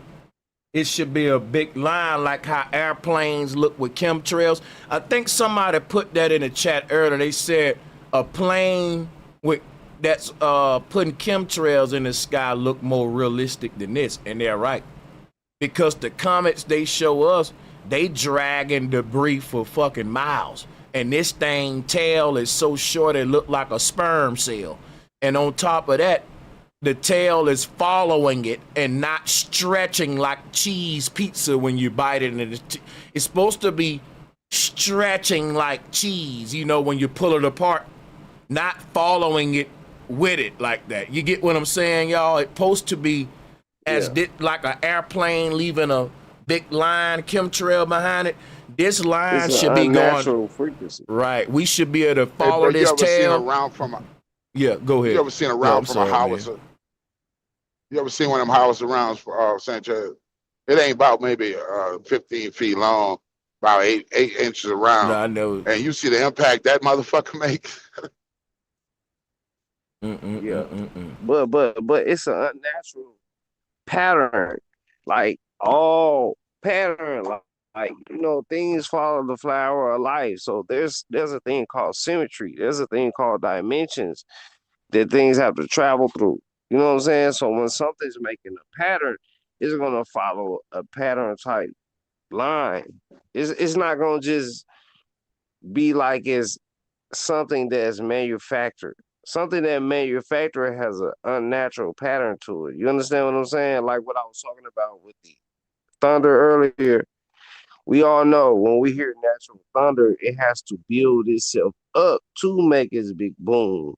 It should be a big line like how airplanes look with chemtrails. I think somebody put that in the chat earlier. They said a plane that's putting chemtrails in the sky look more realistic than this, and they're right. Because the comets they show us, they dragging debris for fucking miles. And this thing tail is so short it look like a sperm cell. And on top of that, the tail is following it and not stretching like cheese pizza when you bite it. And it's supposed to be stretching like cheese, you know, when you pull it apart, not following it with it like that. You get what I'm saying, y'all? It's supposed to be like an airplane leaving a big line, chemtrail behind it. This line should be going frequency. Right. We should be able to follow this tail. Yeah, go ahead. You ever seen a Oh, round I'm from sorry, a man. howitzer? You ever seen one of them howitzer rounds for Sanchez? It ain't about maybe 15 feet long, about eight inches around. No, I know. And you see the impact that motherfucker makes. Yeah. But it's an unnatural pattern. Like all pattern, like you know, things follow the flower of life. So there's a thing called symmetry. There's a thing called dimensions that things have to travel through. You know what I'm saying? So when something's making a pattern, it's gonna follow a pattern type line. It's not gonna just be like it's something that's manufactured. Something that manufactured has an unnatural pattern to it. You understand what I'm saying? Like what I was talking about with the thunder earlier. We all know when we hear natural thunder, it has to build itself up to make its big boom.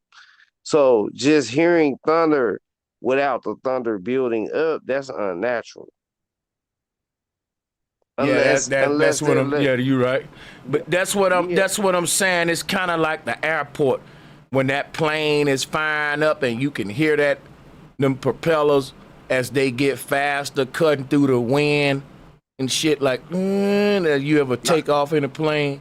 So just hearing thunder without the thunder building up, that's unnatural. Yeah, that's Unless what they're I'm. Yeah, you're right. But that's what I'm saying. It's kind of like the airport when that plane is firing up and you can hear them propellers as they get faster, cutting through the wind and shit. Like, you ever take off in a plane?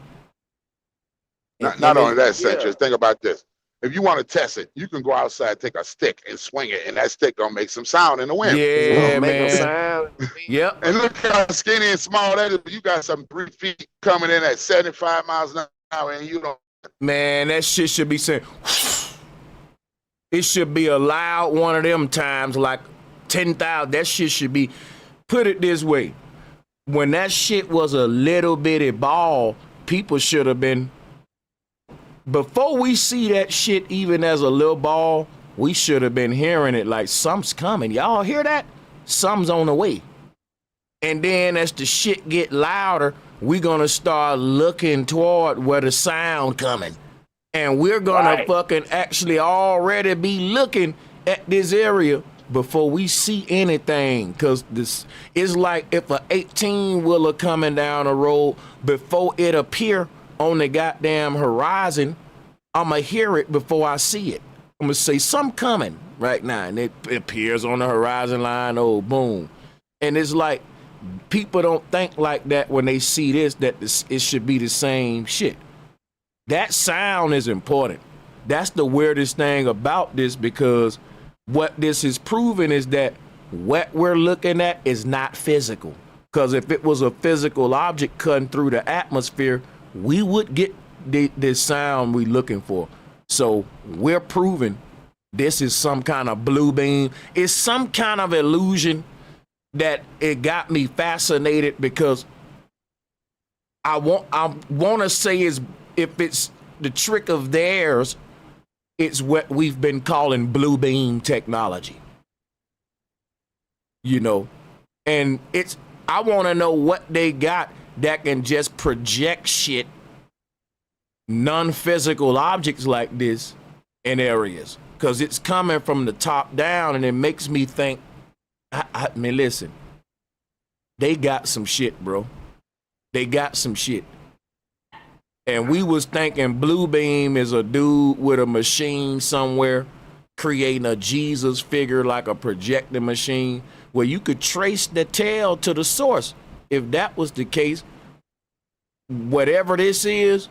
Not only that, Sanchez. Think about this. If you want to test it, you can go outside, take a stick, and swing it, and that stick gonna make some sound in the wind. Yeah, make a man. sound. Yep. And look how skinny and small that is. You got some 3 feet coming in at 75 miles an hour, and you don't. Man, that shit should be saying. It should be a loud one of them times, like 10,000. That shit should be. Put it this way: when that shit was a little bitty ball, people should have been. Before we see that shit even as a little ball, we should have been hearing it like something's coming. Y'all hear that? Something's on the way. And then as the shit get louder, we gonna start looking toward where the sound coming. And we're gonna fucking actually already be looking at this area before we see anything. Cause this is like if a 18-wheeler coming down the road, before it appear on the goddamn horizon, I'ma hear it before I see it. I'm gonna say something coming right now, and it appears on the horizon line. Oh, boom! And it's like people don't think like that when they see this. That it should be the same shit. That sound is important. That's the weirdest thing about this, because what this is proving is that what we're looking at is not physical. Because if it was a physical object cutting through the atmosphere, we would get the sound we looking for. So we're proving this is some kind of blue beam. It's some kind of illusion that it got me fascinated, because I want to say is if it's the trick of theirs, it's what we've been calling blue beam technology. You know, and I want to know what they got that can just project shit, non-physical objects like this in areas, because it's coming from the top down, and it makes me think, I mean, listen, they got some shit, bro. They got some shit. And we was thinking blue beam is a dude with a machine somewhere creating a Jesus figure like a projecting machine where you could trace the tail to the source. If that was the case, whatever this is,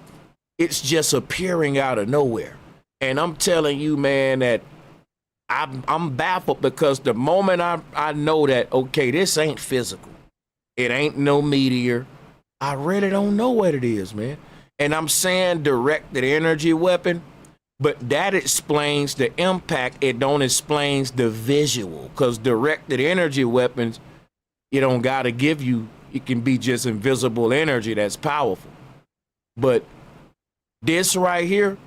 it's just appearing out of nowhere. And I'm telling you, man, that I'm baffled, because the moment I know that, okay, this ain't physical, it ain't no meteor, I really don't know what it is, man. And I'm saying directed energy weapon, but that explains the impact. It don't explains the visual, because directed energy weapons, you don't got to give you, it can be just invisible energy that's powerful. But this right here,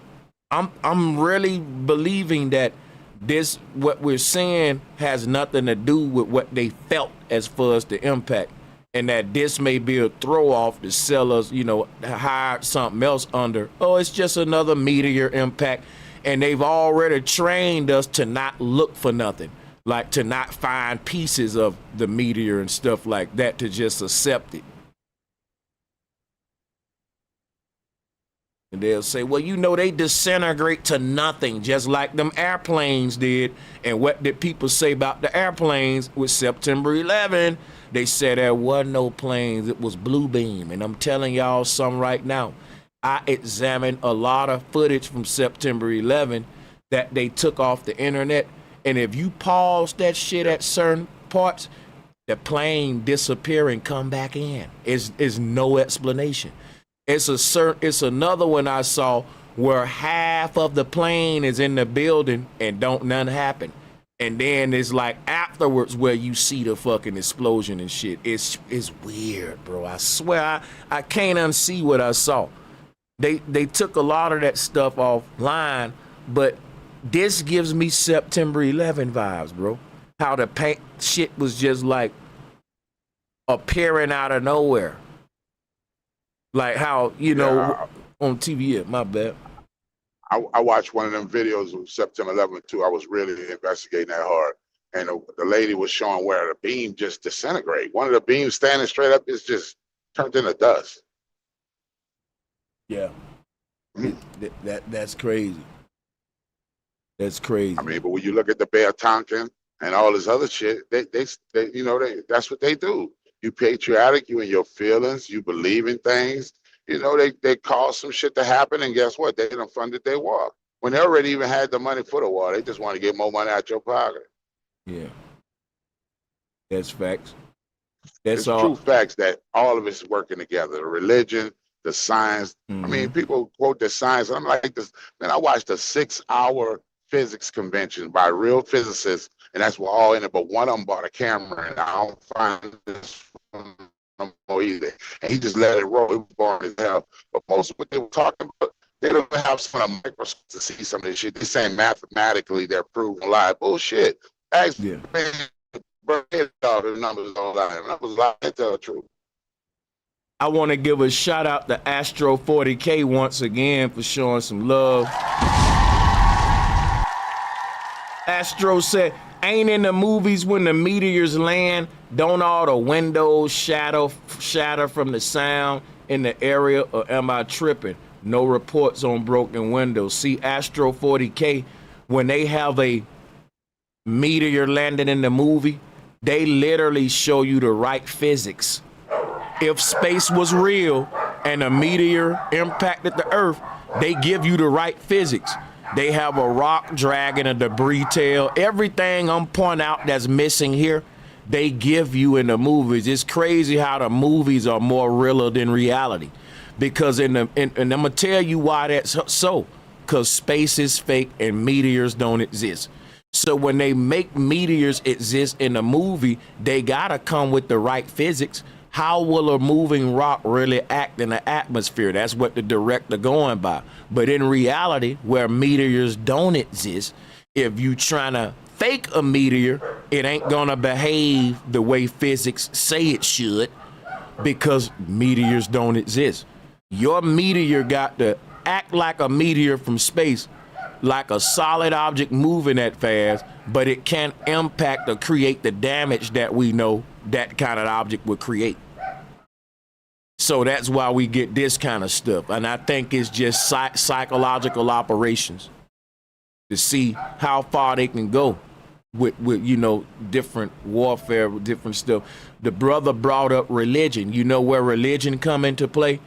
I'm really believing that this, what we're saying, has nothing to do with what they felt as far as the impact, and that this may be a throw off to sell us, you know, hire something else under. Oh, it's just another meteor impact, and they've already trained us to not look for nothing, like to not find pieces of the meteor and stuff like that, to just accept it. And they'll say, well, you know, they disintegrate to nothing, just like them airplanes did. And what did people say about the airplanes with September 11? They said there wasn't no planes, it was blue beam. And I'm telling y'all something right now. I examined a lot of footage from September 11 that they took off the internet. And if you pause that shit at certain parts, the plane disappear and come back in. It's no explanation. It's another one I saw where half of the plane is in the building and don't nothing happen. And then it's like afterwards where you see the fucking explosion and shit. It's weird, bro. I swear I can't unsee what I saw. They took a lot of that stuff offline, but this gives me September 11 vibes, bro. How the paint shit was just like appearing out of nowhere. Like how, you know, on TV, yeah, my bad. I watched one of them videos of September 11th too. I was really investigating that hard. And the lady was showing where the beam just disintegrated. One of the beams standing straight up is just turned into dust. Yeah. That's crazy. That's crazy. I mean, but when you look at the Bear Tonkin and all this other shit, they you know, that's what they do. You patriotic, you in your feelings, you believe in things. You know, they cause some shit to happen, and guess what? They done funded their war. When they already even had the money for the war, they just want to get more money out your pocket. Yeah. That's facts. That's it's all. True facts that all of it's working together. The religion, the science. Mm-hmm. I mean, people quote the science. I'm like this, man, I watched a 6-hour physics convention by real physicists, and that's what all in it, but one of them bought a camera, and I don't find this no more either. And he just let it roll. It was boring as hell. But most of what they were talking about, they don't have some of the microscopes to see some of this shit. They're saying mathematically they're proven lie. Bullshit. Actually, man, the numbers don't lie. Numbers lie. They tell the truth. I want to give a shout out to Astro 40K once again for showing some love. Astro said, ain't in the movies when the meteors land, don't all the windows shatter from the sound in the area, or am I tripping? No reports on broken windows. See, Astro 40K, when they have a meteor landing in the movie, they literally show you the right physics. If space was real and a meteor impacted the Earth, they give you the right physics. They have a rock dragging a debris tail. Everything I'm pointing out that's missing here, they give you in the movies. It's crazy how the movies are more realer than reality. Because and I'm gonna tell you why that's so. Because space is fake and meteors don't exist. So when they make meteors exist in a movie, they gotta come with the right physics. How will a moving rock really act in the atmosphere? That's what the director going by. But in reality, where meteors don't exist, if you trying to fake a meteor, it ain't gonna behave the way physics say it should, because meteors don't exist. Your meteor got to act like a meteor from space, like a solid object moving that fast, but it can't impact or create the damage that we know that kind of object would create. So that's why we get this kind of stuff. And I think it's just psychological operations to see how far they can go with you know, different warfare, different stuff. The brother brought up religion. You know where religion come into play?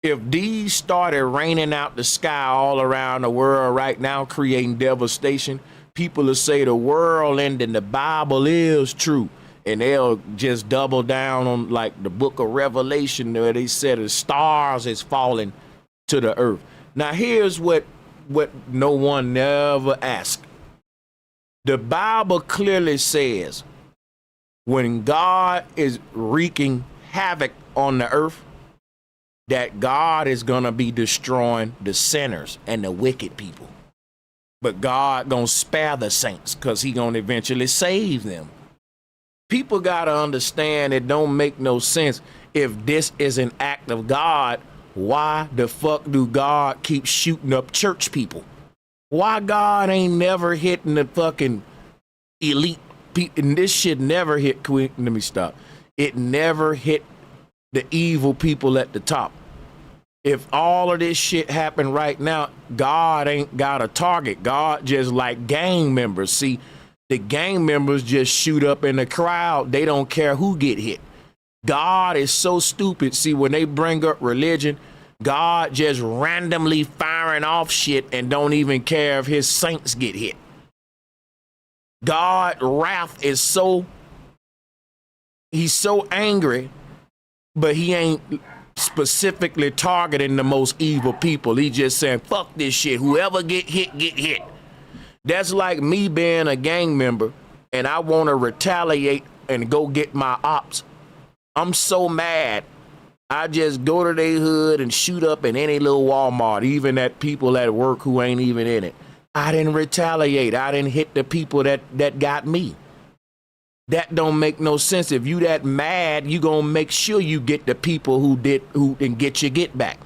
If these started raining out the sky all around the world right now, creating devastation, people will say the world ending, the Bible is true. And they'll just double down on like the book of Revelation where they said the stars is falling to the earth. Now here's what no one never asked. The Bible clearly says when God is wreaking havoc on the earth, that God is gonna be destroying the sinners and the wicked people. But God gonna spare the saints because he gonna eventually save them. People gotta understand it don't make no sense. If this is an act of God, why the fuck do God keep shooting up church people? Why God ain't never hitting the fucking elite people? And this shit never hit, let me stop. It never hit the evil people at the top. If all of this shit happened right now, God ain't got a target. God just like gang members. See, the gang members just shoot up in the crowd. They don't care who get hit. God is so stupid. See, when they bring up religion, God just randomly firing off shit and don't even care if his saints get hit. God wrath is he's so angry, but he ain't specifically targeting the most evil people. He just saying, fuck this shit. Whoever get hit, get hit. That's like me being a gang member and I want to retaliate and go get my ops. I'm so mad. I just go to their hood and shoot up in any little Walmart, even at people at work who ain't even in it. I didn't retaliate. I didn't hit the people that got me. That don't make no sense. If you that mad, you gonna make sure you get the people who and get your get back.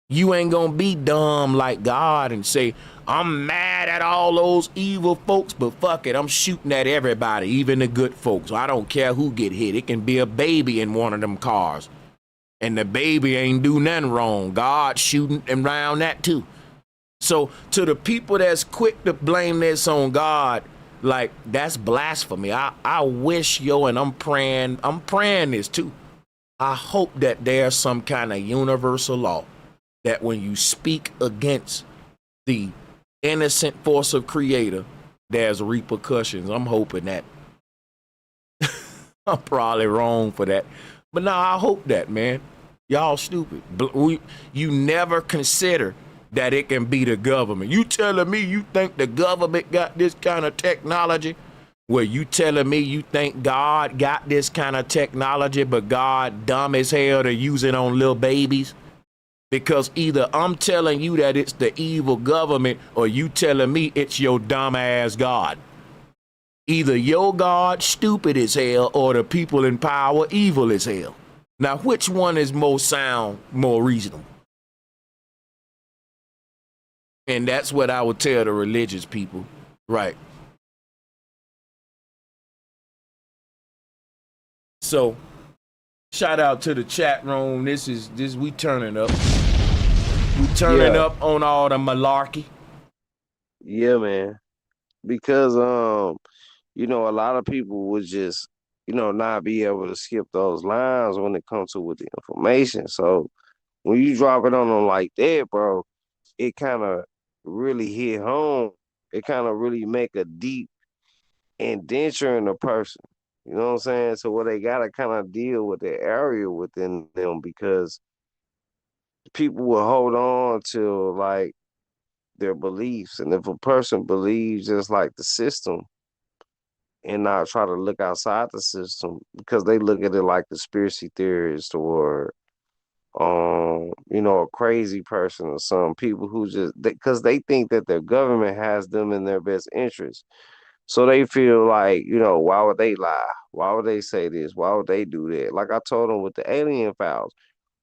You ain't gonna be dumb like God and say, I'm mad at all those evil folks, but fuck it, I'm shooting at everybody, even the good folks. I don't care who get hit. It can be a baby in one of them cars. And the baby ain't do nothing wrong. God shooting around that too. So to the people that's quick to blame this on God, like that's blasphemy. I wish, and I'm praying this too. I hope that there's some kind of universal law that when you speak against the innocent force of creator, there's repercussions. I'm hoping that. I'm probably wrong for that. But no, I hope that, man. Y'all stupid. You never consider that it can be the government. You telling me you think the government got this kind of technology? Well, you telling me you think God got this kind of technology, but God dumb as hell to use it on little babies? Because either I'm telling you that it's the evil government or you telling me it's your dumb ass God. Either your God stupid as hell or the people in power evil as hell. Now, which one is more sound, more reasonable? And that's what I would tell the religious people. Right. So, shout out to the chat room. This we turning up. We turning up on all the malarkey. Yeah, man. Because a lot of people would just, not be able to skip those lines when it comes to with the information. So when you drop it on them like that, bro, it kind of really hit home. It kind of really make a deep indenture in a person. You know what I'm saying? So they gotta kind of deal with the area within them because people will hold on to like their beliefs. And if a person believes just like the system and not try to look outside the system because they look at it like conspiracy theorists or a crazy person or some people who just because they think that their government has them in their best interest. So they feel like, why would they lie? Why would they say this? Why would they do that? Like I told them with the alien files,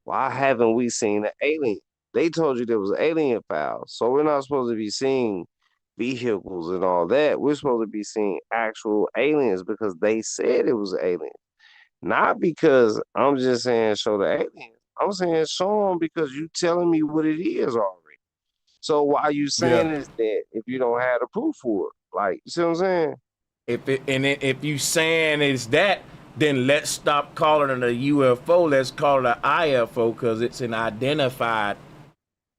why haven't we seen an alien? They told you there was alien files. So we're not supposed to be seeing vehicles and all that. We're supposed to be seeing actual aliens because they said it was an alien. Not because I'm just saying show the aliens. I'm saying show them because you telling me what it is already. So why you saying is that if you don't have the proof for it? Like, you see what I'm saying? If you saying it's that, then let's stop calling it a UFO. Let's call it an IFO because it's an identified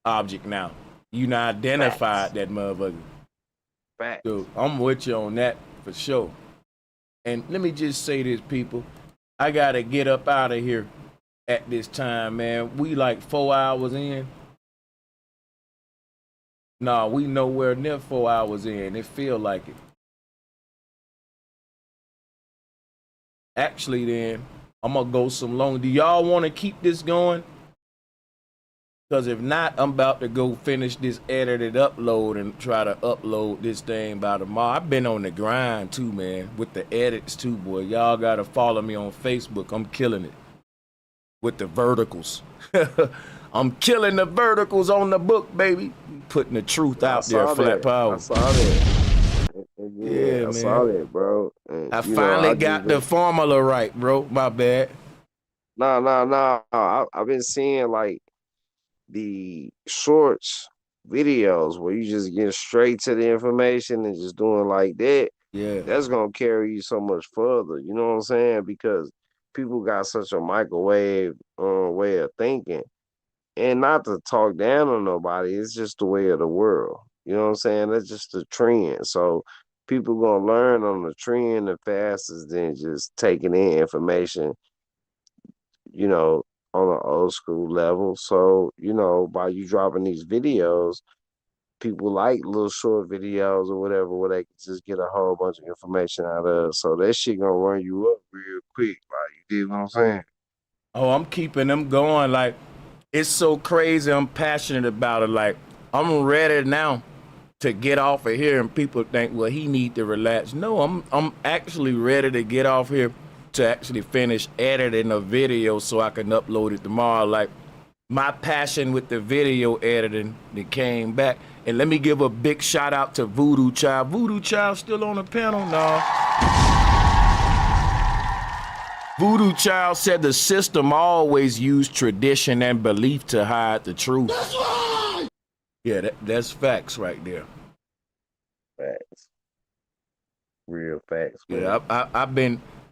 object now. You not identified that motherfucker. Facts. So I'm with you on that for sure. And let me just say this, people. I gotta get up out of here at this time, man. We like 4 hours in. Nah, we nowhere near 4 hours in. It feel like it. Actually, then, I'm gonna go some long. Do y'all want to keep this going? Because if not, I'm about to go finish this edited upload and try to upload this thing by tomorrow. I've been on the grind too, man, with the edits too, boy. Y'all gotta follow me on Facebook. I'm killing it with the verticals. I'm killing the verticals on the book, baby. Putting the truth out there, Flat Power. I saw that. Yeah, man. I saw that, bro. And, I finally got the formula right, bro. My bad. Nah. I've been seeing like the shorts videos where you just get straight to the information and just doing like that, Yeah. that's gonna carry you so much further. You know what I'm saying? Because people got such a microwave way of thinking. And not to talk down on nobody, it's just the way of the world. You know what I'm saying? That's just the trend. So people gonna learn on the trend the fastest than just taking in information, you know, on an old school level. So, you know, by you dropping these videos, people like little short videos or whatever where they can just get a whole bunch of information out of. So that shit gonna run you up real quick. Like, you get what I'm saying? Oh, I'm keeping them going. Like, it's so crazy. I'm passionate about it. Like, I'm ready now to get off of here, and people think, well, he need to relax. No, I'm actually ready to get off here to actually finish editing a video so I can upload it tomorrow. Like, my passion with the video editing that came back. And let me give a big shout out to Voodoo Child. Voodoo Child still on the panel? No. Voodoo Child said the system always used tradition and belief to hide the truth. That's right. Yeah, that's facts right there. Facts. Real facts. Man. Yeah,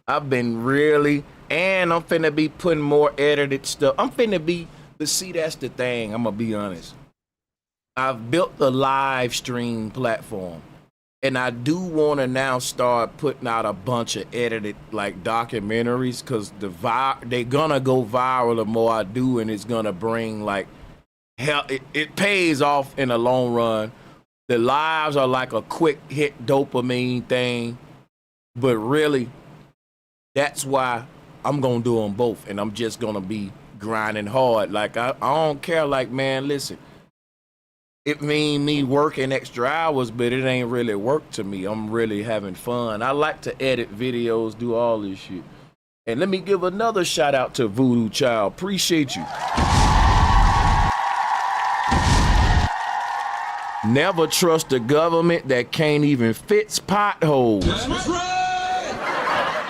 I've been really, and I'm finna be putting more edited stuff. But see, that's the thing. I'm gonna be honest. I've built the live stream platform, and I do want to now start putting out a bunch of edited like documentaries, because they're gonna go viral the more I do, and it's gonna bring like hell. It pays off in the long run. The lives are like a quick hit dopamine thing, but really, that's why I'm gonna do them both, and I'm just gonna be grinding hard. Like I don't care. Like, man, listen. It mean me working extra hours, but it ain't really work to me. I'm really having fun. I like to edit videos, do all this shit. And let me give another shout out to Voodoo Child. Appreciate you. Never trust the government that can't even fix potholes. That's right.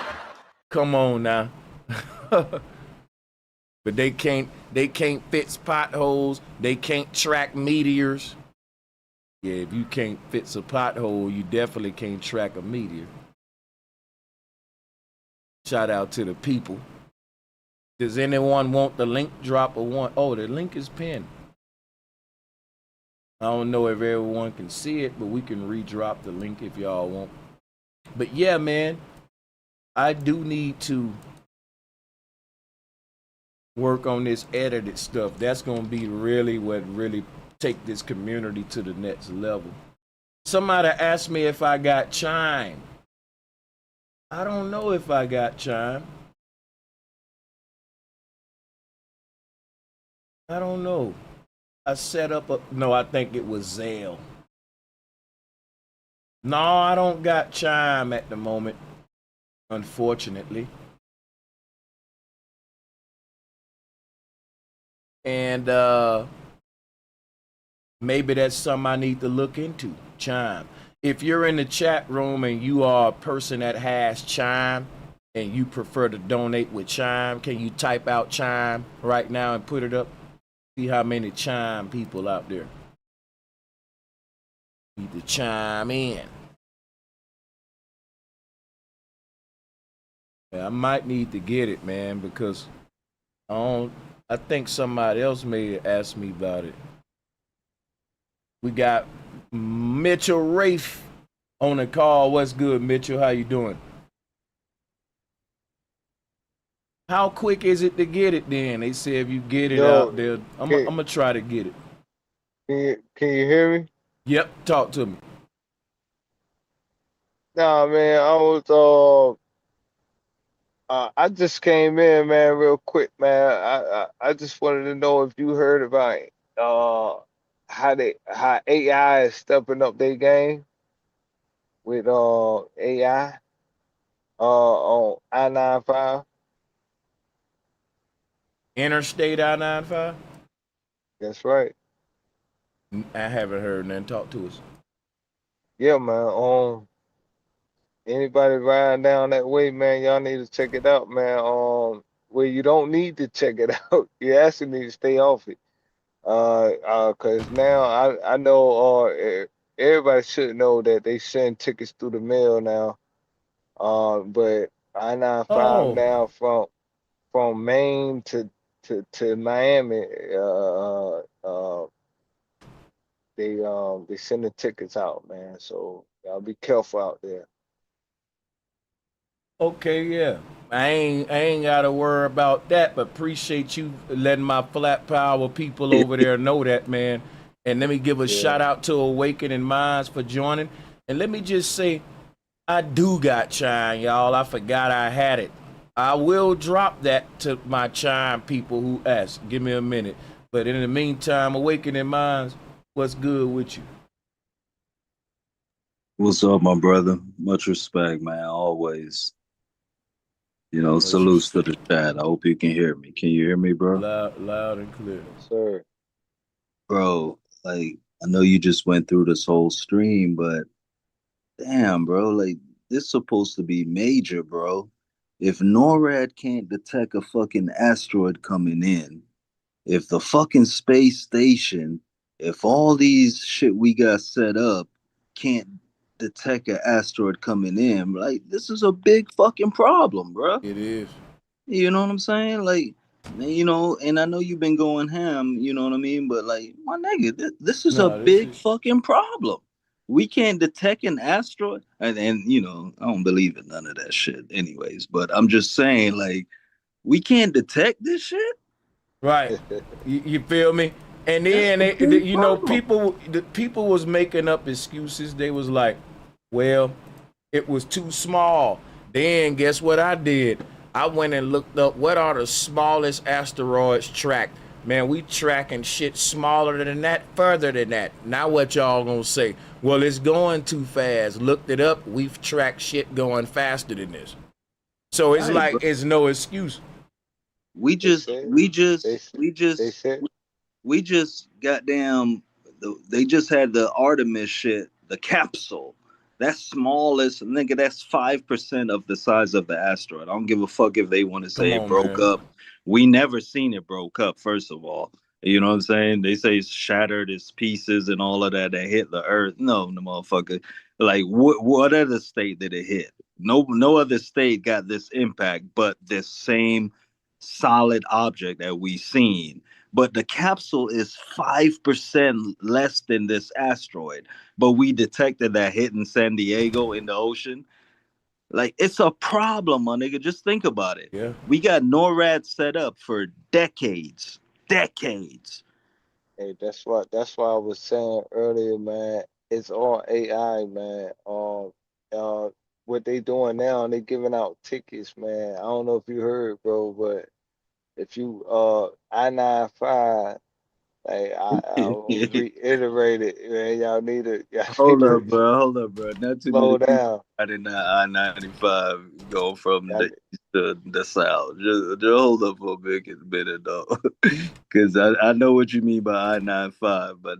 Come on now. But they can't fix potholes. They can't track meteors. Yeah, if you can't fix a pothole, you definitely can't track a meteor. Shout out to the people. Does anyone want the link drop or want? Oh, the link is pinned. I don't know if everyone can see it, but we can redrop the link if y'all want. But yeah, man, I do need to work on this edited stuff. That's gonna be really what really take this community to the next level. Somebody asked me if I got Chime. I don't know if I got Chime. I don't know. I set up no, I think it was Zelle. No, I don't got Chime at the moment, unfortunately. And maybe that's something I need to look into, Chime. If you're in the chat room and you are a person that has Chime and you prefer to donate with Chime, can you type out Chime right now and put it up? See how many Chime people out there. Need to chime in. Yeah, I might need to get it, man, because I think somebody else may ask me about it. We got Mitchell Rafe on the call. What's good, Mitchell? How you doing? How quick is it to get it then? They say if you get it out there, I'm gonna try to get it. Can you hear me? Yep, talk to me. Nah, man, I just came in, man, real quick, man. I just wanted to know if you heard about how AI is stepping up their game with AI on I-95. Interstate I-95? That's right. I haven't heard nothing. Talk to us. Yeah, man. Anybody riding down that way, man, y'all need to check it out, man. Well, you don't need to check it out. You actually need to stay off it. Cause now I know everybody should know that they send tickets through the mail now. But I-95 Oh, now from Maine to Miami, they send the tickets out, man. So y'all be careful out there. okay, yeah. I ain't gotta worry about that, but appreciate you letting my flat power people over there know that, man. And let me give a Yeah. shout out to Awakening Minds for joining. And let me just say, I do got Chime, y'all. I forgot I had it. I will drop that to my Chime people who ask. Give me a minute. But in the meantime, Awakening Minds, what's good with you? What's up, my brother? Much respect, man. Always. Much Salutes to respect. the chat. I hope you can hear me. Can you hear me, bro? Loud and clear. Yes, sir. Bro, like, I know you just went through this whole stream, but damn, bro, like, this supposed to be major, bro. If NORAD can't detect a fucking asteroid coming in, if the fucking space station, if all these shit we got set up can't detect an asteroid coming in, like, this is a big fucking problem, bro. It is. You know what I'm saying? Like, and I know you've been going ham, you know what I mean? But like, my nigga, this is a No, this big is fucking problem. We can't detect an asteroid, and I don't believe in none of that shit, anyways. But I'm just saying, like, we can't detect this shit. right. You feel me? And That's then a big problem. people was making up excuses. They was like, "Well, it was too small." Then guess what I did? I went and looked up what are the smallest asteroids tracked. Man, we tracking shit smaller than that, further than that. Now what y'all gonna say? Well, it's going too fast. Looked it up. We've tracked shit going faster than this. So it's Right, bro. like it's no excuse. We They just, said we they just, said we they just, said we just goddamn. They just had the Artemis shit, the capsule. That's smallest, nigga. That's 5% of the size of the asteroid. I don't give a fuck if they want to Come say it on, broke man. up. We never seen it broke up. First of all, you know what I'm saying? They say it's shattered, its pieces, and all of that that hit the Earth. No, the motherfucker. Like, what other state did it hit? No other state got this impact, but this same solid object that we seen, but the capsule is 5% less than this asteroid. But we detected that hitting San Diego in the ocean. Like, it's a problem, my nigga. Just think about it. Yeah. We got NORAD set up for decades. Decades. hey, that's why I was saying earlier, man. It's all AI, man. Uh, what they doing now, they giving out tickets, man. I don't know if you heard, bro, but if you I-95, like I will reiterate it, man. Y'all need Hold to up, bro. Hold up, bro. Not too many slow people down. riding that I-95 go from Y'all, the east to the south. Just hold up for a minute, though. Because I know what you mean by I-95, but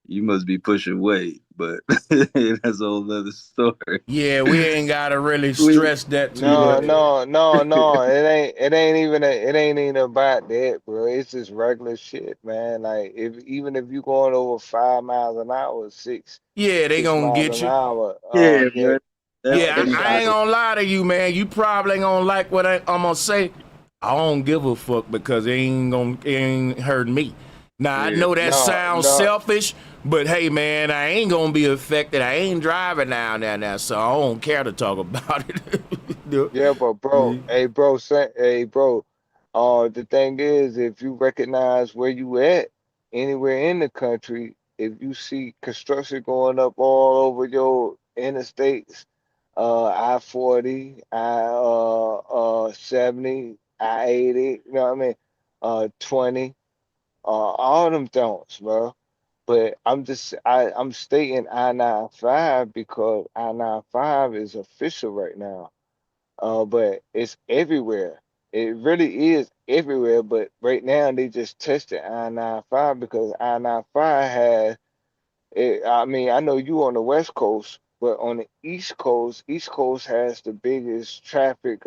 you must be pushing weight. But that's a whole other story. Yeah, we ain't gotta really We, stress that too no, much. yeah. no, no, no. It ain't even about that, bro. It's just regular shit, man. Like even if you going over 5 miles an hour, six Yeah, they six gonna miles get an you. hour, Yeah, bro. That's Yeah, they I got ain't dangerous. gonna lie to you, man. You probably ain't gonna like what I'm gonna say. I don't give a fuck because it ain't hurt me. Now I Yeah. know that no, sounds no. selfish, but hey, man, I ain't gonna be affected. I ain't driving now, so I don't care to talk about it. Yeah, but bro, hey, bro. The thing is, if you recognize where you at anywhere in the country, if you see construction going up all over your interstates, I-40, 70, I-80, you know what I mean? 20, all them don'ts, bro. But I'm stating I-95 because I-95 is official right now. But it's everywhere. It really is everywhere. But right now they just tested I-95 because I-95 has it. I mean, I know you on the West Coast, but on the East Coast has the biggest traffic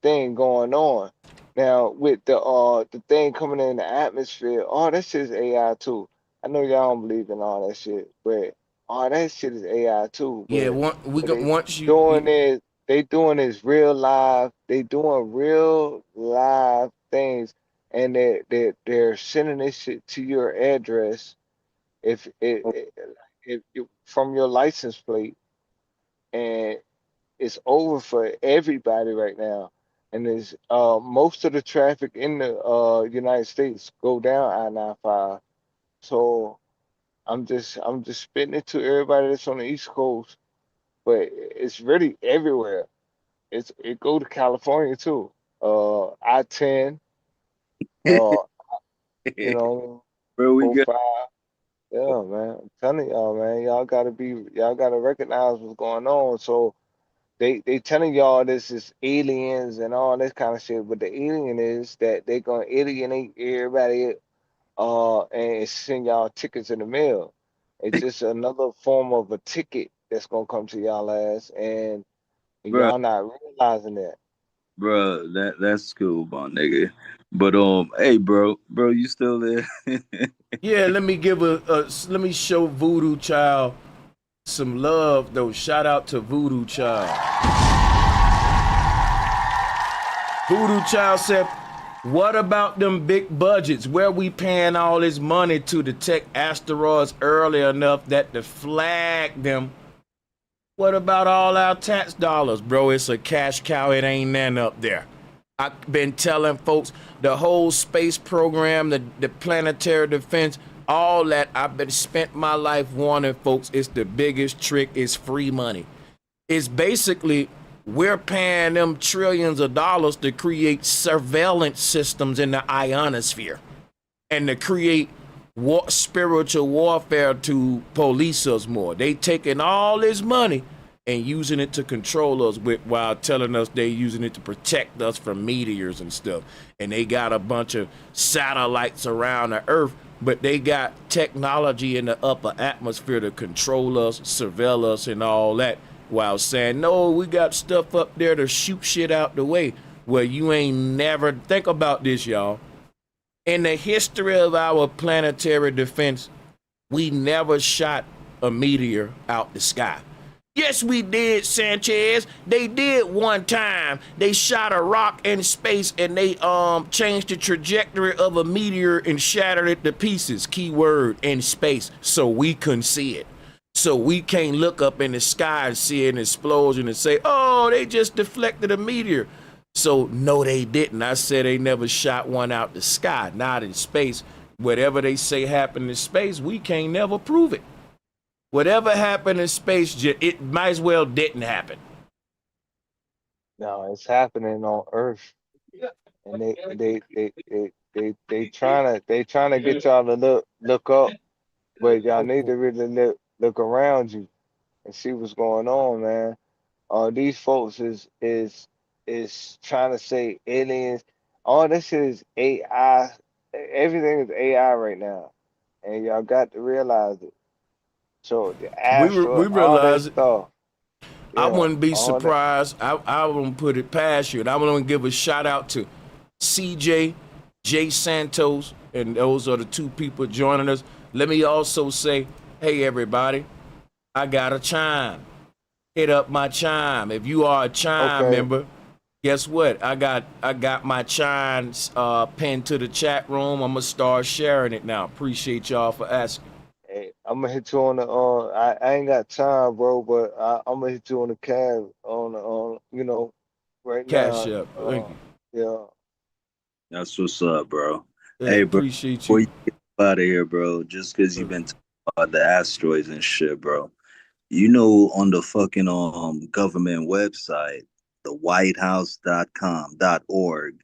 thing going on. Now with the thing coming in the atmosphere, all that shit is AI too. I know y'all don't believe in all that shit, but all that shit is AI too. Yeah, But what they once doing is they doing is real live. They doing real live things, and they're sending this shit to your address if you from your license plate, and it's over for everybody right now. And there's most of the traffic in the United States go down I-95. So I'm just spitting it to everybody that's on the East Coast, but it's really everywhere. It go to California too. I-10, uh, you know, Bro, we got 45. Yeah, man. I'm telling y'all, man. Y'all gotta recognize what's going on. So they telling y'all this is aliens and all this kind of shit, but the alien is that they gonna alienate everybody and send y'all tickets in the mail. It's just another form of a ticket that's gonna come to y'all ass, and bro, y'all not realizing that. bro. That's cool, my nigga. But hey, bro, you still there? Yeah, let me let me show Voodoo Child some love though. Shout out to Voodoo Child. Voodoo Child said, what about them big budgets? Where we paying all this money to detect asteroids early enough that to flag them? What about all our tax dollars? Bro, it's a cash cow. It ain't nothing up there. I've been telling folks the whole space program, the planetary defense, all that. I've been spent my life warning folks. It's the biggest trick. It's free money. It's basically we're paying them trillions of dollars to create surveillance systems in the ionosphere and to create spiritual warfare to police us more. They taking all this money and using it to control us while telling us they using it to protect us from meteors and stuff. And they got a bunch of satellites around the earth, but they got technology in the upper atmosphere to control us, surveil us, and all that, while saying, no, we got stuff up there to shoot shit out the way. Well, you ain't never, think about this, y'all. In the history of our planetary defense, we never shot a meteor out the sky. Yes, we did, Sanchez. They did one time. They shot a rock in space and they changed the trajectory of a meteor and shattered it to pieces. Keyword, in space, so we couldn't see it. So we can't look up in the sky and see an explosion and say, oh, they just deflected a meteor. So no, they didn't. I said they never shot one out the sky, not in space. Whatever they say happened in space, we can't never prove it. Whatever happened in space, it might as well didn't happen. No, it's happening on Earth, and they trying to get y'all to look up, but y'all need to really look around you and see what's going on, man. These folks is trying to say aliens. All this shit is AI. Everything is AI right now, and y'all got to realize it. So the We astro, all that realize it. stuff. I Yeah, wouldn't be all that. surprised. I won't put it past you. And I'm going to give a shout out to CJ, Jay Santos, and those are the two people joining us. Let me also say, hey, everybody, I got a chime. Hit up my chime. If you are a chime member, guess what? I got my chimes pinned to the chat room. I'm going to start sharing it now. Appreciate y'all for asking. Hey, I'm gonna hit you on the I ain't got time, bro, but I'm gonna hit you on the cab on right Cash now. up. Thank you. Yeah. That's what's up, bro. Yeah, Hey, bro, appreciate before you. you get out of here, bro, just because you've been talking about the asteroids and shit, bro. You know, on the fucking government website, the whitehouse.com.org,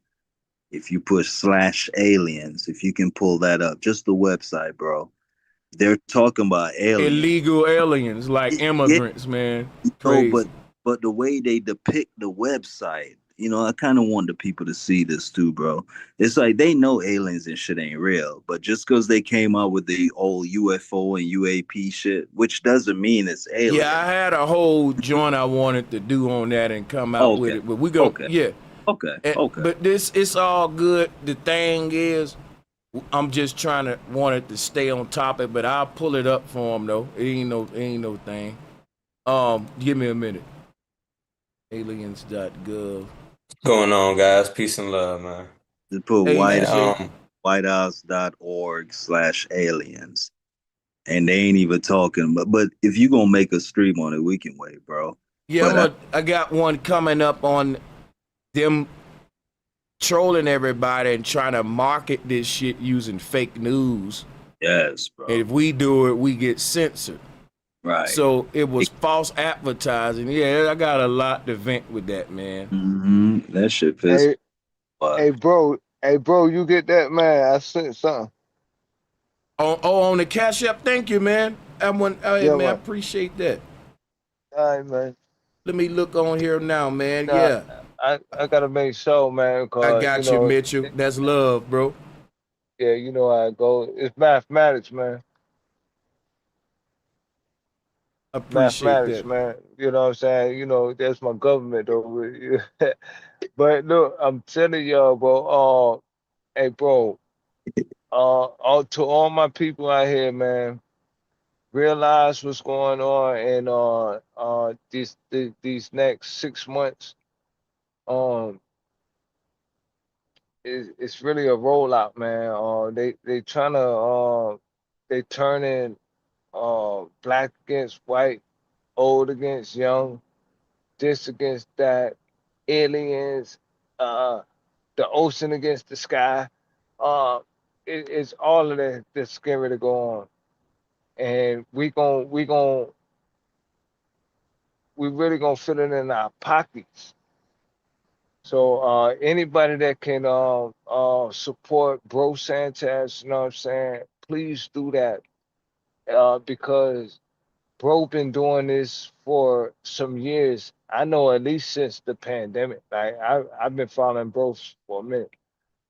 if you push /aliens, if you can pull that up, just the website, bro. They're talking about aliens. Illegal aliens, like immigrants, man. Crazy. But the way they depict the website, you know, I kind of want the people to see this too, bro. It's like they know aliens and shit ain't real, but just because they came out with the old UFO and UAP shit, which doesn't mean it's alien. Yeah, I had a whole joint I wanted to do on that and come out with it, but we go, Okay. But it's all good. The thing is, I'm just trying to want it to stay on topic, but I'll pull it up for him though. It ain't no thing. Give me a minute. Aliens.gov. What's going on, guys? Peace and love, man. Just put Hey, whitehouse.org/aliens. And they ain't even talking. But if you gonna make a stream on it, we can wait, bro. Yeah, I got one coming up on them trolling everybody and trying to market this shit using fake news. Yes, bro. And if we do it, we get censored. Right. So it was false advertising. Yeah, I got a lot to vent with that, man. Mm-hmm. That shit pissed. Hey, bro, you get that, man? I sent something. On the Cash App. Thank you, man. Hey, man, man. I appreciate that. All right, man. Let me look on here now, man. Yeah. I gotta make sure, man. I got you, Mitchell. That's love, bro. Yeah, you know how it goes. It's mathematics, man. I appreciate Mathematics, that, man. You know what I'm saying? You know, that's my government, though. But look, I'm telling y'all, bro. Hey, bro. To all my people out here, man. Realize what's going on, and these next 6 months. It's really a rollout, man. They trying to they turning black against white, old against young, this against that, aliens, the ocean against the sky. It's all of that that's scary to go on, and we really gonna fit it in our pockets. So anybody that can support Bro Sanchez, you know what I'm saying, please do that. Because Bro been doing this for some years. I know at least since the pandemic. Like I've been following Bro for a minute.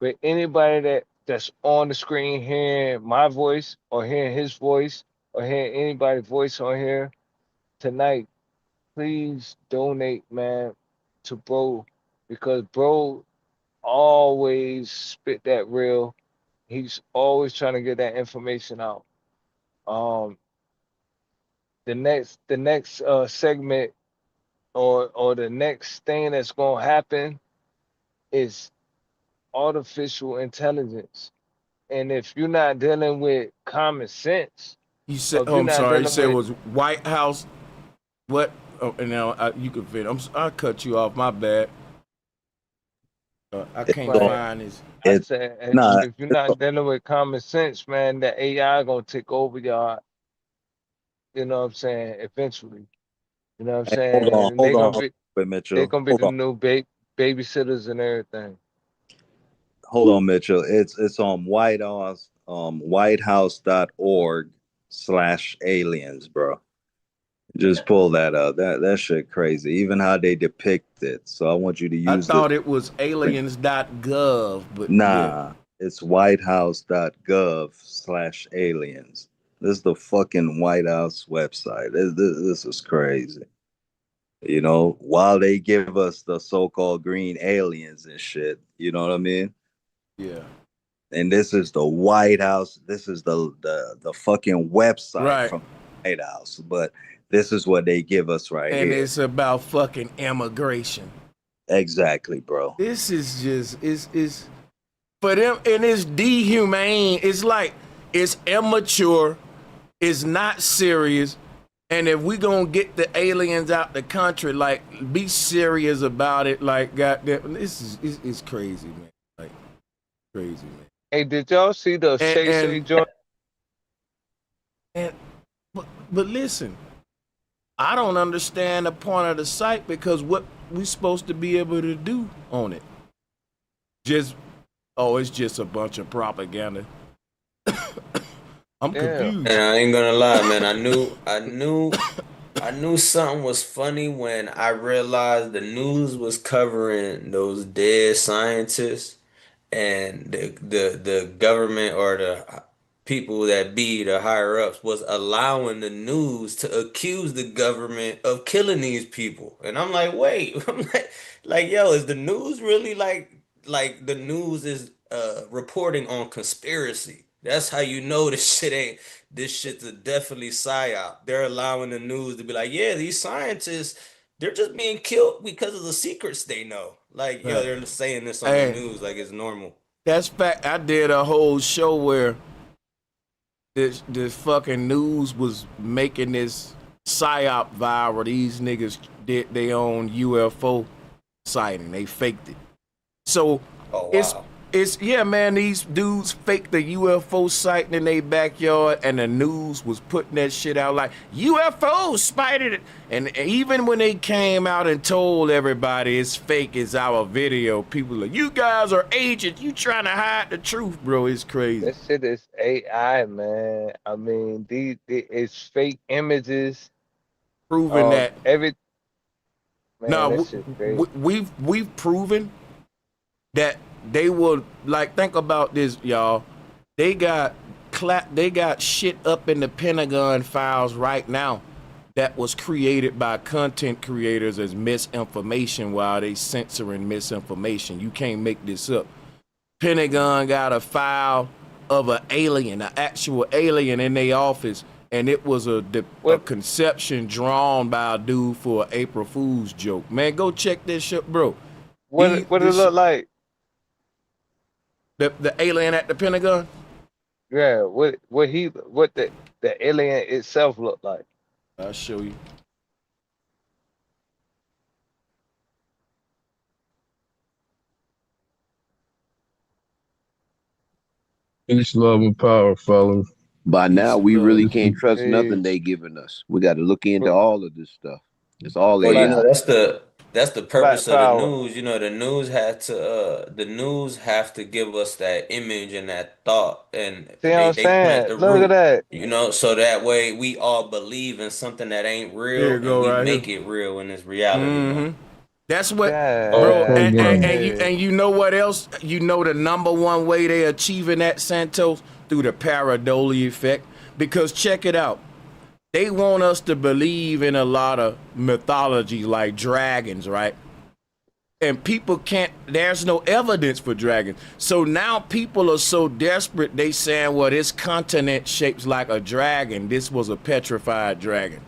But anybody that's on the screen hearing my voice or hearing his voice or hearing anybody's voice on here tonight, please donate, man, to Bro, because Bro always spit that real. He's always trying to get that information out. The next segment or the next thing that's gonna happen is artificial intelligence. And if you're not dealing with common sense, You said, I'm sorry. You said it was White House. What? Oh, and now you can fit. I cut you off. My bad. I can't find this. I said, if you're not dealing with common sense, man, the AI gonna take over y'all. You know what I'm saying? Eventually, you know what I'm saying? Hold on, Mitchell. They're gonna be the new babysitters and everything. Hold on, Mitchell. It's on whitehouse.org/aliens, bro. Just pull that up. That shit crazy. Even how they depict it. So I want you to use. I thought it was aliens.gov, but nah, it's whitehouse.gov/aliens. This is the fucking White House website. This is crazy. You know, while they give us the so-called green aliens and shit, you know what I mean? Yeah. And this is the White House. This is the fucking website from the White House. But this is what they give us right here. And it's about fucking immigration. Exactly, bro. This is just is for them, and it's dehumane. It's like it's immature. It's not serious. And if we gonna get the aliens out the country, like, be serious about it. Like, goddamn, it's crazy, man. Like, crazy, man. Hey, did y'all see the Shay joint? But listen, I don't understand the point of the site, because what we supposed to be able to do on it? It's just a bunch of propaganda. I'm confused. And I ain't gonna lie, man. I knew something was funny when I realized the news was covering those dead scientists, and the government or people that be the higher ups was allowing the news to accuse the government of killing these people. And I'm like, wait, I'm like, yo, is the news really like the news is reporting on conspiracy? That's how you know this shit's a definitely psyop. They're allowing the news to be like, yeah, these scientists, they're just being killed because of the secrets they know. Like, yo, they're saying this on the news like it's normal. That's fact. I did a whole show where this fucking news was making this psyop viral. These niggas did their own UFO sighting. They faked it. So it's yeah, man, these dudes faked the UFO sighting in their backyard, and the news was putting that shit out like UFOs spotted it. And even when they came out and told everybody it's fake, it's our video, people like, you guys are agents, you trying to hide the truth, bro. It's crazy. That shit is AI, man. I mean, it's fake images proving that every. Man, no, that shit crazy. we've proven that they will, like, think about this, y'all. They got shit up in the Pentagon files right now that was created by content creators as misinformation while they censoring misinformation. You can't make this up. Pentagon got a file of an alien, an actual alien in their office, and it was a conception drawn by a dude for an April Fool's joke. Man, go check this shit, bro. What it look like? The alien at the Pentagon? Yeah, what the alien itself looked like. I'll show you. Peace, love, and power, fellas. By now, we really can't trust nothing they giving us. We got to look into all of this stuff. It's all Well, AI. you know, that's the purpose of the news. You know, the news have to give us that image and that thought, and See what I'm they saying? plant the Look root, at that. you know, so that way we all believe in something that ain't real, Here you and go, we right make here. it real in this reality. That's what, Yeah. bro. Yeah. And you know what else? You know the number one way they achieving that, Santos? Through the pareidolia effect. Because check it out. They want us to believe in a lot of mythology like dragons, right? And people can't, there's no evidence for dragons. So now people are so desperate, they saying, well, this continent shapes like a dragon. This was a petrified dragon.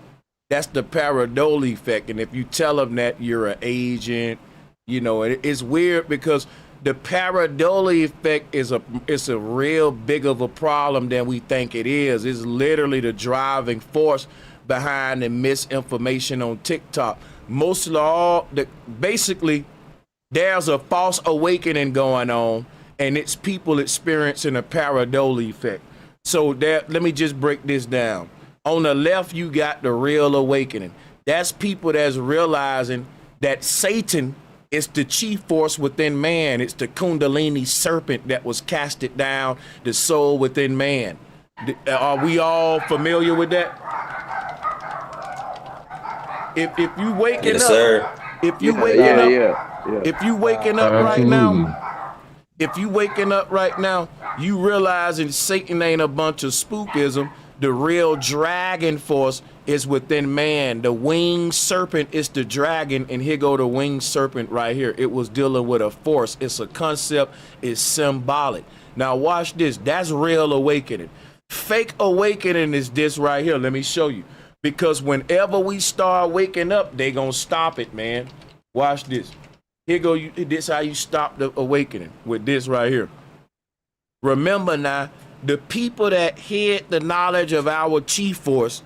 That's the pareidolia effect. And if you tell them that you're an agent, you know, it's weird because the pareidolia effect is a real big of a problem than we think it is. It's literally the driving force behind the misinformation on TikTok. Most of all, basically, there's a false awakening going on, and it's people experiencing a pareidolia effect. So let me just break this down. On the left, you got the real awakening. That's people that's realizing that Satan is the chief force within man. It's the Kundalini serpent that was casted down, the soul within man. Are we all familiar with that? If you waking Yes, up, sir. if you waking up, Yeah. if you waking up right now, if you waking up right now, you realizing Satan ain't a bunch of spookism. The real dragon force is within man. The winged serpent is the dragon, and here go the winged serpent right here. It was dealing with a force. It's a concept. It's symbolic. Now watch this. That's real awakening. Fake awakening is this right here. Let me show you. Because whenever we start waking up, they gonna stop it, man. Watch this. Here go you. This how you stop the awakening with this right here. Remember now, the people that hid the knowledge of our chief force,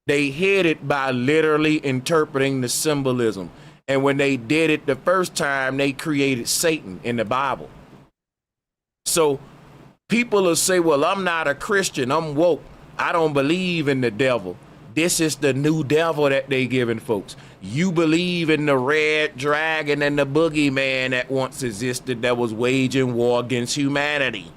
they hid it by literally interpreting the symbolism. And when they did it the first time, they created Satan in the Bible. So people will say, well, I'm not a Christian. I'm woke. I don't believe in the devil. This is the new devil that they giving folks. You believe in the red dragon and the boogeyman that once existed that was waging war against humanity.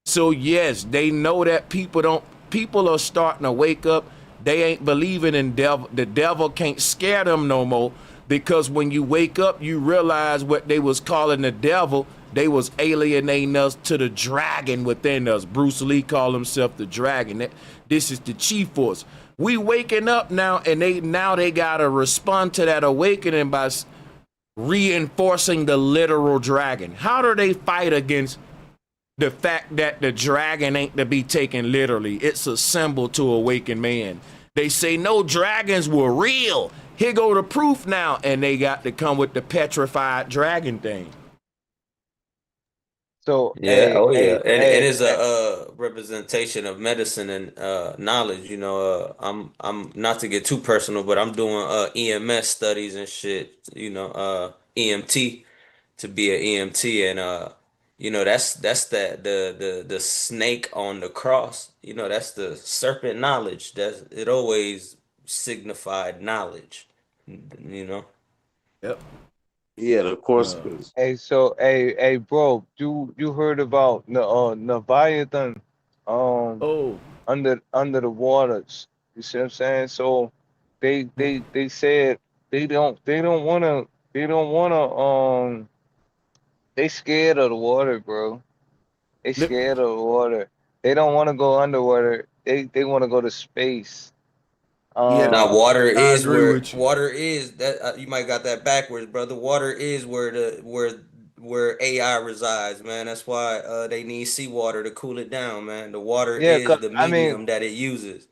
So yes, they know that people are starting to wake up. They ain't believing in devil. The devil can't scare them no more, because when you wake up, you realize what they was calling the devil They was alienating us to the dragon within us. Bruce Lee called himself the dragon. This is the chief force. We waking up now, and they gotta respond to that awakening by reinforcing the literal dragon. How do they fight against the fact that the dragon ain't to be taken literally? It's a symbol to awaken man. They say no, dragons were real. Here go the proof now, and they got to come with the petrified dragon thing. So, Yeah, oh yeah, and it is a representation of medicine and knowledge. You know, I'm not to get too personal, but I'm doing EMS studies and shit. You know, EMT to be an EMT, and you know that's the snake on the cross. You know, that's the serpent knowledge. That it always signified knowledge. You know. Yep. Yeah, of course. Hey, bro, you heard about the Leviathan, under the waters. You see what I'm saying? So they said they don't wanna they scared of the water, bro. They scared of the water. They don't want to go underwater. They want to go to space. Now water I is agree where with you. water is that you might got that backwards, brother. Water is where AI resides, man. That's why they need seawater to cool it down, man. The water Yeah, is 'cause the I mean, medium that it uses.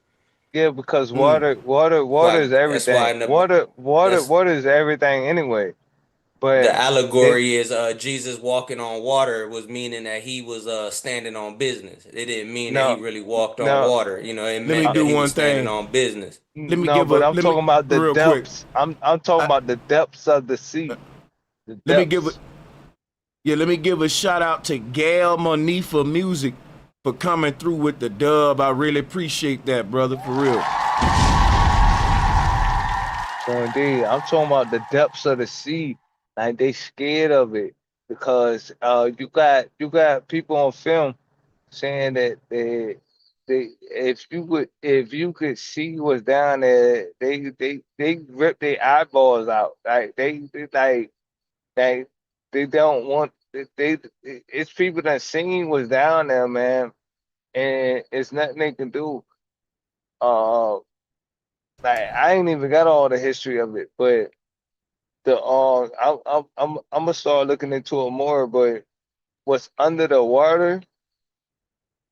yeah, because Mm. water is That's why everything. in the that's Water is everything anyway. the But they, allegory is Jesus walking on water was meaning that he was standing on business. It didn't mean that he no, really walked on no, water. You know, it Let me meant uh, that do he was one standing thing. on business. no, but I'm Let me talking about the real quick. depths. I'm talking about the depths of the sea. The Let me give it. depths. Yeah, let me give a shout out to Gail Monifa Music for coming through with the dub. I really appreciate that, brother, for real. So indeed, I'm talking about the depths of the sea. Like they scared of it because you got people on film saying that they if you could see what's down there, they rip their eyeballs out. Like like they don't want it's people that seen what's down there, man, and it's nothing they can do. Uh, like I ain't even got all the history of it, but the I'm gonna start looking into it more. But what's under the water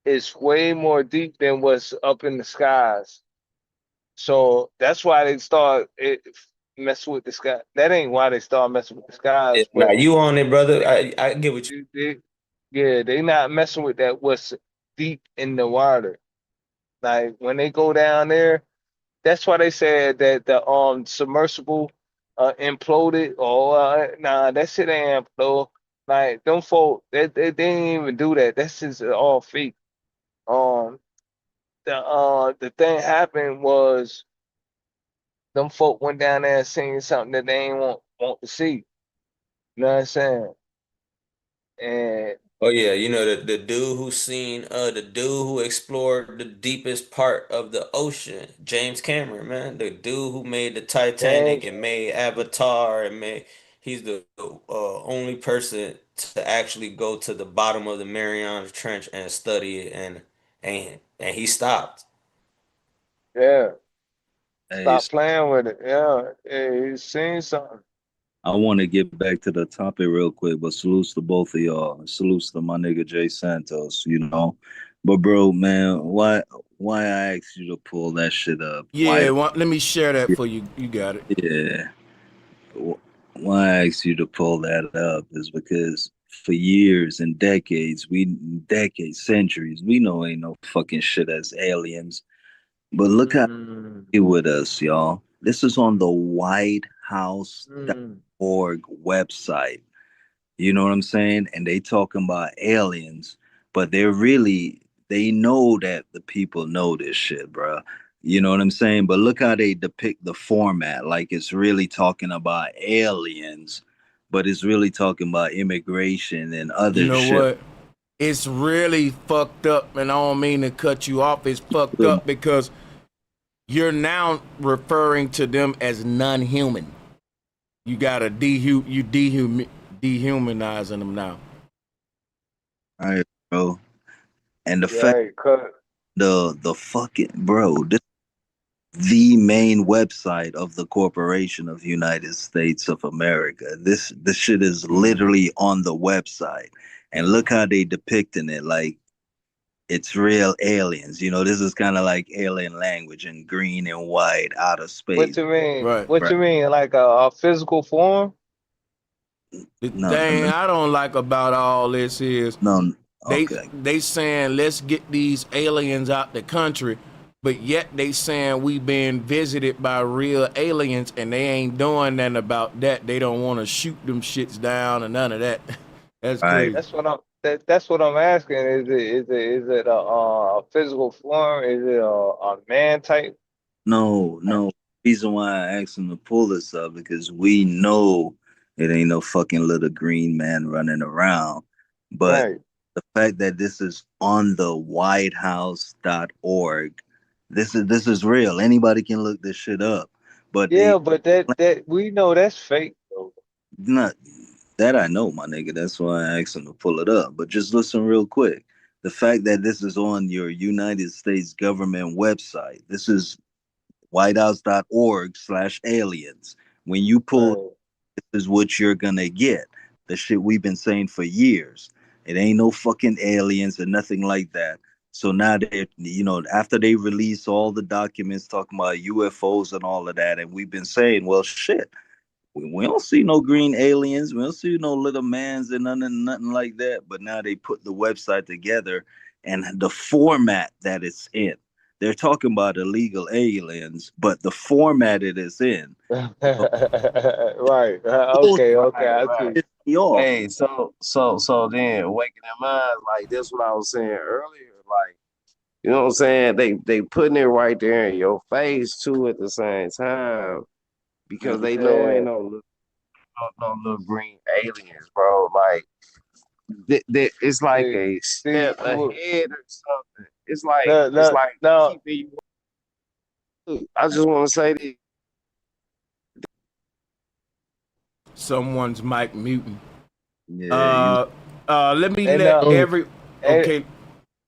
is way more deep than what's up in the skies. So that's why they start messing with the sky. That ain't why they start messing with the skies, Now but you on it, brother. I get what you. yeah, they not messing with that what's deep in the water. Like when they go down there, that's why they said that the submersible imploded. Or nah, that shit ain't implode. Like them folk, they didn't even do that. That's just all fake. Um, the thing happened was them folk went down there and seen something that they ain't want to see. You know what I'm saying? And Oh yeah, you know the dude who seen the dude who explored the deepest part of the ocean, James Cameron, man, the dude who made the Titanic James, and made Avatar and made he's the only person to actually go to the bottom of the Mariana Trench and study it and he stopped. yeah, Hey, stop playing with it. Yeah, hey, he's seen something. I want to get back to the topic real quick, but salutes to both of y'all. Salutes to my nigga Jay Santos, you know. But bro, man, why I asked you to pull that shit up? Yeah, let me share that for you. You got it. Yeah. Why I asked you to pull that up is because for years and decades, centuries, we know ain't no fucking shit as aliens. But look how it with us, y'all. This is on the whitehouse.org website. You know what I'm saying? And they talking about aliens, but they know that the people know this shit, bro. You know what I'm saying? But look how they depict the format. Like it's really talking about aliens, but it's really talking about immigration and You other know shit. what? It's really fucked up, and I don't mean to cut you off. It's fucked up because you're now referring to them as non-human. You gotta dehumanizing them now. All right, bro. And the fact Right, cut. the fucking bro, this the main website of the Corporation of United States of America. This shit is literally on the website. And look how they depicting it like it's real aliens. You know, this is kind of like alien language in green and white, outer What space. you mean? Right. What Right. you mean? Like a physical form? The No, thing no, I don't like about all this is no. they Okay. they saying let's get these aliens out the country, but yet they saying we being visited by real aliens and they ain't doing nothing about that. They don't want to shoot them shits down or none of that. That's Right. crazy. That's what I'm asking. Is it a physical form? Is it a man type? No. Reason why I asked him to pull this up because we know it ain't no fucking little green man running around. But Right. the fact that this is on the whitehouse.org, this is real. Anybody can look this shit up. But they Yeah, but that we know that's fake though. not that I know, my nigga. That's why I asked him to pull it up. But just listen real quick. The fact that this is on your United States government website, this is whitehouse.org/aliens. When you pull, Right. this is what you're gonna get. The shit we've been saying for years. It ain't no fucking aliens or nothing like that. So now they, after they release all the documents talking about UFOs and all of that, and we've been saying, well, shit, we don't see no green aliens. We don't see no little mans and nothing like that. But now they put the website together and the format that it's in. They're talking about illegal aliens, but the format it is in. Right. Okay. Okay. Right, I right. see. Me off. Hey, so then waking in mind, like this what I was saying earlier, like, you know what I'm saying? They putting it right there in your face too at the same time because they know Yeah. ain't no little green aliens, bro. Like it's like See. a See. step ahead or something. It's like No. it's No. like No. keeping you. I just want to say this. Someone's mic muting. Yeah. Let me And let Oh, every and, okay.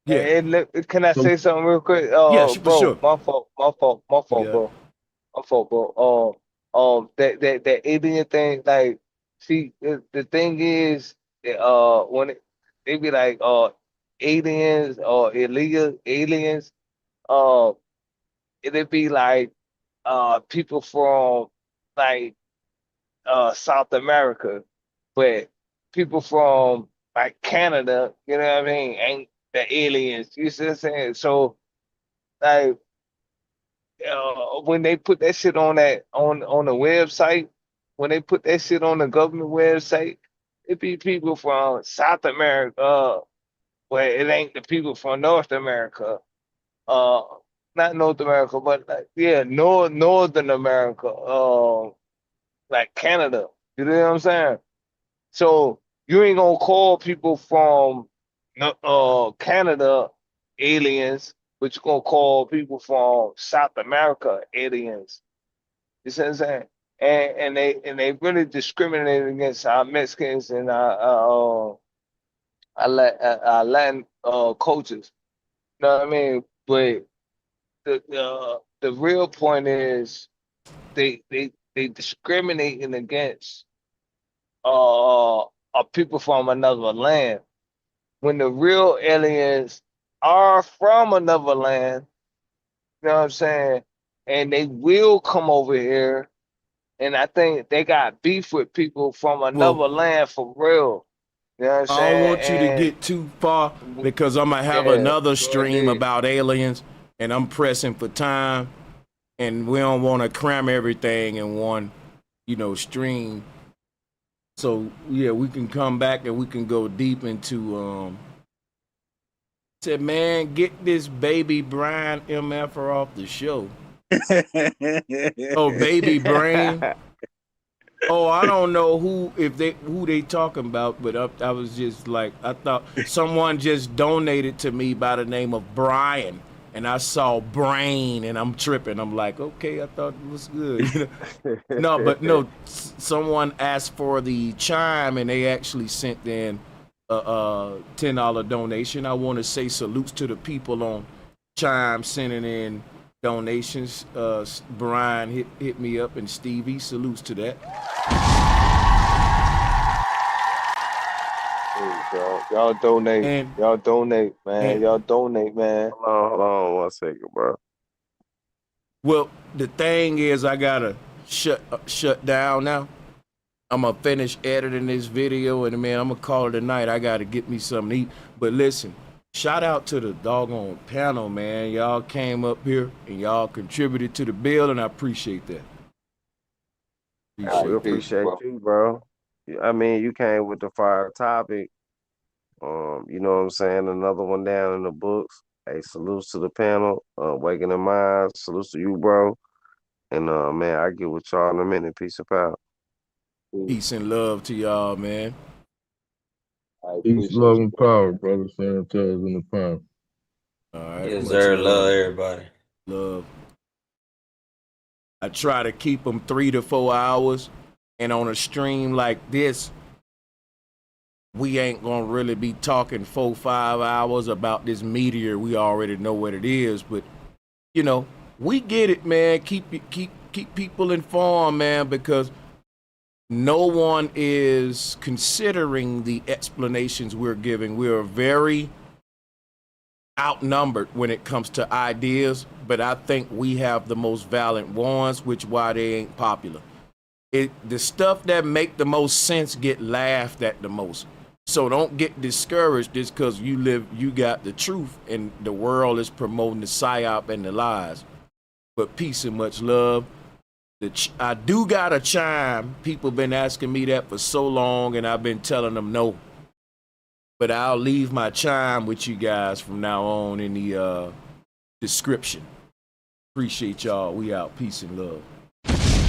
Yeah. can I so say something real quick? Yeah, for Bro, sure. my fault. My fault. My You fault, got it. bro. My fault, bro. That alien thing, like, see, the thing is, when they be like, aliens or illegal aliens, uh, it'd be like, people from like, South America, but people from like Canada, you know what I mean, ain't the aliens. You see what I'm saying? So, like, when they put that shit on the website, when they put that shit on the government website, it be people from South America, where it ain't the people from North America, uh, not North America, but like, yeah, Northern America, like Canada. You know what I'm saying? So you ain't gonna call people from Canada aliens, but you're gonna call people from South America aliens. You see what I'm saying? And they really discriminate against our Mexicans and our Latin cultures. You know what I mean? But the real point is they discriminating against people from another land when the real aliens are from another land. You know what I'm saying? And they will come over here. And I think they got beef with people from Well, another land for real. You know what I'm I don't saying? want you to get too far because I'm gonna have Yeah, another go stream ahead. about aliens, and I'm pressing for time, and we don't want to cram everything in one, stream. So yeah, we can come back and we can go deep into said, man, get this baby Brian MFR off the show. Oh, baby brain. Oh, I don't know who they talking about, but I was just like, I thought someone just donated to me by the name of Brian, and I saw brain, and I'm tripping. I'm like, okay, I thought it was good. No, but no, someone asked for the chime, and they actually sent in a $10 donation. I want to say salutes to the people on Chime sending in donations. Brian hit me up, and Stevie, salutes to that. Y'all donate. Y'all donate, man. Y'all donate, man. Hold on 1 second, bro. Well, the thing is, I gotta shut down now. I'm gonna finish editing this video, and man, I'm gonna call it a night. I gotta get me something to eat. But listen, shout out to the doggone panel, man. Y'all came up here and y'all contributed to the bill, and I appreciate that. We appreciate you, bro. I mean, you came with the fire topic. You know what I'm saying? Another one down in the books. Hey, salutes to the panel. Waking the Mind. Salutes to you, bro. And man, I get with y'all in a minute. Peace and power. Peace and love to y'all, man. Peace, love, and power, brother Sanchez in the pound. All right. Yes, sir. Love everybody. Love. I try to keep them 3 to 4 hours, and on a stream like this, we ain't gonna really be talking 4 or 5 hours about this meteor. We already know what it is, but you know, we get it, man. Keep people informed, man, because no one is considering the explanations we're giving. We are very outnumbered when it comes to ideas, but I think we have the most valid ones, which why they ain't popular. The stuff that make the most sense get laughed at the most. So don't get discouraged just because you got the truth and the world is promoting the psyop and the lies. But peace and much love. I do got a chime. People been asking me that for so long, and I've been telling them no. But I'll leave my chime with you guys from now on in the description. Appreciate y'all. We out. Peace and love.